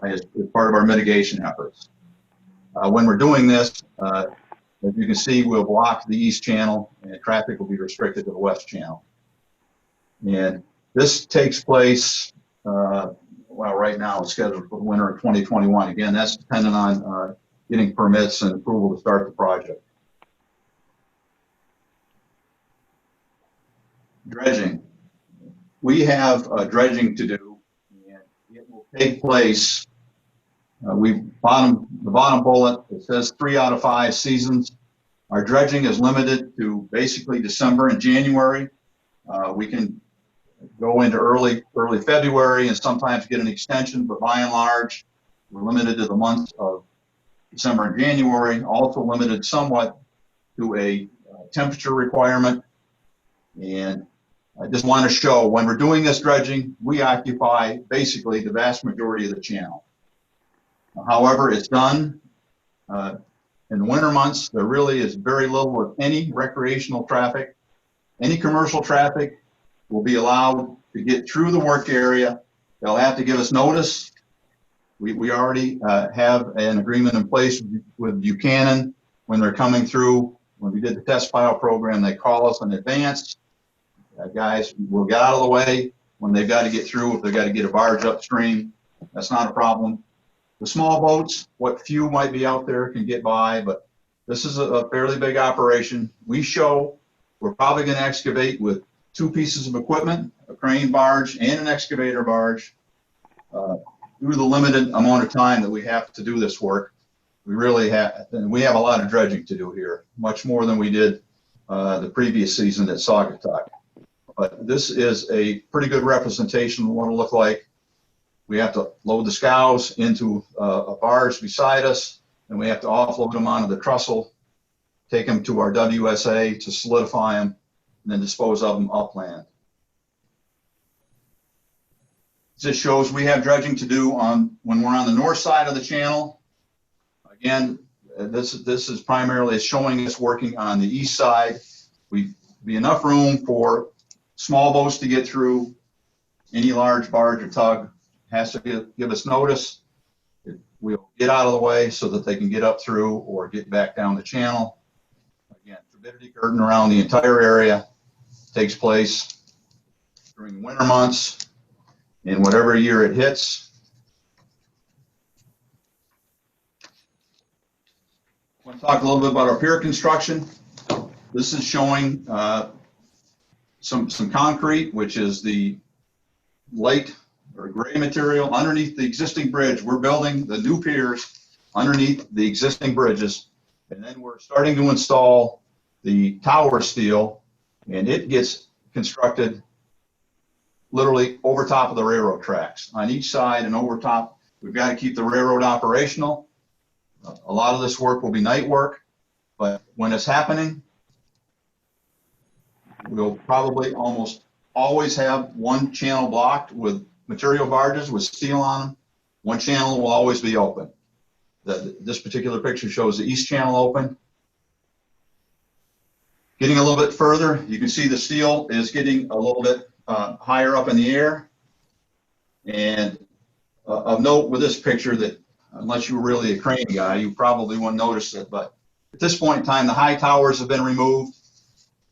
as part of our mitigation efforts. When we're doing this, as you can see, we'll block the east channel and traffic will be restricted to the west channel. And this takes place, well, right now it's scheduled for the winter of 2021. Again, that's dependent on getting permits and approval to start the project. Dredging. We have dredging to do, and it will take place. The bottom bullet, it says 3 out of 5 seasons. Our dredging is limited to basically December and January. We can go into early February and sometimes get an extension, but by and large, we're limited to the months of December and January, also limited somewhat to a temperature requirement. And I just want to show when we're doing this dredging, we occupy basically the vast majority of the channel. However, it's done in the winter months. There really is very little of any recreational traffic. Any commercial traffic will be allowed to get through the work area. They'll have to give us notice. We already have an agreement in place with Buchanan when they're coming through. When we did the test file program, they call us in advance. Guys, we'll get out of the way when they've got to get through. If they've got to get a barge upstream, that's not a problem. The small boats, what few might be out there, can get by, but this is a fairly big operation. We're probably going to excavate with 2 pieces of equipment, a crane barge and an excavator barge. Due to the limited amount of time that we have to do this work, we have a lot of dredging to do here, much more than we did the previous season at Saugatuck. But this is a pretty good representation of what it'll look like. We have to load the scows into a barge beside us, and we have to offload them onto the trestle, take them to our WSA to solidify them, and then dispose of them upland. This shows we have dredging to do when we're on the north side of the channel. Again, this is primarily showing us working on the east side. We'd be enough room for small boats to get through. Any large barge or tug has to give us notice. We'll get out of the way so that they can get up through or get back down the channel. Again, turbidity curtain around the entire area takes place. during winter months, in whatever year it hits. I want to talk a little bit about our pier construction. This is showing some concrete, which is the light or gray material underneath the existing bridge. We're building the new piers underneath the existing bridges, and then we're starting to install the tower steel, and it gets constructed literally over top of the railroad tracks on each side and over top. We've got to keep the railroad operational. A lot of this work will be night work, but when it's happening, we'll probably almost always have one channel blocked with material barges with steel on them. One channel will always be open. This particular picture shows the east channel open. Getting a little bit further, you can see the steel is getting a little bit higher up in the air. And of note with this picture that unless you were really a crane guy, you probably wouldn't notice it. But at this point in time, the high towers have been removed.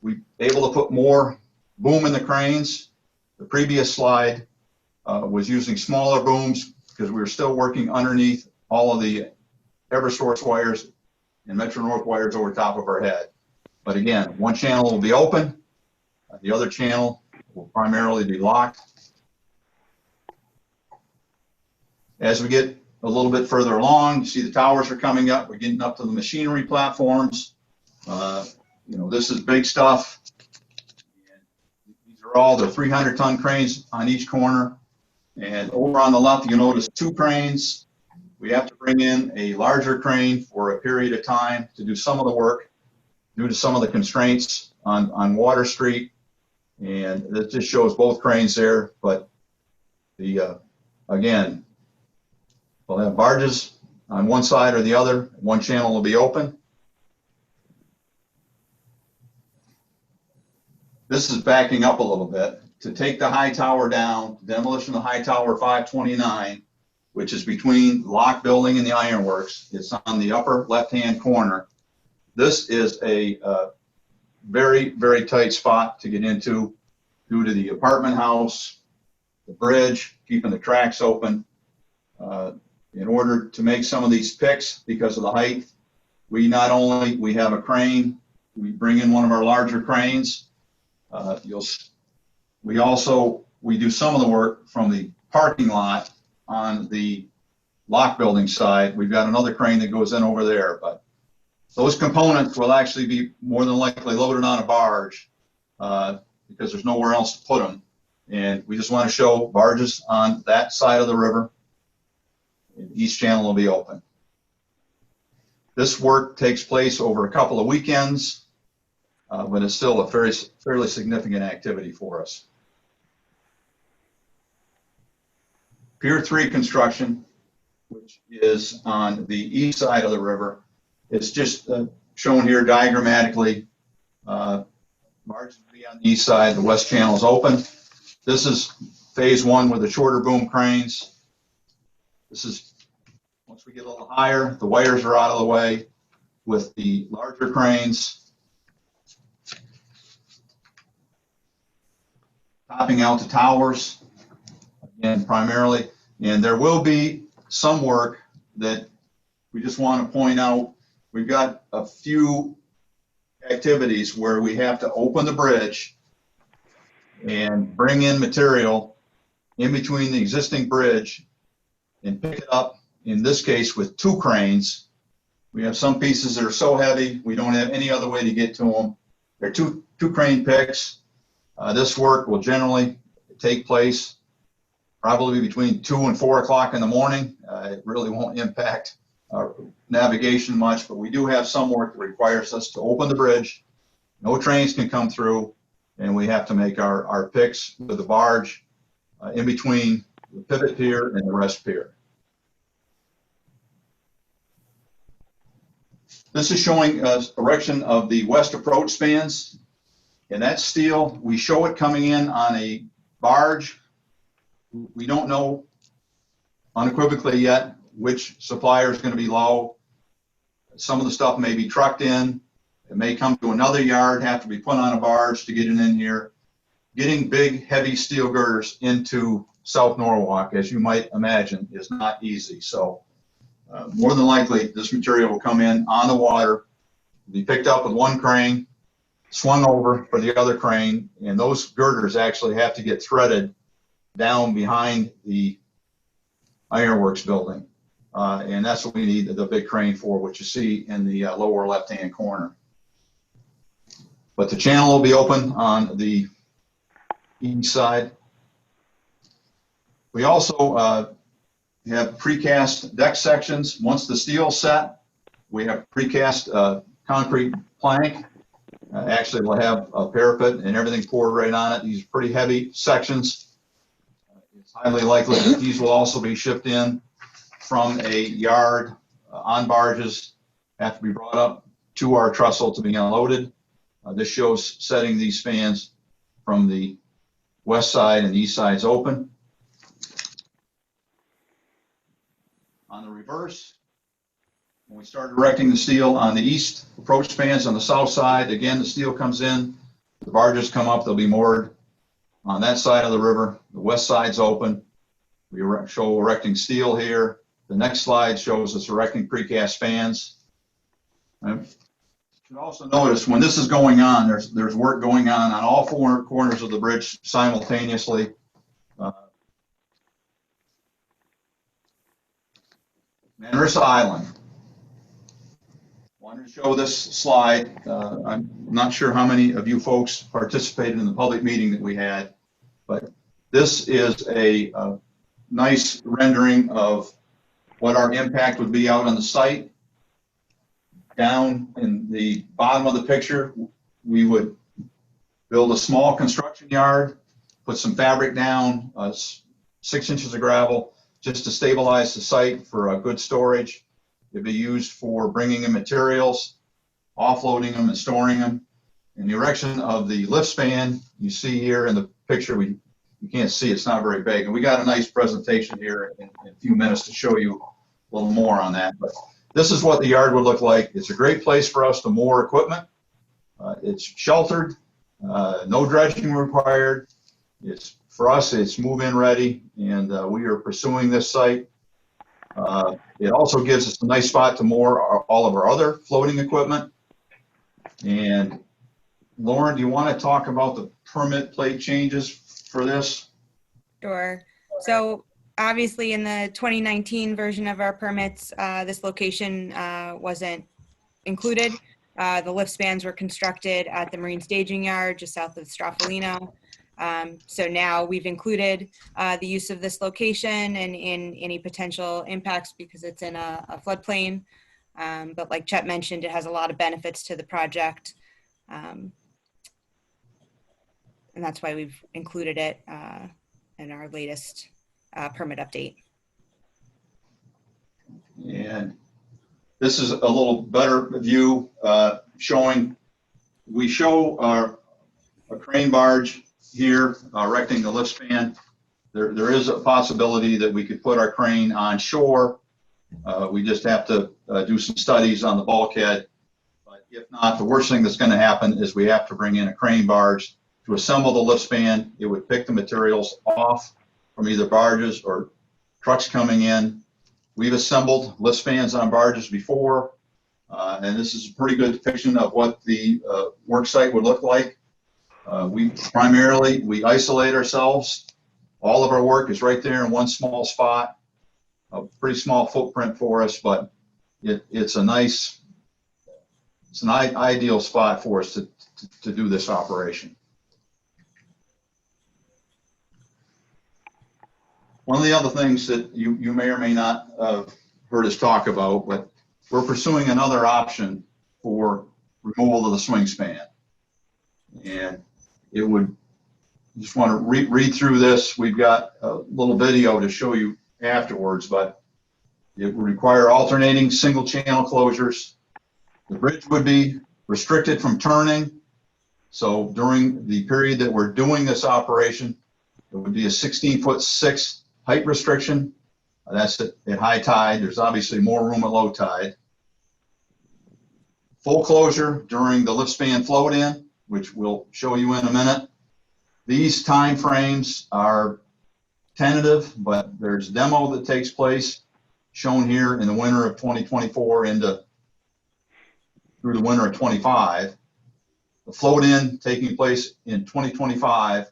We're able to put more boom in the cranes. The previous slide was using smaller booms because we were still working underneath all of the Eversource wires and Metro North wires over top of our head. But again, one channel will be open. The other channel will primarily be locked. As we get a little bit further along, you see the towers are coming up. We're getting up to the machinery platforms. You know, this is big stuff. These are all the 300-ton cranes on each corner. And over on the left, you notice 2 cranes. We have to bring in a larger crane for a period of time to do some of the work due to some of the constraints on Water Street. And it just shows both cranes there. But the again, we'll have barges on one side or the other. One channel will be open. This is backing up a little bit. To take the high tower down, demolition of High Tower 529, which is between the Lock Building and the Ironworks. It's on the upper left-hand corner. This is a very, very tight spot to get into due to the apartment house, the bridge, keeping the tracks open. In order to make some of these picks, because of the height, we not only, we have a crane, we bring in one of our larger cranes. We do some of the work from the parking lot on the Lock Building side. We've got another crane that goes in over there, but those components will actually be more than likely loaded on a barge because there's nowhere else to put them. And we just want to show barges on that side of the river. Each channel will be open. This work takes place over a couple of weekends, but it's still a fairly significant activity for us. Pier 3 construction, which is on the east side of the river, it's just shown here diagrammatically. Barges will be on the east side, the west channel is open. This is phase 1 with the shorter boom cranes. This is, once we get a little higher, the wires are out of the way with the larger cranes. Topping out the towers, again, primarily. And there will be some work that we just want to point out. We've got a few activities where we have to open the bridge and bring in material in between the existing bridge and pick it up, in this case, with 2 cranes. We have some pieces that are so heavy, we don't have any other way to get to them. They're two crane picks. This work will generally take place probably between 2 and 4 o'clock in the morning. It really won't impact our navigation much, but we do have some work that requires us to open the bridge. No trains can come through, and we have to make our picks with the barge in between the pivot pier and the rest pier. This is showing erection of the west approach spans, and that steel, we show it coming in on a barge. We don't know unequivocally yet which supplier is going to be low. Some of the stuff may be trucked in. It may come to another yard, have to be put on a barge to get it in here. getting big, heavy steel girders into South Norwalk, as you might imagine, is not easy. So more than likely, this material will come in on the water, be picked up with one crane, swung over for the other crane, and those girders actually have to get threaded down behind the Ironworks building. And that's what we need the big crane for, which you see in the lower left-hand corner. But the channel will be open on the east side. We also have precast deck sections. Once the steel's set, we have precast concrete plank. Actually, we'll have a parapet and everything poured right on it. These are pretty heavy sections. It's highly likely that these will also be shipped in from a yard on barges, have to be brought up to our trestle to be unloaded. This shows setting these spans from the west side, and the east side's open. On the reverse, when we start erecting the steel on the east approach spans on the south side, again, the steel comes in, the barges come up, they'll be moored on that side of the river. The west side's open. We show erecting steel here. The next slide shows us erecting precast spans. You should also notice when this is going on, there's work going on all four corners of the bridge simultaneously. Manresa Island. Wanted to show this slide. I'm not sure how many of you folks participated in the public meeting that we had, but this is a nice rendering of what our impact would be out on the site. Down in the bottom of the picture, we would build a small construction yard, put some fabric down, 6 inches of gravel, just to stabilize the site for good storage. It'd be used for bringing in materials, offloading them and storing them. And the erection of the lift span, you see here in the picture, you can't see, it's not very big. And we got a nice presentation here in a few minutes to show you a little more on that. But this is what the yard would look like. It's a great place for us to moor equipment. It's sheltered, no dredging required. For us, it's move-in ready, and we are pursuing this site. It also gives us a nice spot to moor all of our other floating equipment. And Lauren, do you want to talk about the permit plate changes for this? Sure. So obviously in the 2019 version of our permits, this location wasn't included. The lift spans were constructed at the Marine Staging Yard just south of Straffolino. So now we've included the use of this location and in any potential impacts because it's in a floodplain. But like Chet mentioned, it has a lot of benefits to the project. And that's why we've included it in our latest permit update. And this is a little better view showing, we show a crane barge here erecting the lift span. There is a possibility that we could put our crane on shore. We just have to do some studies on the bulkhead. But if not, the worst thing that's going to happen is we have to bring in a crane barge to assemble the lift span. It would pick the materials off from either barges or trucks coming in. We've assembled lift spans on barges before, and this is a pretty good depiction of what the work site would look like. We isolate ourselves. All of our work is right there in one small spot, a pretty small footprint for us, but it's an ideal spot for us to do this operation. One of the other things that you may or may not have heard us talk about, but we're pursuing another option for removal of the swing span. And just want to read through this. We've got a little video to show you afterwards, but it would require alternating single channel closures. The bridge would be restricted from turning. So during the period that we're doing this operation, it would be a 16'6" height restriction. That's at high tide. There's obviously more room at low tide. Full closure during the lift span float in, which we'll show you in a minute. These timeframes are tentative, but there's demo that takes place shown here in the winter of 2024 through the winter of 25. The float in taking place in 2025.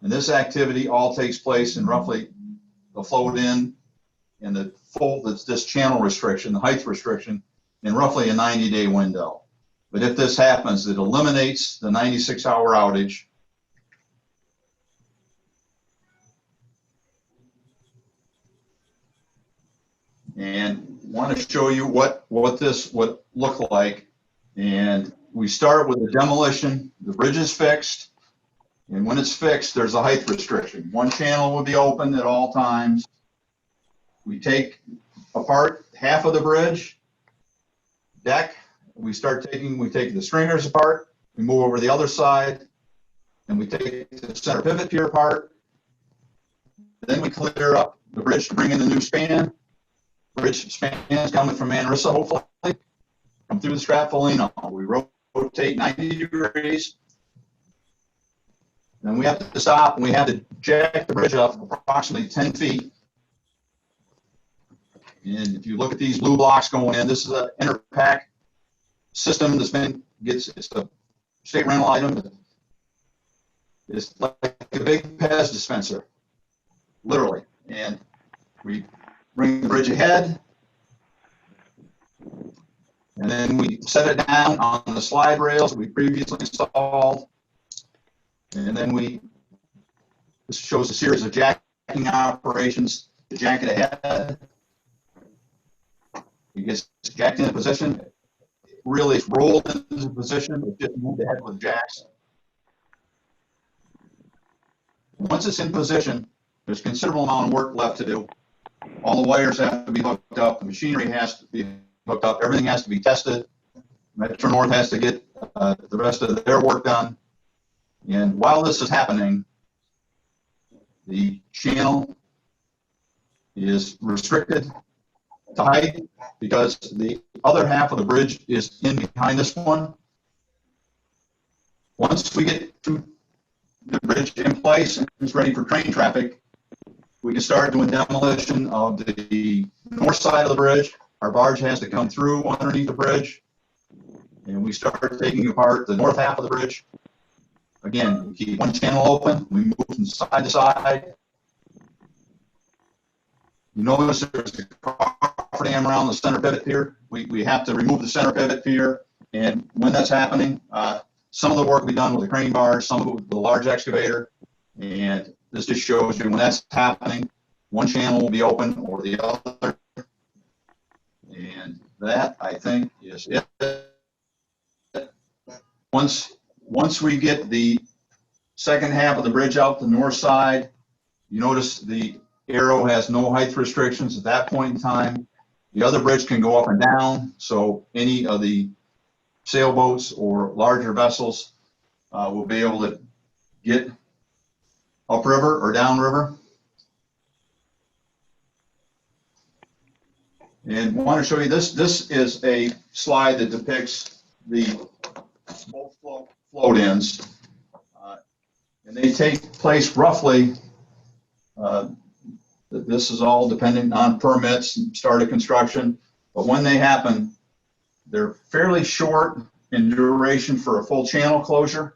And this activity all takes place in roughly the float in and the full, this channel restriction, the height restriction, in roughly a 90-day window. But if this happens, it eliminates the 96-hour outage. And want to show you what this would look like. And we start with the demolition. The bridge is fixed. And when it's fixed, there's a height restriction. One channel will be open at all times. We take apart half of the bridge deck. We take the stringers apart. We move over to the other side. And we take the center pivot pier apart. Then we clear up the bridge to bring in the new span. Bridge spans coming from Manresa, hopefully. Come through the Stratfolino. We rotate 90 degrees. Then we have to stop and we have to jack the bridge up approximately 10 feet. And if you look at these blue blocks going in, this is an Interpack system that's it's a state rental item. It's like a big Pez dispenser, literally. And we bring the bridge ahead. And then we set it down on the slide rails we previously installed. And then this shows a series of jacking operations to jack it ahead. It gets jacked into position. Really, it's rolled into position. It just moved ahead with jacks. Once it's in position, there's a considerable amount of work left to do. All the wires have to be hooked up. The machinery has to be hooked up. Everything has to be tested. Metro North has to get the rest of their work done. And while this is happening, the channel is restricted to height because the other half of the bridge is in behind this one. Once we get to the bridge in place and it's ready for train traffic, we can start doing demolition of the north side of the bridge. Our barge has to come through underneath the bridge, and we start taking apart the north half of the bridge. Again, we keep one channel open. We move from side to side. You notice there's a cofferdam around the center pivot pier. We have to remove the center pivot pier, and when that's happening, some of the work will be done with the crane barge, some of it with the large excavator, and this just shows you when that's happening, one channel will be open or the other. And that, I think, is it. Once we get the second half of the bridge out the north side, you notice the arrow has no height restrictions at that point in time. The other bridge can go up and down, so any of the sailboats or larger vessels will be able to get upriver or downriver. And I want to show you this. This is a slide that depicts both float ends. And they take place roughly, this is all dependent on permits and start of construction, but when they happen, they're fairly short in duration for a full channel closure.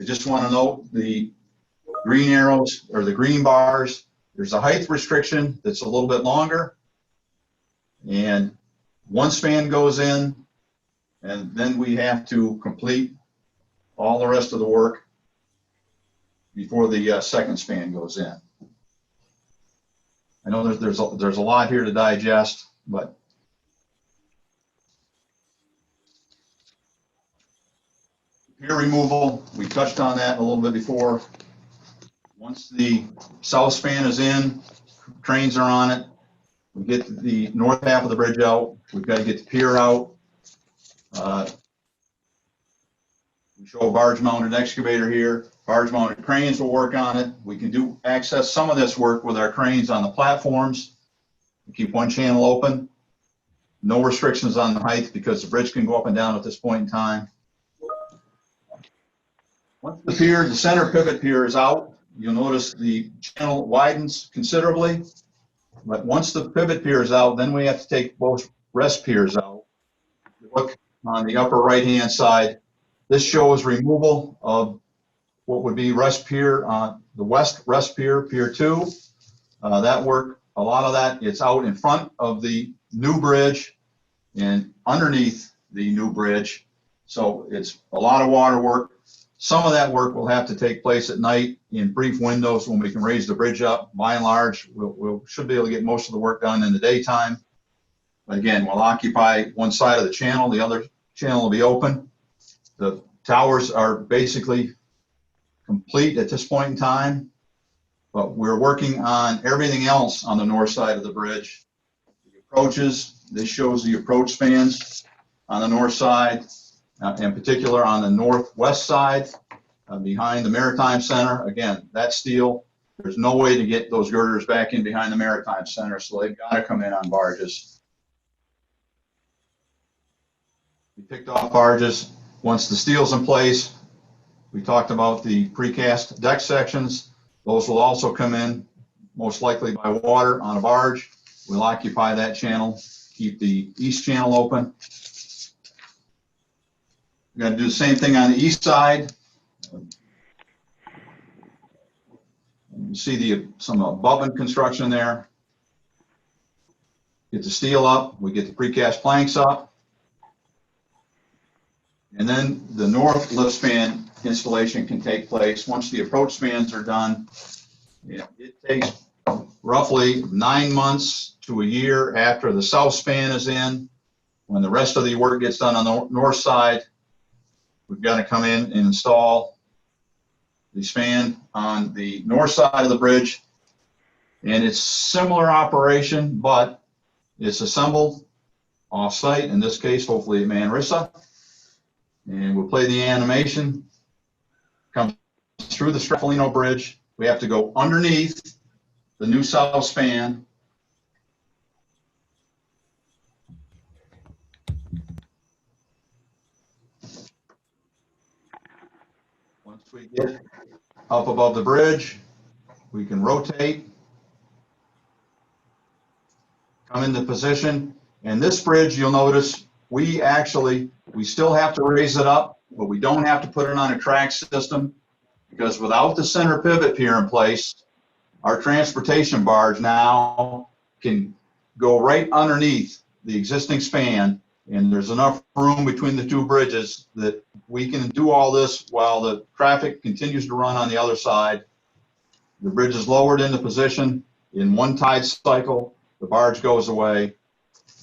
I just want to note the green arrows or the green bars. There's a height restriction that's a little bit longer. And one span goes in, and then we have to complete all the rest of the work before the second span goes in. I know there's a lot here to digest, but pier removal, we touched on that a little bit before. Once the south span is in, trains are on it. We get the north half of the bridge out. We've got to get the pier out. We show a barge mounted excavator here. Barge mounted cranes will work on it. We can access some of this work with our cranes on the platforms. We keep one channel open. No restrictions on the height because the bridge can go up and down at this point in time. Once the pier, the center pivot pier is out, you'll notice the channel widens considerably. But once the pivot pier is out, then we have to take both rest piers out. Look on the upper right-hand side. This shows removal of what would be rest pier on the west rest pier, pier 2. That work, a lot of that, it's out in front of the new bridge and underneath the new bridge. So it's a lot of water work. Some of that work will have to take place at night in brief windows when we can raise the bridge up. By and large, we should be able to get most of the work done in the daytime. But again, we'll occupy one side of the channel. The other channel will be open. The towers are basically complete at this point in time, but we're working on everything else on the north side of the bridge. The approaches, this shows the approach spans on the north side. In particular on the northwest side, behind the Maritime Center. Again, that steel, there's no way to get those girders back in behind the Maritime Center, so they've got to come in on barges. We picked off barges. Once the steel's in place, we talked about the precast deck sections. Those will also come in, most likely by water on a barge. We'll occupy that channel, keep the east channel open. We're going to do the same thing on the east side. You see some abutment construction there. Get the steel up, we get the precast planks up. And then the north lift span installation can take place. Once the approach spans are done, it takes roughly 9 months to a year after the south span is in. When the rest of the work gets done on the north side, we've got to come in and install the span on the north side of the bridge. And it's similar operation, but it's assembled off-site, in this case, hopefully at Manresa. And we'll play the animation. Comes through the Streffolino Bridge. We have to go underneath the new south span. Once we get up above the bridge, we can rotate, come into position. And this bridge, you'll notice, we still have to raise it up, but we don't have to put it on a track system, because without the center pivot pier in place, our transportation barge now can go right underneath the existing span, and there's enough room between the two bridges that we can do all this while the traffic continues to run on the other side. The bridge is lowered into position. In one tide cycle, the barge goes away.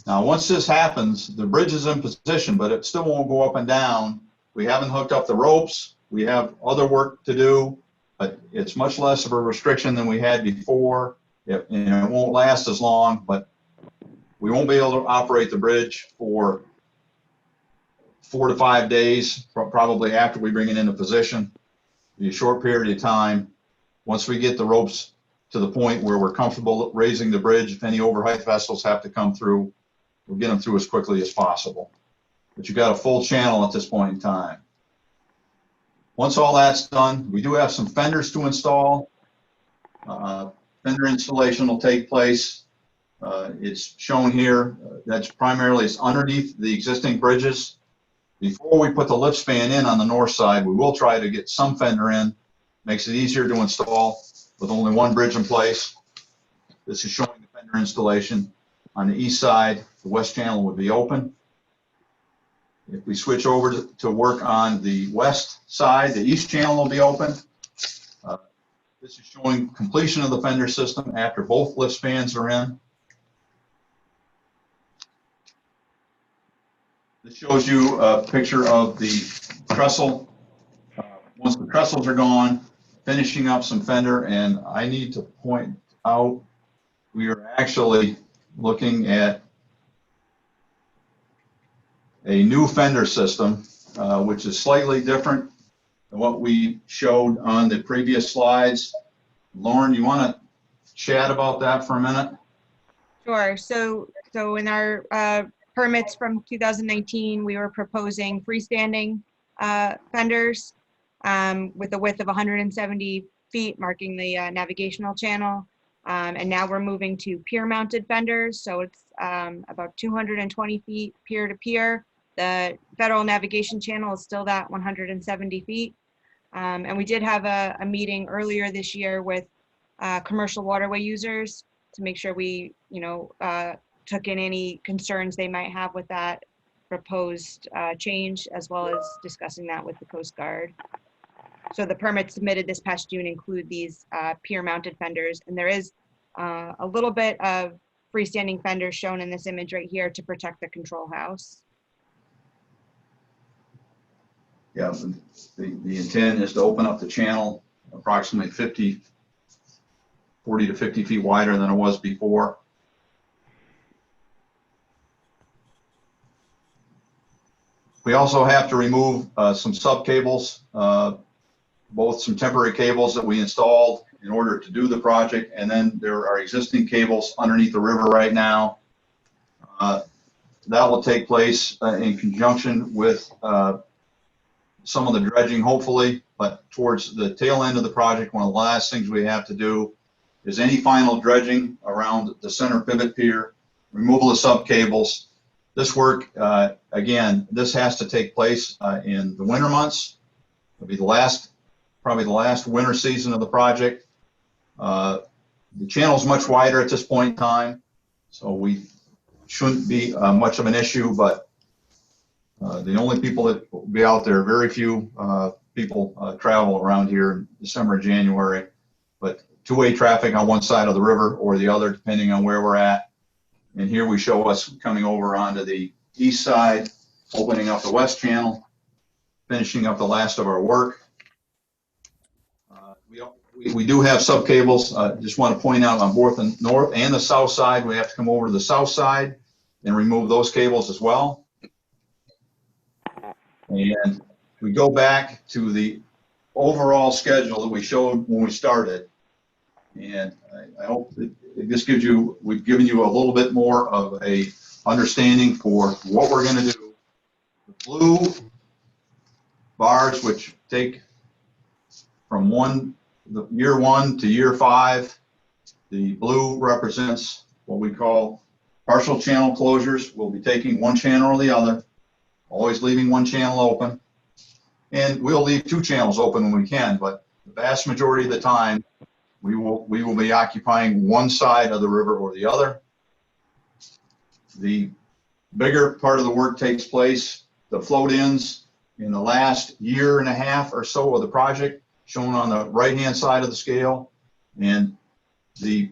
Now, once this happens, the bridge is in position, but it still won't go up and down. We haven't hooked up the ropes. We have other work to do, but it's much less of a restriction than we had before. It won't last as long, but we won't be able to operate the bridge for 4 to 5 days, probably after we bring it into position. It'll be a short period of time. Once we get the ropes to the point where we're comfortable raising the bridge, if any overheight vessels have to come through, we'll get them through as quickly as possible. But you've got a full channel at this point in time. Once all that's done, we do have some fenders to install. Fender installation will take place. It's shown here. That's primarily underneath the existing bridges. Before we put the lift span in on the north side, we will try to get some fender in. Makes it easier to install with only one bridge in place. This is showing the fender installation. On the east side, the west channel would be open. If we switch over to work on the west side, the east channel will be open. This is showing completion of the fender system after both lift spans are in. This shows you a picture of the trestle. Once the trestles are gone, finishing up some fender, and I need to point out we are actually looking at a new fender system, which is slightly different than what we showed on the previous slides. Lauren, you want to chat about that for a minute? Sure. So in our permits from 2019, we were proposing freestanding fenders. with a width of 170 feet, marking the navigational channel. And now we're moving to pier-mounted fenders, so it's about 220 feet pier-to-pier. The federal navigation channel is still that 170 feet. And we did have a meeting earlier this year with commercial waterway users to make sure we, took in any concerns they might have with that proposed change, as well as discussing that with the Coast Guard. So the permits submitted this past June include these pier-mounted fenders, and there is a little bit of freestanding fenders shown in this image right here to protect the control house. Yeah, the intent is to open up the channel approximately 40 to 50 feet wider than it was before. We also have to remove some sub-cables, both some temporary cables that we installed in order to do the project, and then there are existing cables underneath the river right now. That will take place in conjunction with some of the dredging, hopefully, but towards the tail end of the project, one of the last things we have to do is any final dredging around the center pivot pier, removal of sub-cables. This work, again, this has to take place in the winter months. It'll be probably the last winter season of the project. The channel is much wider at this point in time, so we shouldn't be much of an issue, but the only people that will be out there, very few people travel around here in December, January, but two-way traffic on one side of the river or the other, depending on where we're at. And here we show us coming over onto the east side, opening up the west channel, finishing up the last of our work. We do have sub-cables. Just want to point out on both the north and the south side, we have to come over to the south side and remove those cables as well. And we go back to the overall schedule that we showed when we started. And I hope that this gives you, we've given you a little bit more of a understanding for what we're going to do. The blue bars, which take from year 1 to year 5, the blue represents what we call partial channel closures. We'll be taking one channel or the other, always leaving one channel open. And we'll leave 2 channels open when we can, but the vast majority of the time, we will be occupying one side of the river or the other. The bigger part of the work takes place, the float ins, in the last year and a half or so of the project, shown on the right-hand side of the scale. And the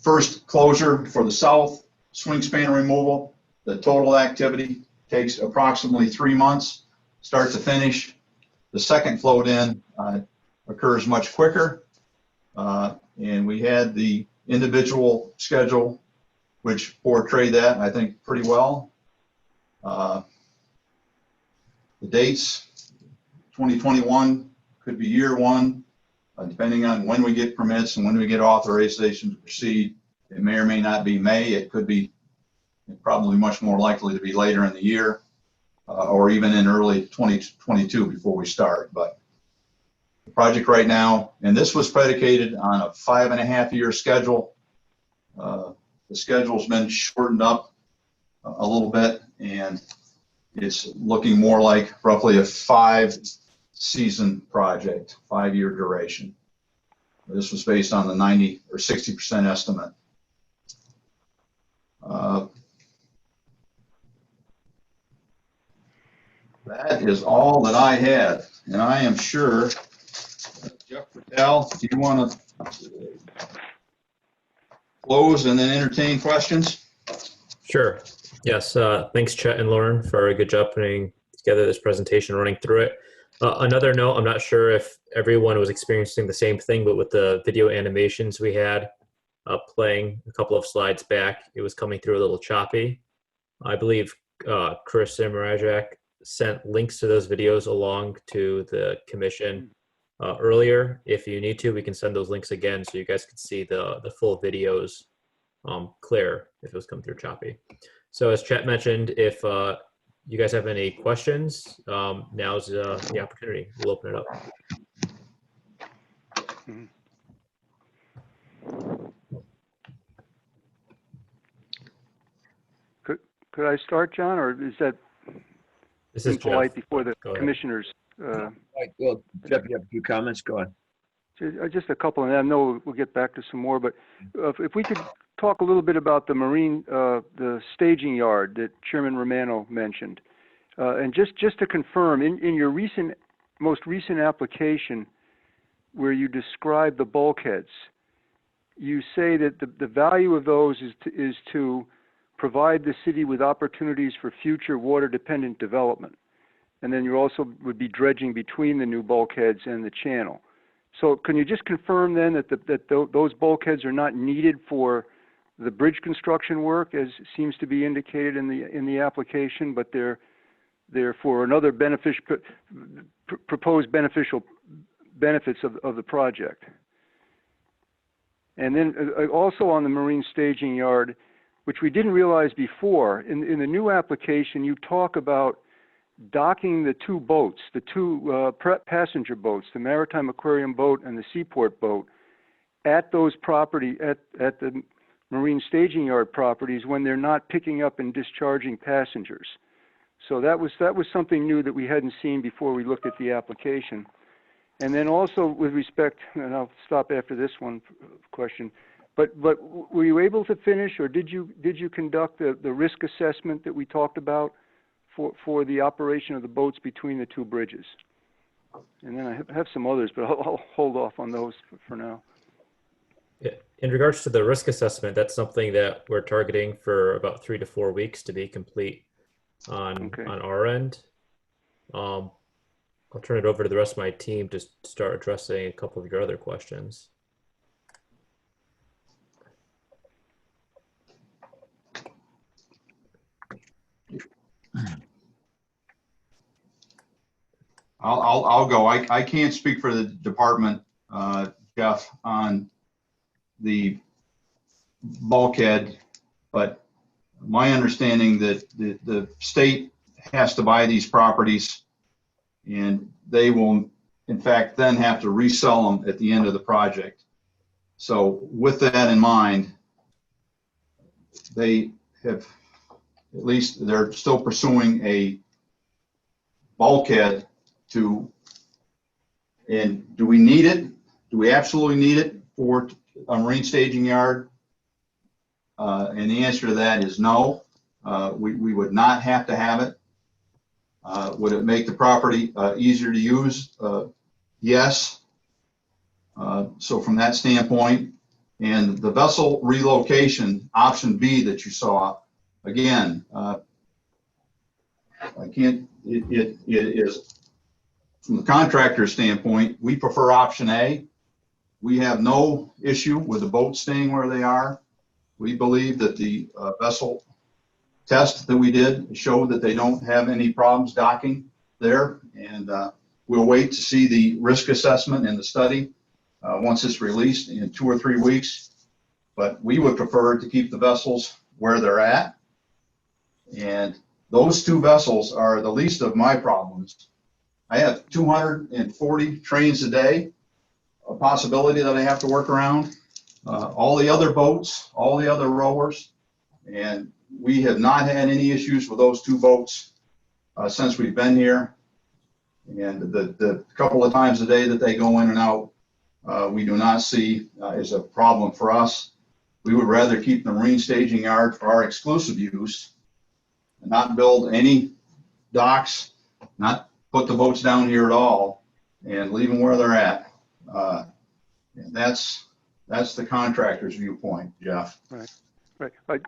first closure for the south swing span removal, the total activity takes approximately 3 months, start to finish. The second float in occurs much quicker. And we had the individual schedule, which portrayed that, I think, pretty well. The dates, 2021 could be year 1, depending on when we get permits and when we get authorization to proceed. It may or may not be May. It could be probably much more likely to be later in the year, or even in early 2022 before we start. But the project right now, and this was predicated on a 5.5-year schedule. The schedule's been shortened up a little bit, and it's looking more like roughly a 5-season project, 5-year duration. This was based on the 90 or 60% estimate. That is all that I had, and I am sure, Jeff Patel, do you want to close and then entertain questions? Sure. Yes. Thanks, Chet and Lauren, for a good job putting together this presentation, running through it. Another note, I'm not sure if everyone was experiencing the same thing, but with the video animations we had playing a couple of slides back, it was coming through a little choppy. I believe Chris Samarajak sent links to those videos along to the commission earlier. If you need to, we can send those links again so you guys can see the full videos clear if it was coming through choppy. So as Chet mentioned, if you guys have any questions, now's the opportunity. We'll open it up. Could I start, John, or is that This is impolite Jeff. before the Go ahead. commissioners? Right, well, Jeff, you have a few comments? Go on. Just a couple, and I know we'll get back to some more, but if we could talk a little bit about the the staging yard that Chairman Romano mentioned. And just to confirm, in your most recent application where you describe the bulkheads, you say that the value of those is to provide the city with opportunities for future water-dependent development. And then you also would be dredging between the new bulkheads and the channel. So can you just confirm then that those bulkheads are not needed for the bridge construction work, as seems to be indicated in the application, but they're for another proposed beneficial benefits of the project? And then also on the marine staging yard, which we didn't realize before, in the new application, you talk about docking the two boats, the two passenger boats, the Maritime Aquarium boat and the Seaport boat, at those property, at the marine staging yard properties when they're not picking up and discharging passengers. So that was something new that we hadn't seen before we looked at the application. And then also with respect, and I'll stop after this one question, but were you able to finish, or did you conduct the risk assessment that we talked about for the operation of the boats between the two bridges? And then I have some others, but I'll hold off on those for now. Yeah. In regards to the risk assessment, that's something that we're targeting for about 3 to 4 weeks to be complete on our end. I'll turn it over to the rest of my team to start addressing a couple of your other questions. I'll go. I can't speak for the department, Jeff, on the bulkhead, but my understanding that the state has to buy these properties, and they will, in fact, then have to resell them at the end of the project. So with that in mind, they have, at least they're still pursuing a bulkhead and do we need it? Do we absolutely need it for a marine staging yard? And the answer to that is no. We would not have to have it. Would it make the property easier to use? Yes. So from that standpoint, and the vessel relocation, option B that you saw, again, it is, from the contractor's standpoint, we prefer option A. We have no issue with the boats staying where they are. We believe that the vessel test that we did showed that they don't have any problems docking there. And we'll wait to see the risk assessment and the study once it's released in 2 or 3 weeks. But we would prefer to keep the vessels where they're at. And those 2 vessels are the least of my problems. I have 240 trains a day, a possibility that I have to work around. All the other boats, all the other rowers, and we have not had any issues with those 2 boats since we've been here. And the couple of times a day that they go in and out, we do not see as a problem for us. We would rather keep the marine staging yard for our exclusive use and not build any docks, not put the boats down here at all, and leave them where they're at. And that's the contractor's viewpoint, Jeff. Right.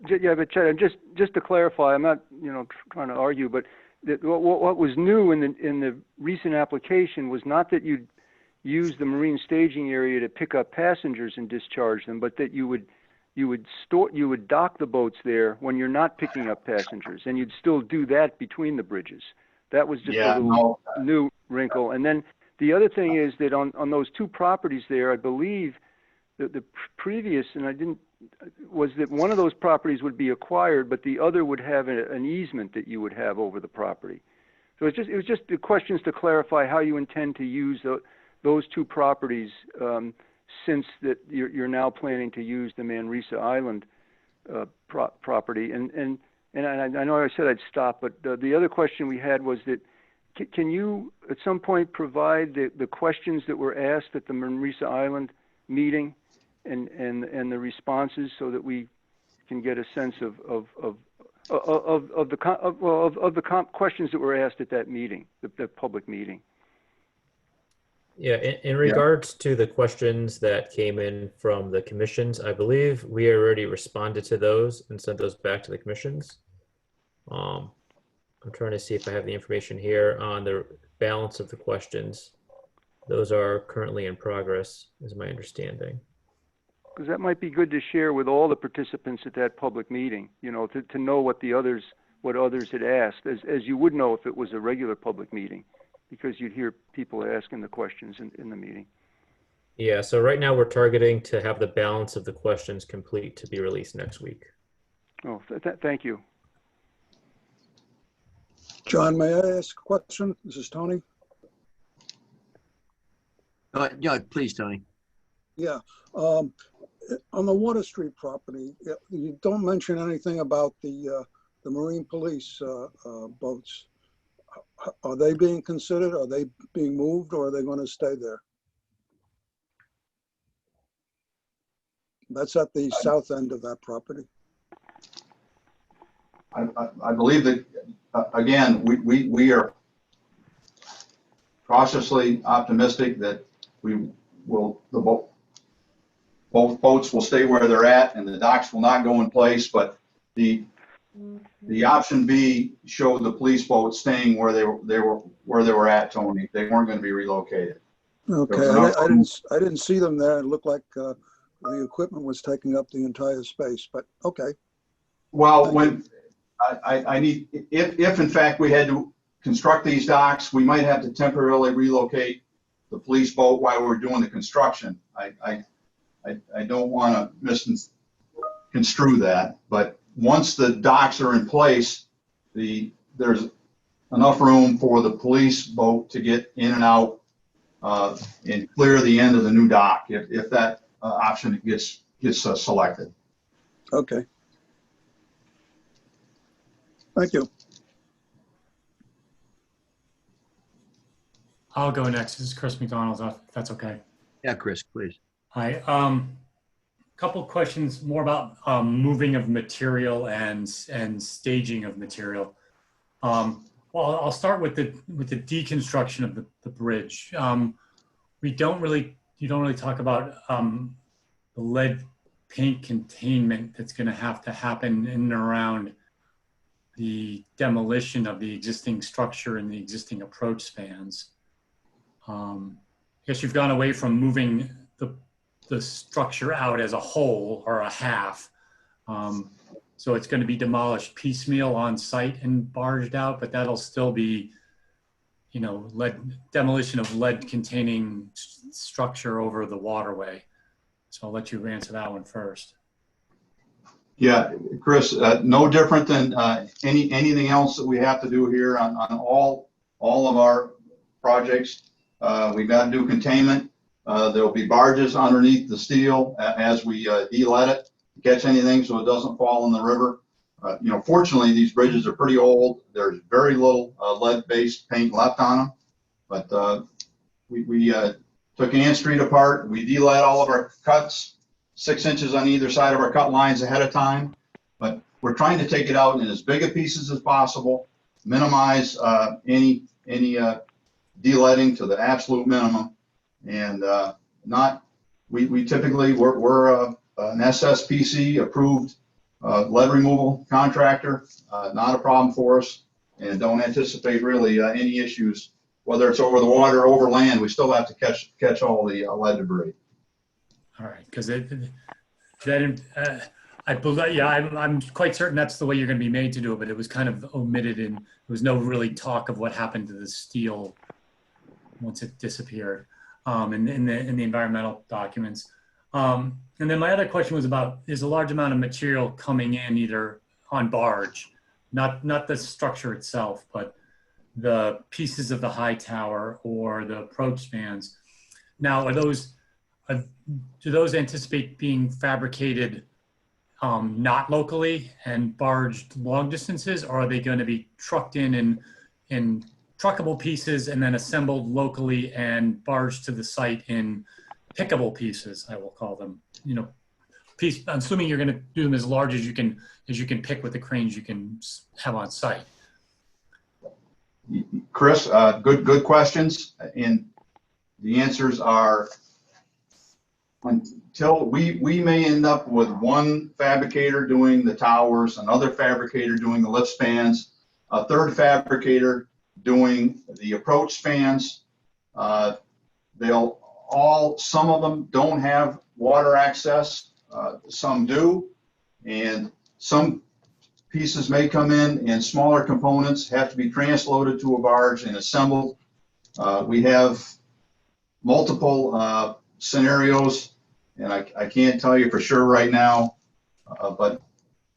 Yeah, but Chad, just to clarify, I'm not, trying to argue, but what was new in the recent application was not that you'd use the marine staging area to pick up passengers and discharge them, but that you would dock the boats there when you're not picking up passengers, and you'd still do that between the bridges. That was just a little new wrinkle. And then the other thing is that on those 2 properties there, I believe that the previous, and I didn't was that one of those properties would be acquired, but the other would have an easement that you would have over the property. So it was just the questions to clarify how you intend to use those two properties, since that you're now planning to use the Manresa Island property. And I know I said I'd stop, but the other question we had was that can you at some point provide the questions that were asked at the Manresa Island meeting and the responses, so that we can get a sense of the questions that were asked at that meeting, the public meeting? Yeah, in regards to the questions that came in from the commissions, I believe we already responded to those and sent those back to the commissions. I'm trying to see if I have the information here on the balance of the questions. Those are currently in progress, is my understanding. Because that might be good to share with all the participants at that public meeting, you know, to know what others had asked, as you would know if it was a regular public meeting, because you'd hear people asking the questions in the meeting. Yeah, so right now we're targeting to have the balance of the questions complete to be released next week. Oh, thank you. John, may I ask a question? This is Tony. Yeah, please, Tony. Yeah. On the Water Street property, you don't mention anything about the Marine Police boats. Are they being considered? Are they being moved, or are they going to stay there? That's at the south end of that property. I believe that, again, we are cautiously optimistic that both boats will stay where they're at and the docks will not go in place, but the option B showed the police boats staying where they were at, Tony. They weren't going to be relocated. Okay, I didn't see them there. It looked like the equipment was taking up the entire space, but okay. Well, when I need, if in fact we had to construct these docks, we might have to temporarily relocate the police boat while we're doing the construction. I don't want to misconstrue that, but once the docks are in place, there's enough room for the police boat to get in and out and clear the end of the new dock if that option gets selected. Okay. Thank you. I'll go next. This is Chris McDonald, if that's okay. Yeah, Chris, please. Hi. Couple questions more about moving of material and staging of material. Well, I'll start with the deconstruction of the bridge. You don't really talk about the lead paint containment that's going to have to happen in and around the demolition of the existing structure and the existing approach spans. I guess you've gone away from moving the structure out as a whole or a half. So it's going to be demolished piecemeal on site and barged out, but that'll still be, you know, demolition of lead containing structure over the waterway. So I'll let you answer that one first. Yeah, Chris, no different than anything else that we have to do here on all of our projects. We've got to do containment. There'll be barges underneath the steel as we de-lead it, catch anything so it doesn't fall in the river. You know, fortunately, these bridges are pretty old. There's very little lead-based paint left on them. But we took Ann Street apart. We de-lead all of our cuts, 6 inches on either side of our cut lines ahead of time. But we're trying to take it out in as big of pieces as possible, minimize any de-leading to the absolute minimum. And we typically, we're an SSPC approved lead removal contractor, not a problem for us, and don't anticipate really any issues, whether it's over the water or over land. We still have to catch all the lead debris. All right, because I believe, yeah, I'm quite certain that's the way you're going to be made to do it, but it was kind of omitted, and there was no really talk of what happened to the steel once it disappeared in the environmental documents. And then my other question was about, is a large amount of material coming in either on barge, not the structure itself, but the pieces of the high tower or the approach spans. Now, do those anticipate being fabricated not locally and barged long distances, or are they going to be trucked in truckable pieces and then assembled locally and barged to the site in pickable pieces, I will call them? You know, I'm assuming you're going to do them as large as you can pick with the cranes you can have on site. Chris, good questions. And the answers are, until we may end up with one fabricator doing the towers, another fabricator doing the lift spans, a third fabricator doing the approach spans. Some of them don't have water access, some do, and some pieces may come in and smaller components have to be transloaded to a barge and assembled. We have multiple scenarios, and I can't tell you for sure right now, but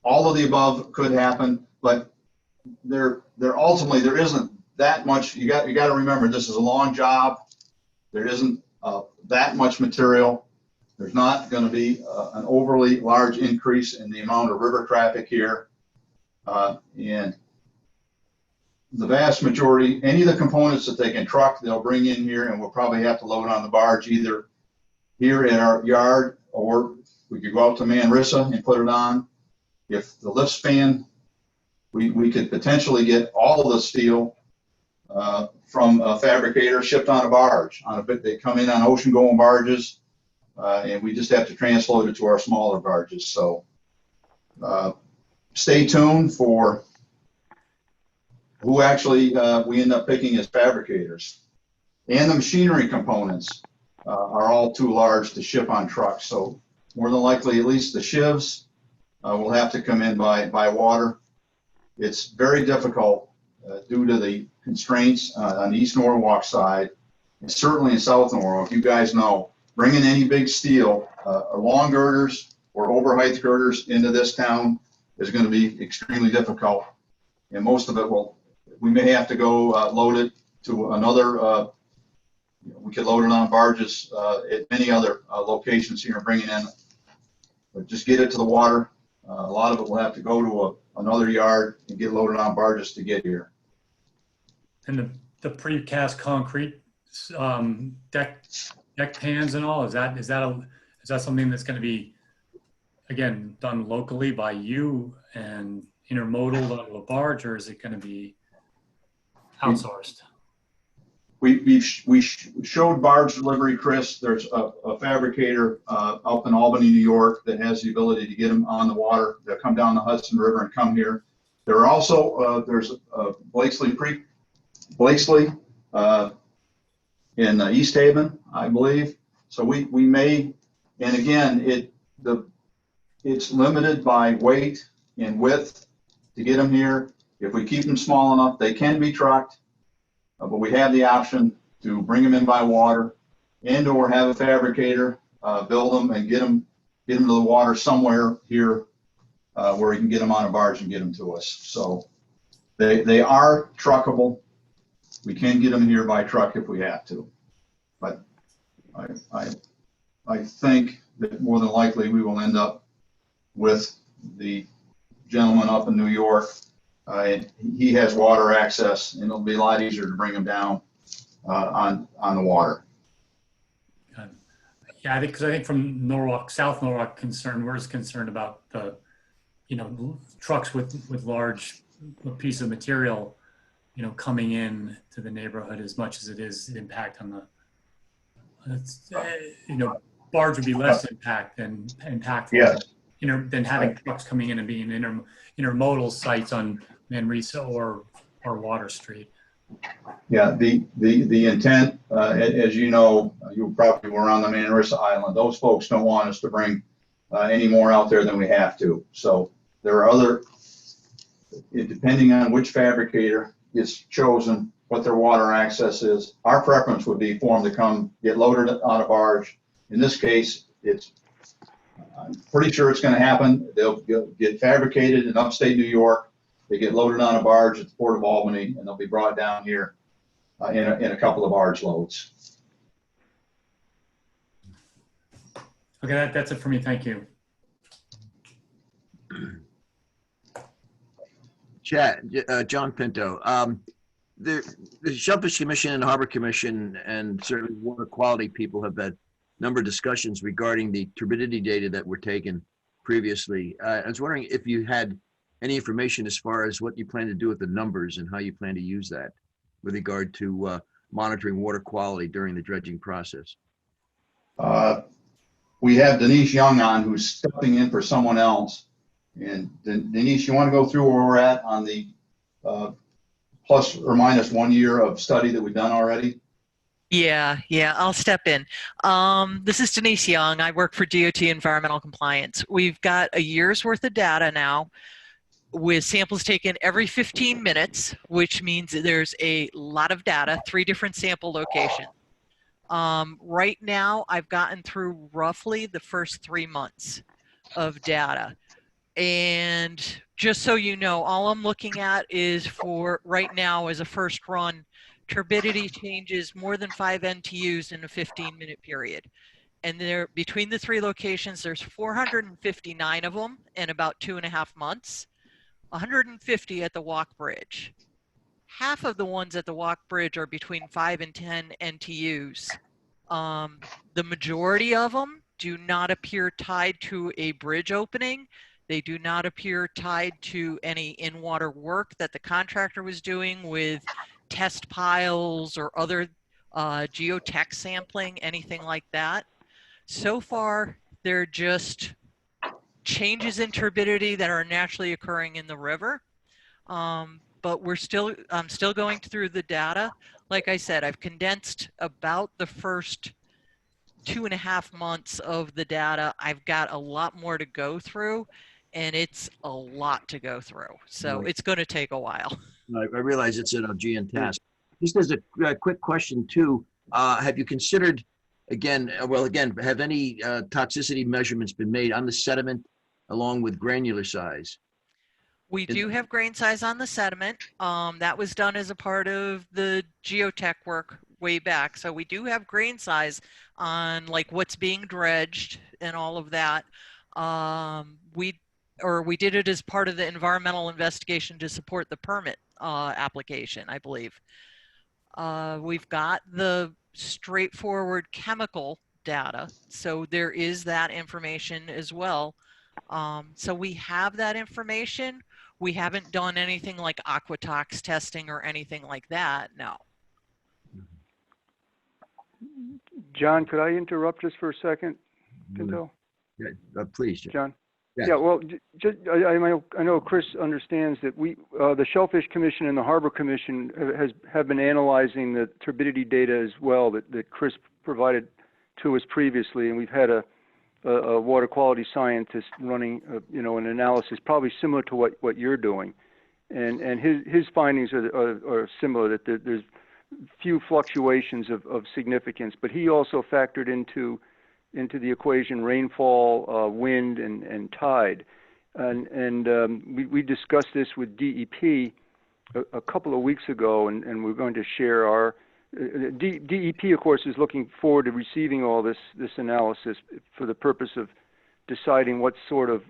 all of the above could happen. But there ultimately there isn't that much. You got to remember, this is a long job. There isn't that much material. There's not going to be an overly large increase in the amount of river traffic here. And the vast majority, any of the components that they can truck, they'll bring in here, and we'll probably have to load on the barge either here in our yard, or we could go out to Manresa and put it on. If the lift span, we could potentially get all of the steel from a fabricator shipped on a barge. They come in on ocean-going barges, and we just have to transload it to our smaller barges. So stay tuned for who actually we end up picking as fabricators. And the machinery components are all too large to ship on trucks. So more than likely, at least the shivs will have to come in by water. It's very difficult due to the constraints on the East Norwalk side, and certainly in South Norwalk. You guys know, bringing any big steel, long girders or overheight girders into this town is going to be extremely difficult. And most of it we may have to go load it to another, we could load it on barges at many other locations here and bring it in. But just get it to the water. A lot of it will have to go to another yard and get loaded on barges to get here. And the precast concrete deck pans and all, is that something that's going to be, again, done locally by you and intermodal onto a barge, or is it going to be outsourced? We showed barge delivery, Chris. There's a fabricator up in Albany, New York, that has the ability to get them on the water. They'll come down the Hudson River and come here. There are also there's Blakesley in East Haven, I believe. So we may, and again, it's limited by weight and width to get them here. If we keep them small enough, they can be trucked. But we have the option to bring them in by water and or have a fabricator build them and get them to the water somewhere here where we can get them on a barge and get them to us. So they are truckable. We can get them here by truck if we have to. But I think that more than likely we will end up with the gentleman up in New York. And he has water access, and it'll be a lot easier to bring them down on the water. Yeah, because I think from Norwalk, South Norwalk we're just concerned about the, trucks with large piece of material, coming in to the neighborhood as much as it is impact on the, barge would be less impactful. Yes. Than having trucks coming in and being intermodal sites on Manresa or Water Street. Yeah, the intent, as you know, you probably were on the Manresa Island. Those folks don't want us to bring any more out there than we have to. So there are depending on which fabricator is chosen, what their water access is. Our preference would be for them to come get loaded on a barge. In this case, it's I'm pretty sure it's going to happen. They'll get fabricated in upstate New York. They get loaded on a barge at the Port of Albany, and they'll be brought down here in a couple of barge loads. Okay, that's it for me. Thank you. Chad, John Pinto. The Shellfish Commission and Harbor Commission and certainly water quality people have had a number of discussions regarding the turbidity data that were taken previously. I was wondering if you had any information as far as what you plan to do with the numbers and how you plan to use that with regard to monitoring water quality during the dredging process. We have Denise Young on, who's stepping in for someone else. And Denise, you want to go through where we're at on the plus or minus 1 year of study that we've done already? Yeah, I'll step in. This is Denise Young. I work for DOT Environmental Compliance. We've got a year's worth of data now with samples taken every 15 minutes, which means there's a lot of data, 3 different sample locations. Right now, I've gotten through roughly the first 3 months of data. And just so you know, all I'm looking at is for right now as a first run, turbidity changes more than 5 NTUs in a 15-minute period. And there, between the 3 locations, there's 459 of them in about 2.5 months, 150 at the Walk Bridge. Half of the ones at the Walk Bridge are between 5 and 10 NTUs. The majority of them do not appear tied to a bridge opening. They do not appear tied to any in-water work that the contractor was doing with test piles or other geotech sampling, anything like that. So far, they're just changes in turbidity that are naturally occurring in the river. But I'm still going through the data. Like I said, I've condensed about the first 2.5 months of the data. I've got a lot more to go through, and it's a lot to go through. So Right. it's going to take a while. I realize it's an Augean task. Just as a quick question too, have you considered, have any toxicity measurements been made on the sediment along with granular size? We do have grain size on the sediment. That was done as a part of the geotech work way back. So we do have grain size on like what's being dredged and all of that. We did it as part of the environmental investigation to support the permit application, I believe. We've got the straightforward chemical data, so there is that information as well. So we have that information. We haven't done anything like aquatox testing or anything like that, no. John, could I interrupt just for a second, Pinto? Yeah, please, John. Yes. Yeah, well, I know Chris understands that the Shellfish Commission and the Harbor Commission have been analyzing the turbidity data as well that Chris provided to us previously, and we've had a water quality scientist running an analysis probably similar to what you're doing, and his findings are similar, that there's few fluctuations of significance, but he also factored into the equation rainfall, wind, and tide. And we discussed this with DEP a couple of weeks ago, and we're going to share our DEP, of course, is looking forward to receiving all this analysis for the purpose of deciding what sort of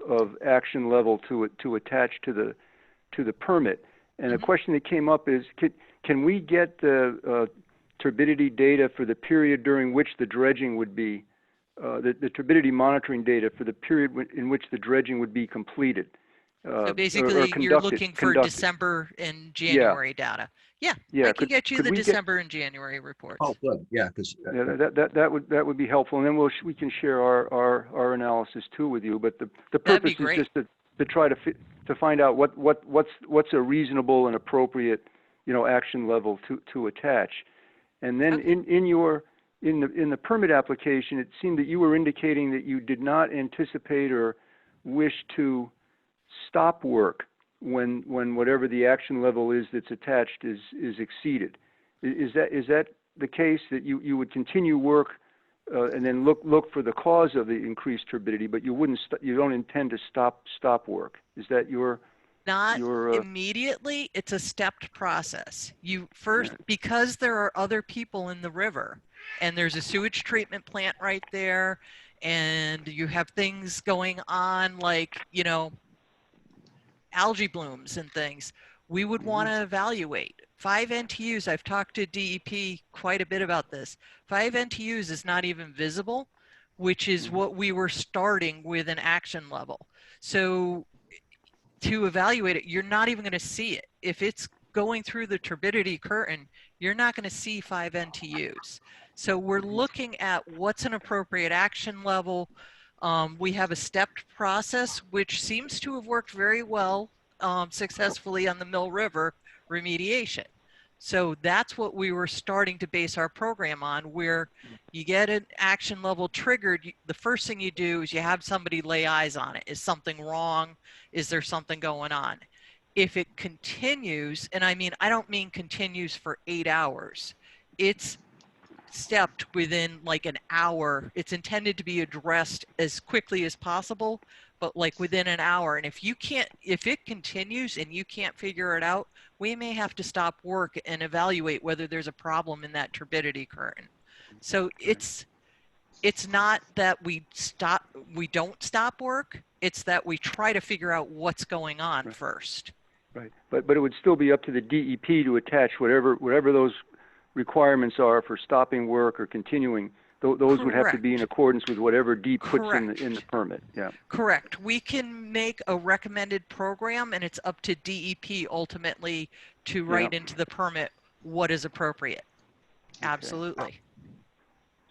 action level to attach to the permit. And a question that came up is, can we get the turbidity data for the period during which the dredging would be, the turbidity monitoring data for the period in which the dredging would be completed? So basically, you're looking for December and January data. Yeah, I can get you the December and January reports. Oh, good. Yeah, because that would be helpful, and then we can share our analysis too with you. But the purpose is just to try to find out what's a reasonable and appropriate action level to attach, and then in the permit application, it seemed that you were indicating that you did not anticipate or wish to stop work when whatever the action level is that's attached is exceeded. Is that the case, that you would continue work and then look for the cause of the increased turbidity, but you don't intend to stop work. Is that your? Not immediately. It's a stepped process. You first, because there are other people in the river, and there's a sewage treatment plant right there, and you have things going on like, you know, algae blooms and things, we would want to evaluate. 5 NTUs, I've talked to DEP quite a bit about this. 5 NTUs is not even visible, which is what we were starting with an action level. So to evaluate it, you're not even going to see it. If it's going through the turbidity curtain, you're not going to see 5 NTUs. So we're looking at what's an appropriate action level. We have a stepped process, which seems to have worked very well successfully on the Mill River remediation. So that's what we were starting to base our program on, where you get an action level triggered. The first thing you do is you have somebody lay eyes on it. Is something wrong? Is there something going on? If it continues, and I mean, I don't mean continues for 8 hours. It's stepped within like an hour. It's intended to be addressed as quickly as possible, but like within an hour. And if it continues and you can't figure it out, we may have to stop work and evaluate whether there's a problem in that turbidity curtain. So it's not that we don't stop work. It's that we try to figure out what's going on first. Right, but it would still be up to the DEP to attach whatever those requirements are for stopping work or continuing. Those would have to be in accordance with whatever DEP puts in the permit. Yeah. Correct. We can make a recommended program, and it's up to DEP ultimately to write into the permit what is appropriate. Okay. Absolutely.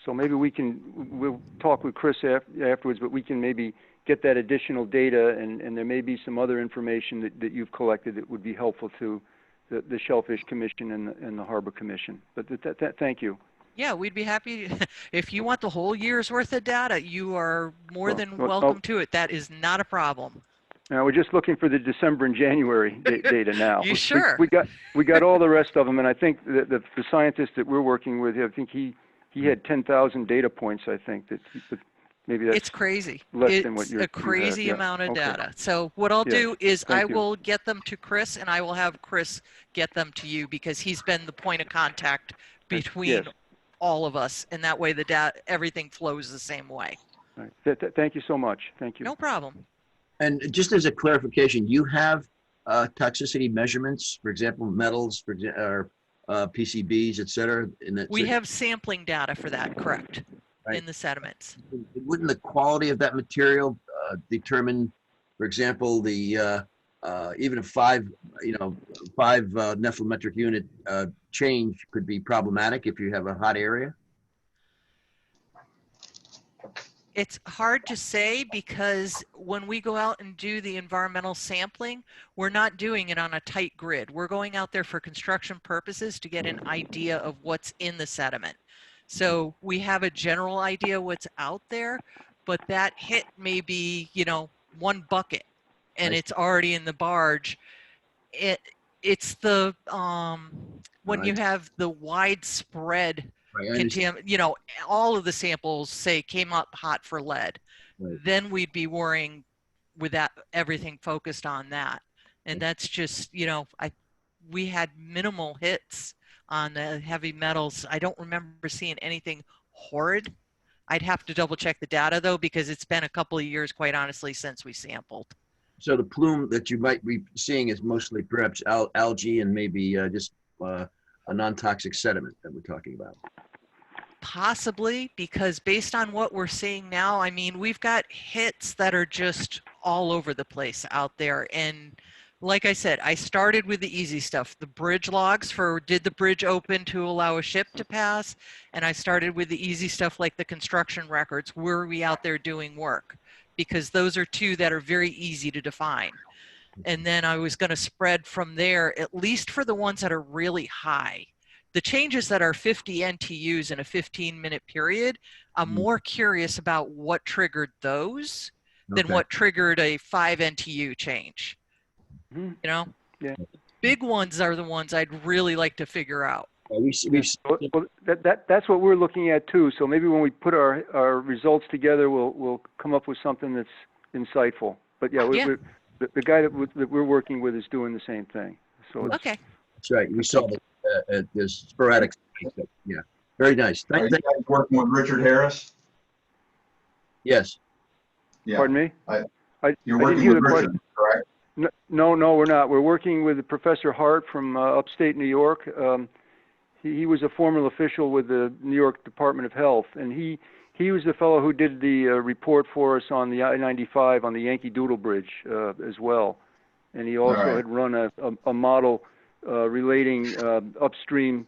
So maybe we'll talk with Chris afterwards, but we can maybe get that additional data, and there may be some other information that you've collected that would be helpful to the Shellfish Commission and the Harbor Commission. But thank you. Yeah, we'd be happy. If you want the whole year's worth of data, you are more than welcome to it. That is not a problem. Now, we're just looking for the December and January data now. You sure? We got all the rest of them, and I think the scientist that we're working with, I think he had 10,000 data points. I think that maybe that's it's crazy. Less than what it's a crazy amount of data. So what I'll do is I will get them to Chris, and I will have Chris get them to you, because he's been the point of contact between all of us, and that way the data, everything flows the same way. Right. Thank you so much. Thank you. No problem. And just as a clarification, you have toxicity measurements, for example, metals, or PCBs, et cetera? We have sampling data for that, correct, right, in the sediments. Wouldn't the quality of that material determine, for example, the even a 5 nephelometric unit change could be problematic if you have a hot area? It's hard to say, because when we go out and do the environmental sampling, we're not doing it on a tight grid. We're going out there for construction purposes to get an idea of what's in the sediment. So we have a general idea what's out there, but that hit may be, 1 bucket, and it's already in the barge. It's the when you have the widespread all of the samples say came up hot for lead, then we'd be worrying with that, everything focused on that. And that's just, we had minimal hits on the heavy metals. I don't remember seeing anything horrid. I'd have to double check the data though, because it's been a couple of years, quite honestly, since we sampled. So the plume that you might be seeing is mostly perhaps algae and maybe just a non-toxic sediment that we're talking about. Possibly, because based on what we're seeing now, I mean, we've got hits that are just all over the place out there. And like I said, I started with the easy stuff, the bridge logs for did the bridge open to allow a ship to pass? And I started with the easy stuff like the construction records. Were we out there doing work? Because those are 2 that are very easy to define. And then I was going to spread from there, at least for the ones that are really high. The changes that are 50 NTUs in a 15-minute period, I'm more curious about what triggered those than what triggered a 5 NTU change. Yeah. Big ones are the ones I'd really like to figure out. Well, that's what we're looking at too. So maybe when we put our results together, we'll come up with something that's insightful. But yeah, the guy that we're working with is doing the same thing. So Okay. That's right. We saw that there's sporadic. Yeah. Very nice. Are you guys working with Richard Harris? Yes. Yeah. Pardon me? You're I working didn't hear with the Richard, question. correct? No, we're not. We're working with Professor Hart from upstate New York. He was a former official with the New York Department of Health, and he was the fellow who did the report for us on the I-95 on the Yankee Doodle Bridge as well. And he also had run a model relating upstream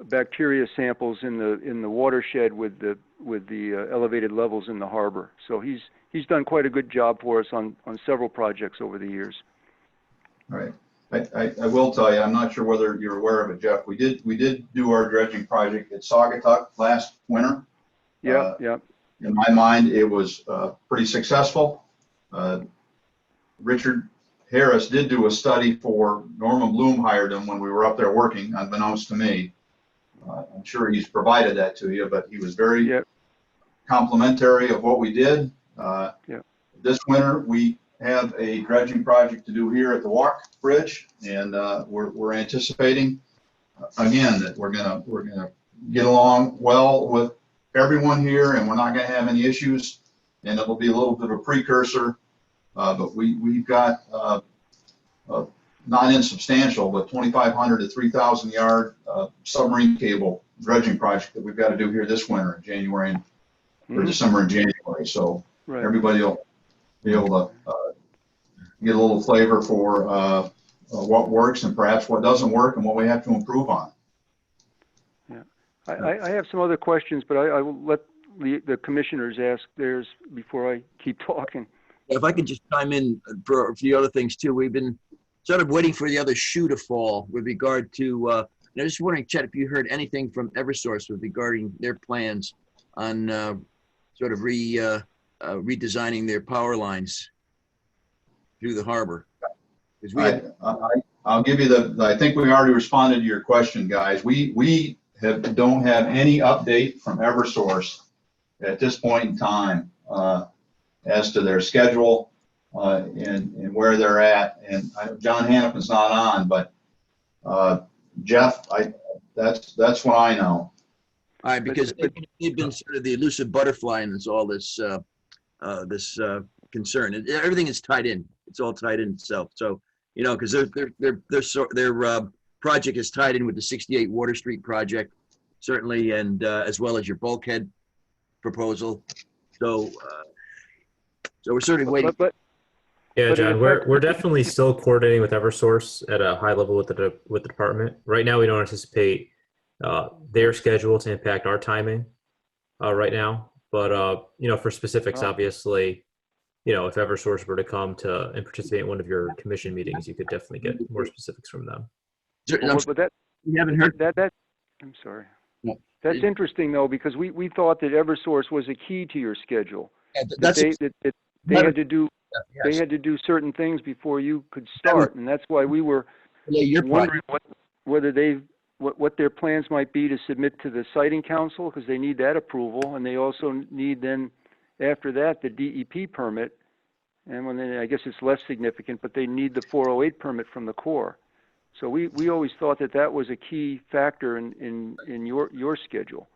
bacteria samples in the watershed with the elevated levels in the harbor. So he's done quite a good job for us on several projects over the years. All right. I will tell you, I'm not sure whether you're aware of it, Jeff. We did do our dredging project at Saugatuck last winter. Yeah. In my mind, it was pretty successful. Richard Harris did do a study for Norman Bloom hired him when we were up there working, unbeknownst to me. I'm sure he's provided that to you, but he was very complimentary of what we did. This winter, we have a dredging project to do here at the Walk Bridge, and we're anticipating again that we're gonna get along well with everyone here, and we're not gonna have any issues, and it'll be a little bit of a precursor, but we've got not insubstantial, but 2,500 to 3,000 yard submarine cable dredging project that we've got to do here this winter in January or December and January. So everybody will be able to get a little flavor for what works and perhaps what doesn't work and what we have to improve on. Yeah, I have some other questions, but I will let the commissioners ask theirs before I keep talking. If I could just chime in for a few other things too. We've been sort of waiting for the other shoe to fall with regard to, I'm just wondering, Chet, if you heard anything from Eversource with regarding their plans on sort of redesigning their power lines through the harbor. I'll give you I think we already responded to your question, guys. We don't have any update from Eversource at this point in time as to their schedule and where they're at. And John Hannafin's not on, but Jeff, that's what I know. All right, because they've been sort of the elusive butterfly in all this concern. Everything is tied in. It's all tied in itself. So because their project is tied in with the 68 Water Street project, certainly, and as well as your bulkhead proposal. So we're certainly waiting. Yeah, John, we're definitely still coordinating with Eversource at a high level with the department. Right now, we don't anticipate their schedule to impact our timing right now. But for specifics, obviously, if Eversource were to come and participate in one of your commission meetings, you could definitely get more specifics from them. But that you haven't heard that. I'm sorry. That's interesting though, because we thought that Eversource was a key to your schedule. They had to do. They had to do certain things before you could start, and that's why we were wondering whether what their plans might be to submit to the siting council, because they need that approval, and they also need then after that the DEP permit, and I guess it's less significant, but they need the 408 permit from the Corps. So we always thought that was a key factor in your schedule.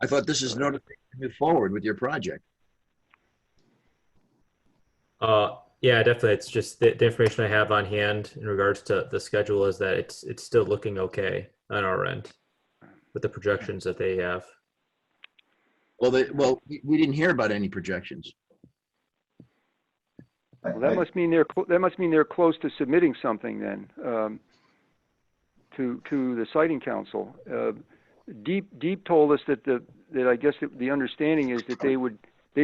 I thought this is an order to move forward with your project. Yeah, definitely. It's just the information I have on hand in regards to the schedule is that it's still looking okay on our end with the projections that they have. Well, we didn't hear about any projections. Well, that must mean they're close to submitting something then to the siting council. Deep told us that I guess the understanding is that they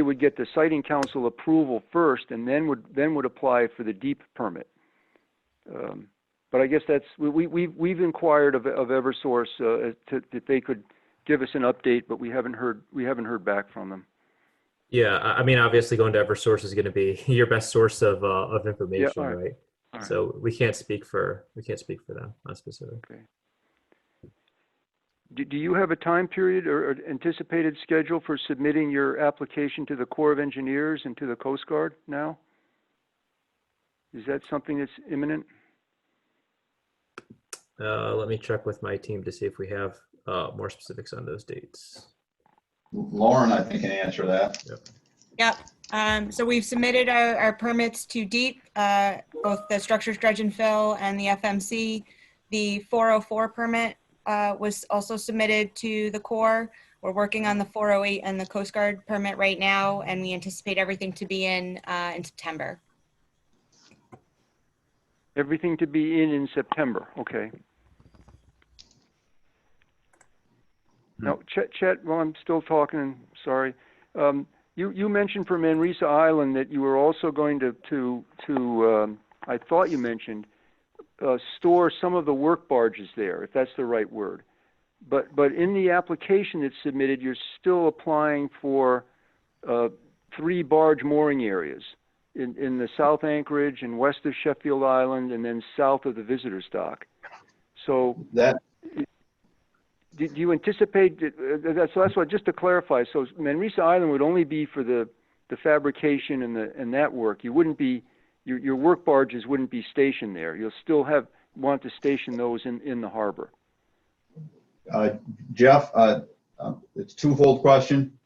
would get the siting council approval first, and then would apply for the deep permit. But I guess we've inquired of Eversource that they could give us an update, but we haven't heard back from them. Yeah, I mean, obviously, going to Eversource is going to be your best source of information, Yeah, right? All right. So we can't speak for them on specific. Okay. do you have a time period or anticipated schedule for submitting your application to the Corps of Engineers and to the Coast Guard now? Is that something that's imminent? Let me check with my team to see if we have more specifics on those dates. Lauren, I think, can answer that. Yep. So we've submitted our permits to DEEP, both the structures dredge and fill and the FMC. The 404 permit was also submitted to the Corps. We're working on the 408 and the Coast Guard permit right now, and we anticipate everything to be in September. Everything to be in September. Okay. Now, Chet, while I'm still talking, sorry. You mentioned for Manresa Island that you were also going to I thought you mentioned, store some of the work barges there, if that's the right word. But in the application that's submitted, you're still applying for 3 barge mooring areas in the South Anchorage and west of Sheffield Island and then south of the visitors dock. So that. Do you anticipate that? So that's what, just to clarify. So Manresa Island would only be for the fabrication and that work. You wouldn't be, your work barges wouldn't be stationed there. You'll still want to station those in the harbor. Jeff, it's a twofold question.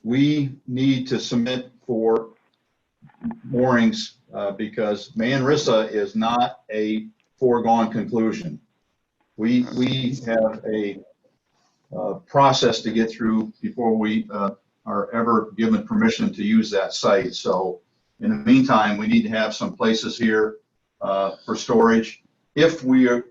We need to submit for moorings because Manresa is not a foregone conclusion. We have a process to get through before we are ever given permission to use that site. So in the meantime, we need to have some places here for storage. If we are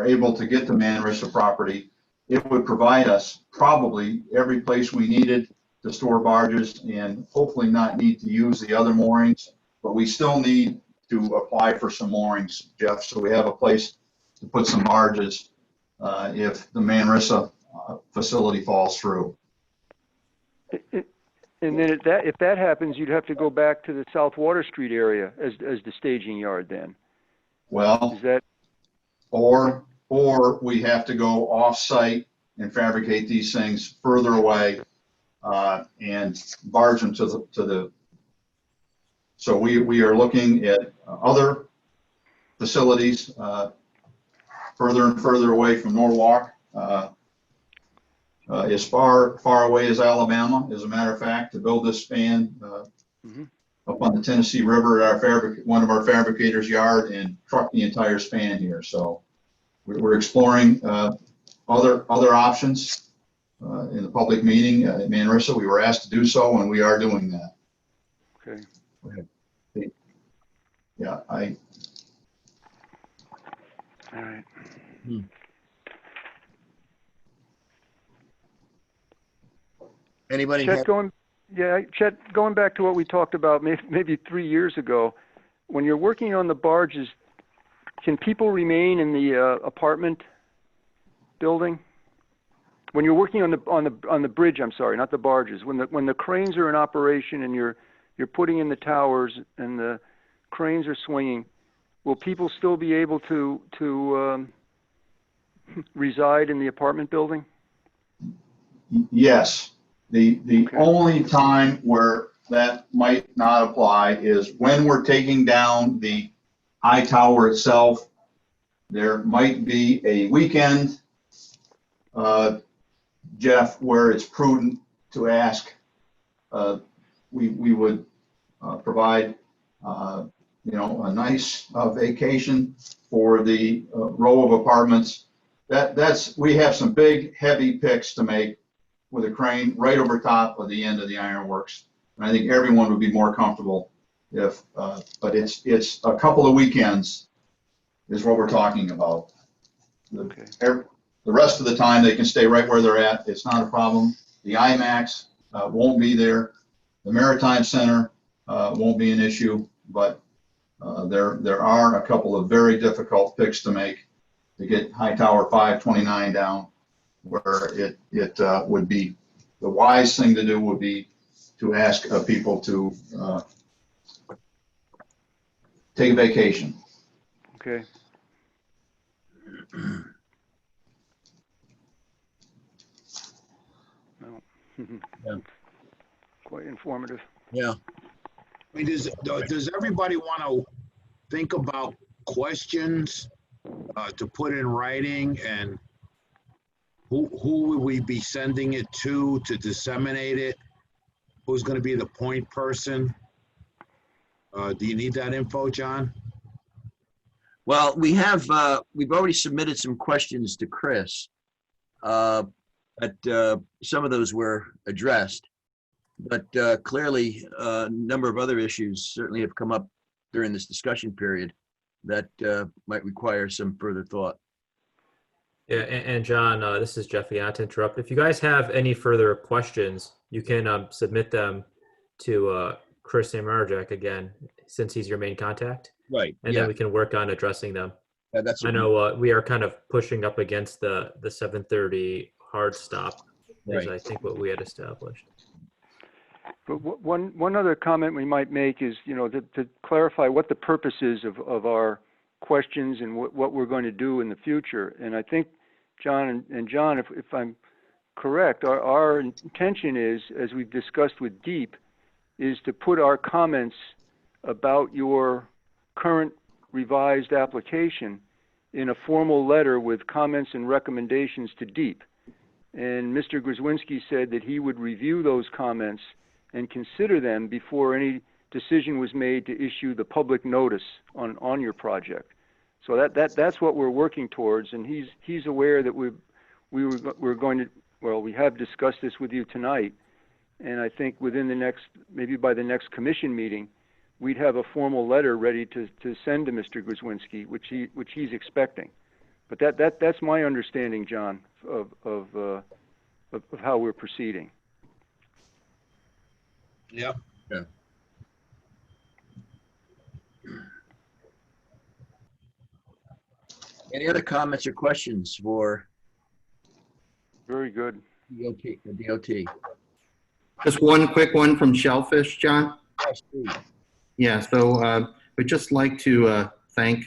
able to get the Manresa property, it would provide us probably every place we needed to store barges and hopefully not need to use the other moorings, but we still need to apply for some moorings, Jeff, so we have a place to put some barges if the Manresa facility falls through. And then if that happens, you'd have to go back to the South Water Street area as the staging yard then. Well, is that, or we have to go off-site and fabricate these things further away and barge them to the. So we are looking at other facilities further and further away from Norwalk, as far away as Alabama, as a matter of fact, to build this span up on the Tennessee River at one of our fabricators' yard and truck the entire span here. So we're exploring other options in the public meeting at Manresa. We were asked to do so, and we are doing that. Okay. Yeah, all right. Anybody? Chet, going back to what we talked about maybe 3 years ago, when you're working on the barges, can people remain in the apartment building? When you're working on the bridge, I'm sorry, not the barges. When the cranes are in operation and you're putting in the towers and the cranes are swinging, will people still be able to reside in the apartment building? Yes. The only time where that might not apply is when we're taking down the high tower itself. There might be a weekend, Jeff, where it's prudent to ask. We would provide a nice vacation for the row of apartments. We have some big heavy picks to make with a crane right over top of the end of the ironworks. And I think everyone would be more comfortable if, but it's a couple of weekends is what we're talking about. The rest of the time they can stay right where they're at. It's not a problem. The IMAX won't be there. The Maritime Center won't be an issue, but there are a couple of very difficult picks to make to get High Tower 529 down, where it would be the wise thing to do would be to ask people to take a vacation. Okay. Yeah. Quite informative. Yeah. I mean, does everybody want to think about questions to put in writing, and who would we be sending it to disseminate it? Who's going to be the point person? Do you need that info, John? Well, we've already submitted some questions to Chris. Some of those were addressed, but clearly a number of other issues certainly have come up during this discussion period that might require some further thought. Yeah, and John, this is Jeff again, not to interrupt. If you guys have any further questions, you can submit them to Chris Samarajak again, since he's your main contact. Right. And then we can work on addressing them. Yeah, that's I know we are kind of pushing up against the 7:30 hard stop, is I think what we had established. But one other comment we might make is, to clarify what the purpose is of our questions and what we're going to do in the future. And I think, John, if I'm correct, our intention is, as we've discussed with Deep, is to put our comments about your current revised application in a formal letter with comments and recommendations to Deep. And Mr. Grzywinski said that he would review those comments and consider them before any decision was made to issue the public notice on your project. So that's what we're working towards, and he's aware that we're going to, well, we have discussed this with you tonight, and I think within maybe by the next commission meeting, we'd have a formal letter ready to send to Mr. Grzywinski, which he's expecting. But that's my understanding, John, of how we're proceeding. Yep. Yeah. Any other comments or questions for? Very good. DOT. Just one quick one from Shellfish, John. Yes, please. Yeah, so we'd just like to thank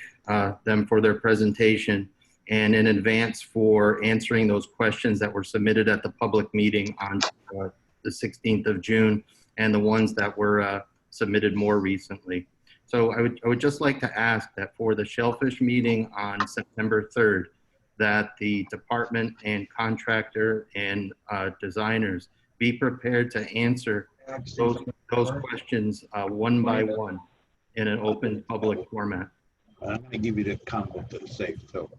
them for their presentation and in advance for answering those questions that were submitted at the public meeting on the 16th of June and the ones that were submitted more recently. So I would just like to ask that for the Shellfish meeting on September 3rd, that the department and contractor and designers be prepared to answer those questions one by one in an open public format. I'm going to give you the comment to the safe too.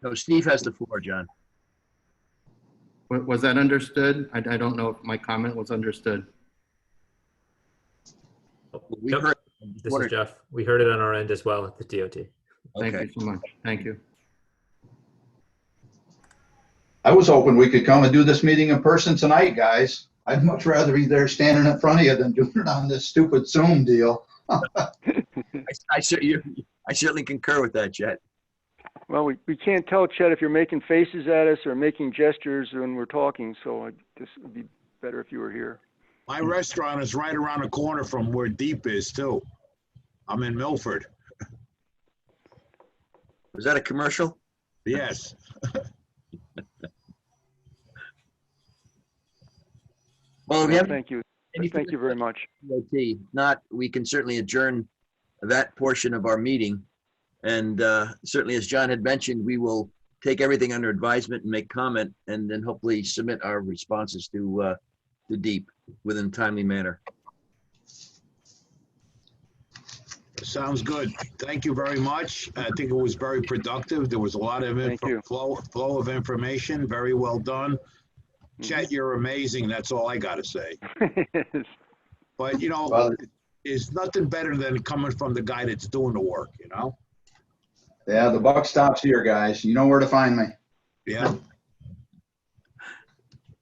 No, Steve has the floor, John. Was that understood? I don't know if my comment was understood. We Yep. heard. This is Jeff. We heard it on our end as well at the DOT. Thank you so much. Thank you. I was hoping we could come and do this meeting in person tonight, guys. I'd much rather be there standing in front of you than doing it on this stupid Zoom deal. I certainly concur with that, Chet. Well, we can't tell, Chet, if you're making faces at us or making gestures when we're talking, so this would be better if you were here. My restaurant is right around the corner from where Deep is too. I'm in Milford. Was that a commercial? Yes. Well, we have. Thank you. Thank you very much. DOT. Not, we can certainly adjourn that portion of our meeting. And certainly, as John had mentioned, we will take everything under advisement and make comment, and then hopefully submit our responses to Deep within a timely manner. Sounds good. Thank you very much. I think it was very productive. There was a lot of flow of information. Very well done. Chet, you're amazing. That's all I got to say. But, you know, it's nothing better than coming from the guy that's doing the work, you know? Yeah, the buck stops here, guys. You know where to find me. Yeah.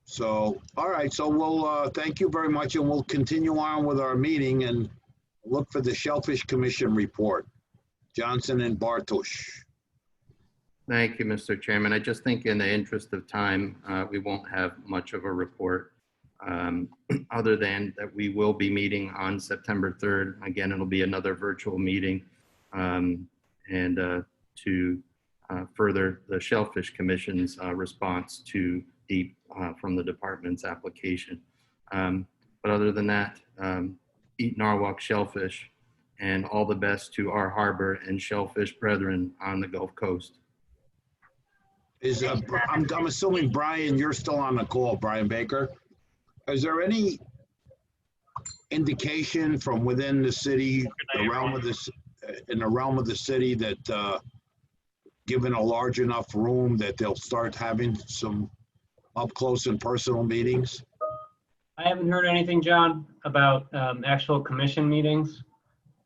So, all right. So we'll thank you very much, and we'll continue on with our meeting and look for the Shellfish Commission report. Johnson and Bartosh. Thank you, Mr. Chairman. I just think in the interest of time, we won't have much of a report other than that we will be meeting on September 3rd. Again, it'll be another virtual meeting and to further the Shellfish Commission's response to DEEP from the department's application. But other than that, eat Norwalk shellfish, and all the best to our harbor and shellfish brethren on the Gulf Coast. I'm assuming, Brian, you're still on the call, Brian Baker. Is there any indication from within the city, the realm of this, in the realm of the city, that given a large enough room that they'll start having some up close and personal meetings? I haven't heard anything, John, about actual commission meetings.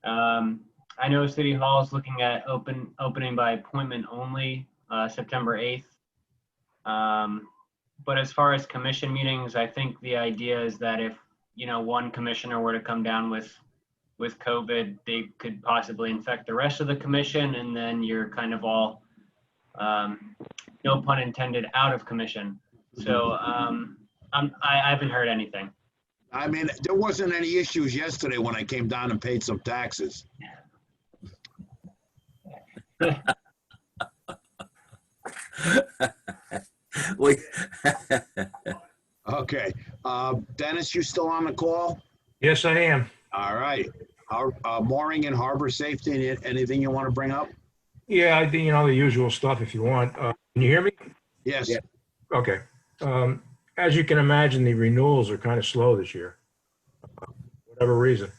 I know City Hall is looking at opening by appointment only September 8th. But as far as commission meetings, I think the idea is that if, one commissioner were to come down with COVID, they could possibly infect the rest of the commission, and then you're kind of all, no pun intended, out of commission. So I haven't heard anything. I mean, there wasn't any issues yesterday when I came down and paid some taxes. Okay. Dennis, you still on the call? Yes, I am. All right. Our mooring and harbor safety, anything you want to bring up? Yeah, I think, the usual stuff if you want. Can you hear me? Yes. Yeah. Okay. As you can imagine, the renewals are kind of slow this year, whatever reason.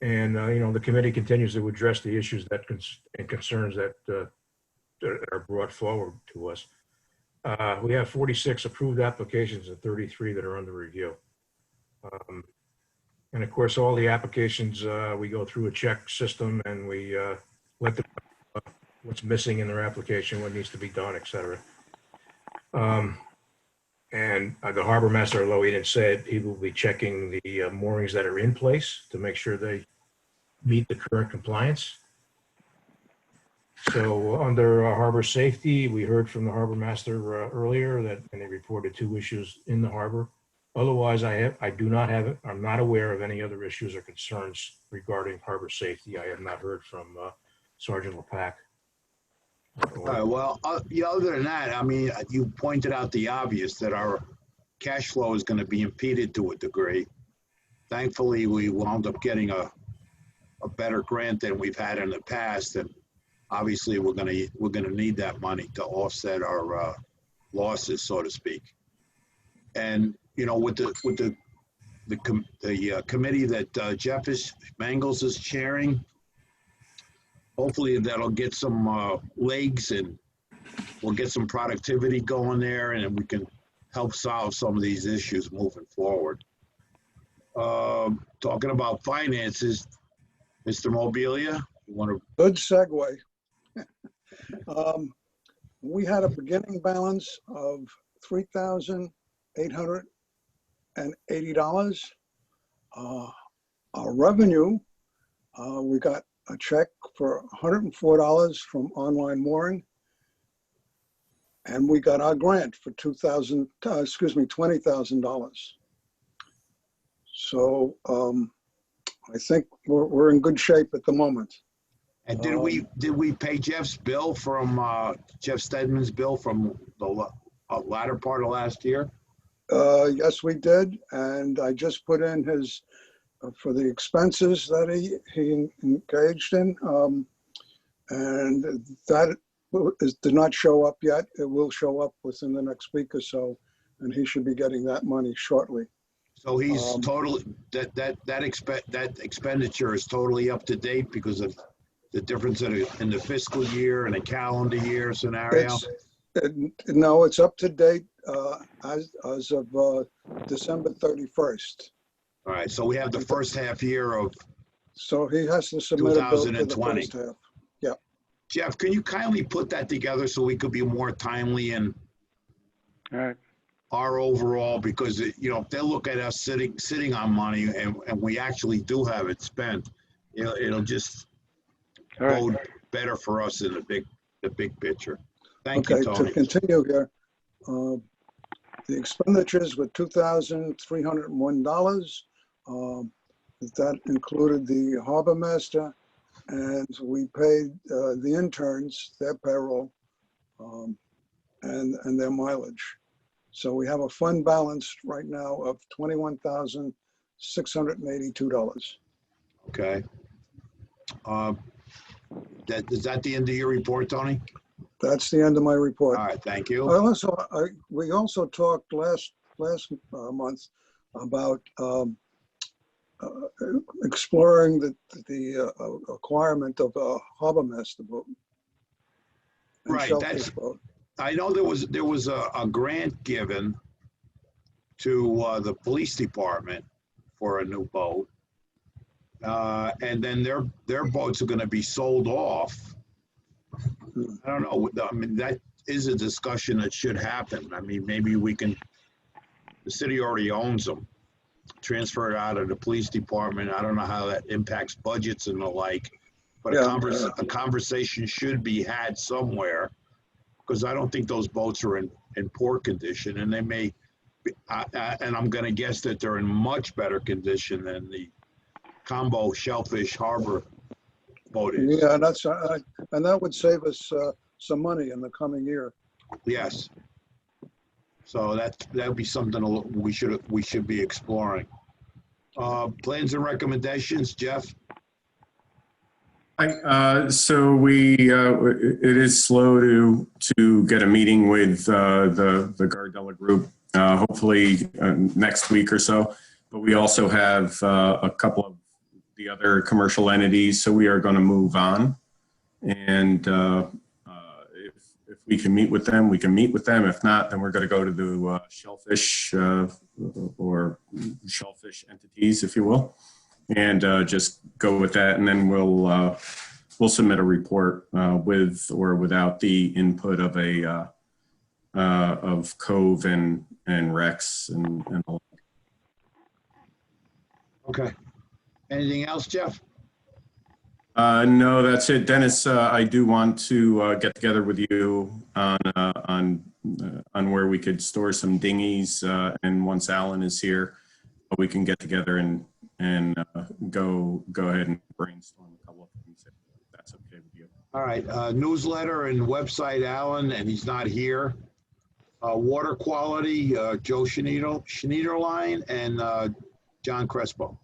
And, the committee continues to address the issues and concerns that are brought forward to us. We have 46 approved applications and 33 that are under review. And of course, all the applications, we go through a check system and we let them know what's missing in their application, what needs to be done, et cetera. And the harbor master, although he didn't say it, he will be checking the moorings that are in place to make sure they meet the current compliance. So under harbor safety, we heard from the harbor master earlier that, and they reported 2 issues in the harbor. Otherwise, I'm not aware of any other issues or concerns regarding harbor safety. I have not heard from Sergeant LePac. All right, well, other than that, I mean, you pointed out the obvious, that our cash flow is going to be impeded to a degree. Thankfully, we wound up getting a better grant than we've had in the past, and obviously we're going to need that money to offset our losses, so to speak. And with the committee that Jeff Mangles is chairing, hopefully that'll get some legs, and we'll get some productivity going there, and we can help solve some of these issues moving forward. Talking about finances, Mr. Mobilia, you want to? Good segue. We had a beginning balance of $3,880. Our revenue, we got a check for $104 from Online Mooring, and we got our grant for $20,000. So I think we're in good shape at the moment. And did we pay Jeff's bill from Jeff Stedman's bill from the latter part of last year? Yes, we did, and I just put in his for the expenses that he engaged in, and that did not show up yet. It will show up within the next week or so, and he should be getting that money shortly. So he's totally that expenditure is totally up to date because of the difference in the fiscal year and the calendar year scenario. No, it's up to date as of December 31st. All right, so we have the first half year of. So he has to submit a bill for the 2020. first half. Yeah. Jeff, can you kindly put that together so we could be more timely in our overall, because if they look at us sitting on money and we actually do have it spent, it'll just bode better for us in the big picture. Thank you, Tony. To continue here, the expenditures were $2,301. That included the harbor master and we paid the interns their payroll and their mileage. So we have a fund balance right now of $21,682. Okay. Is that the end of your report, Tony? That's the end of my report. All right, thank you. We also talked last month about exploring the acquirement of a harbor master boat. and Right, shellfish boat. I know there was a grant given to the police department for a new boat. And then their boats are gonna be sold off. I don't know, I mean, that is a discussion that should happen. I mean, maybe we can, the city already owns them, transfer it out of the police department. I don't know how that impacts budgets and the like. But a conversation should be had somewhere, because I don't think those boats are in poor condition, and they may, and I'm gonna guess that they're in much better condition than the combo shellfish harbor boat is. Yeah, and that would save us some money in the coming year. Yes. So that'd be something we should be exploring. Plans and recommendations, Jeff? So it is slow to get a meeting with the Gardella Group, hopefully next week or so. But we also have a couple of the other commercial entities, so we are going to move on. And if we can meet with them, we can meet with them. If not, then we're going to go to the shellfish or shellfish entities, if you will, and just go with that. And then we'll submit a report with or without the input of of Cove and Rex and all. Okay. Anything else, Jeff? No, that's it. Dennis, I do want to get together with you on where we could store some dinghies, and once Alan is here, we can get together and go ahead and brainstorm a couple of things if that's okay with you. All right, newsletter and website, Alan, and he's not here. Water quality, Joe Schneiderline and John Crespo.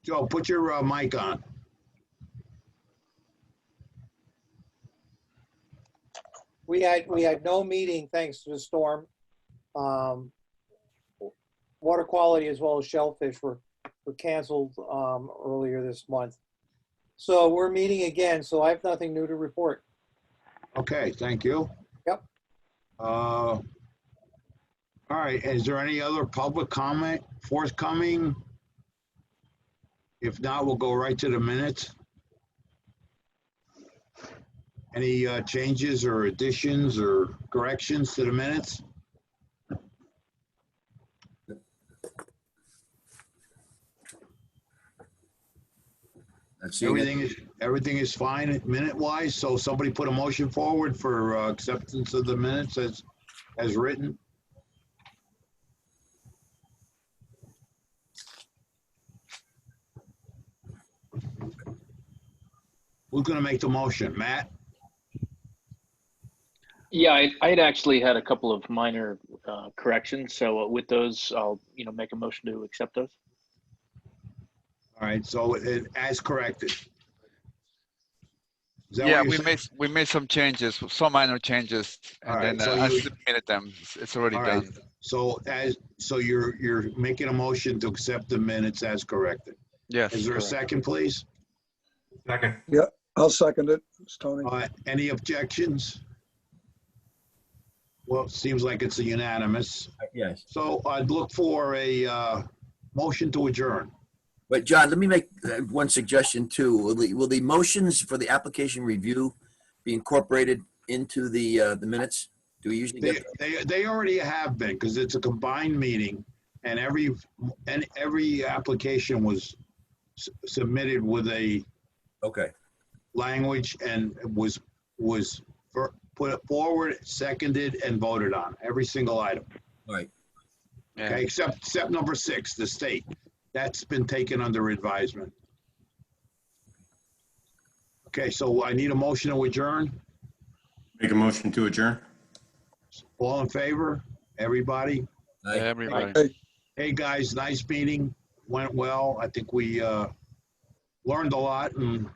Joe, put your mic on. We had no meeting thanks to the storm. Water quality as well as shellfish were canceled earlier this month. So we're meeting again, so I have nothing new to report. Okay, thank you. Yep. All right, is there any other public comment forthcoming? If not, we'll go right to the minutes. Any changes or additions or corrections to the minutes? Everything is fine minute-wise, so somebody put a motion forward for acceptance of the minutes as written. Who's gonna make the motion? Matt? Yeah, I had actually had a couple of minor corrections. So with those, I'll make a motion to accept those. All right, so as corrected. Is that Yeah, what you're saying? we made some changes, some minor changes, and All right, then so I you- submitted them. It's already All done. right, so you're making a motion to accept the minutes as corrected. Yes. Is there a correct. second, please? Second. Yeah, I'll second it. It's Tony. Any objections? Well, it seems like it's a unanimous. Yes. So I'd look for a motion to adjourn. But John, let me make one suggestion too. Will the motions for the application review be incorporated into the minutes? Do we usually get? They already have been, because it's a combined meeting, and every application was submitted with a language and was put forward, seconded, and voted on, every single item. All right. Okay, except number 6, the state. That's been taken under advisement. Okay, so I need a motion to adjourn. Make a motion to adjourn. All in favor? Everybody? Everybody. Hey, guys, nice meeting. Went well. I think we learned a lot and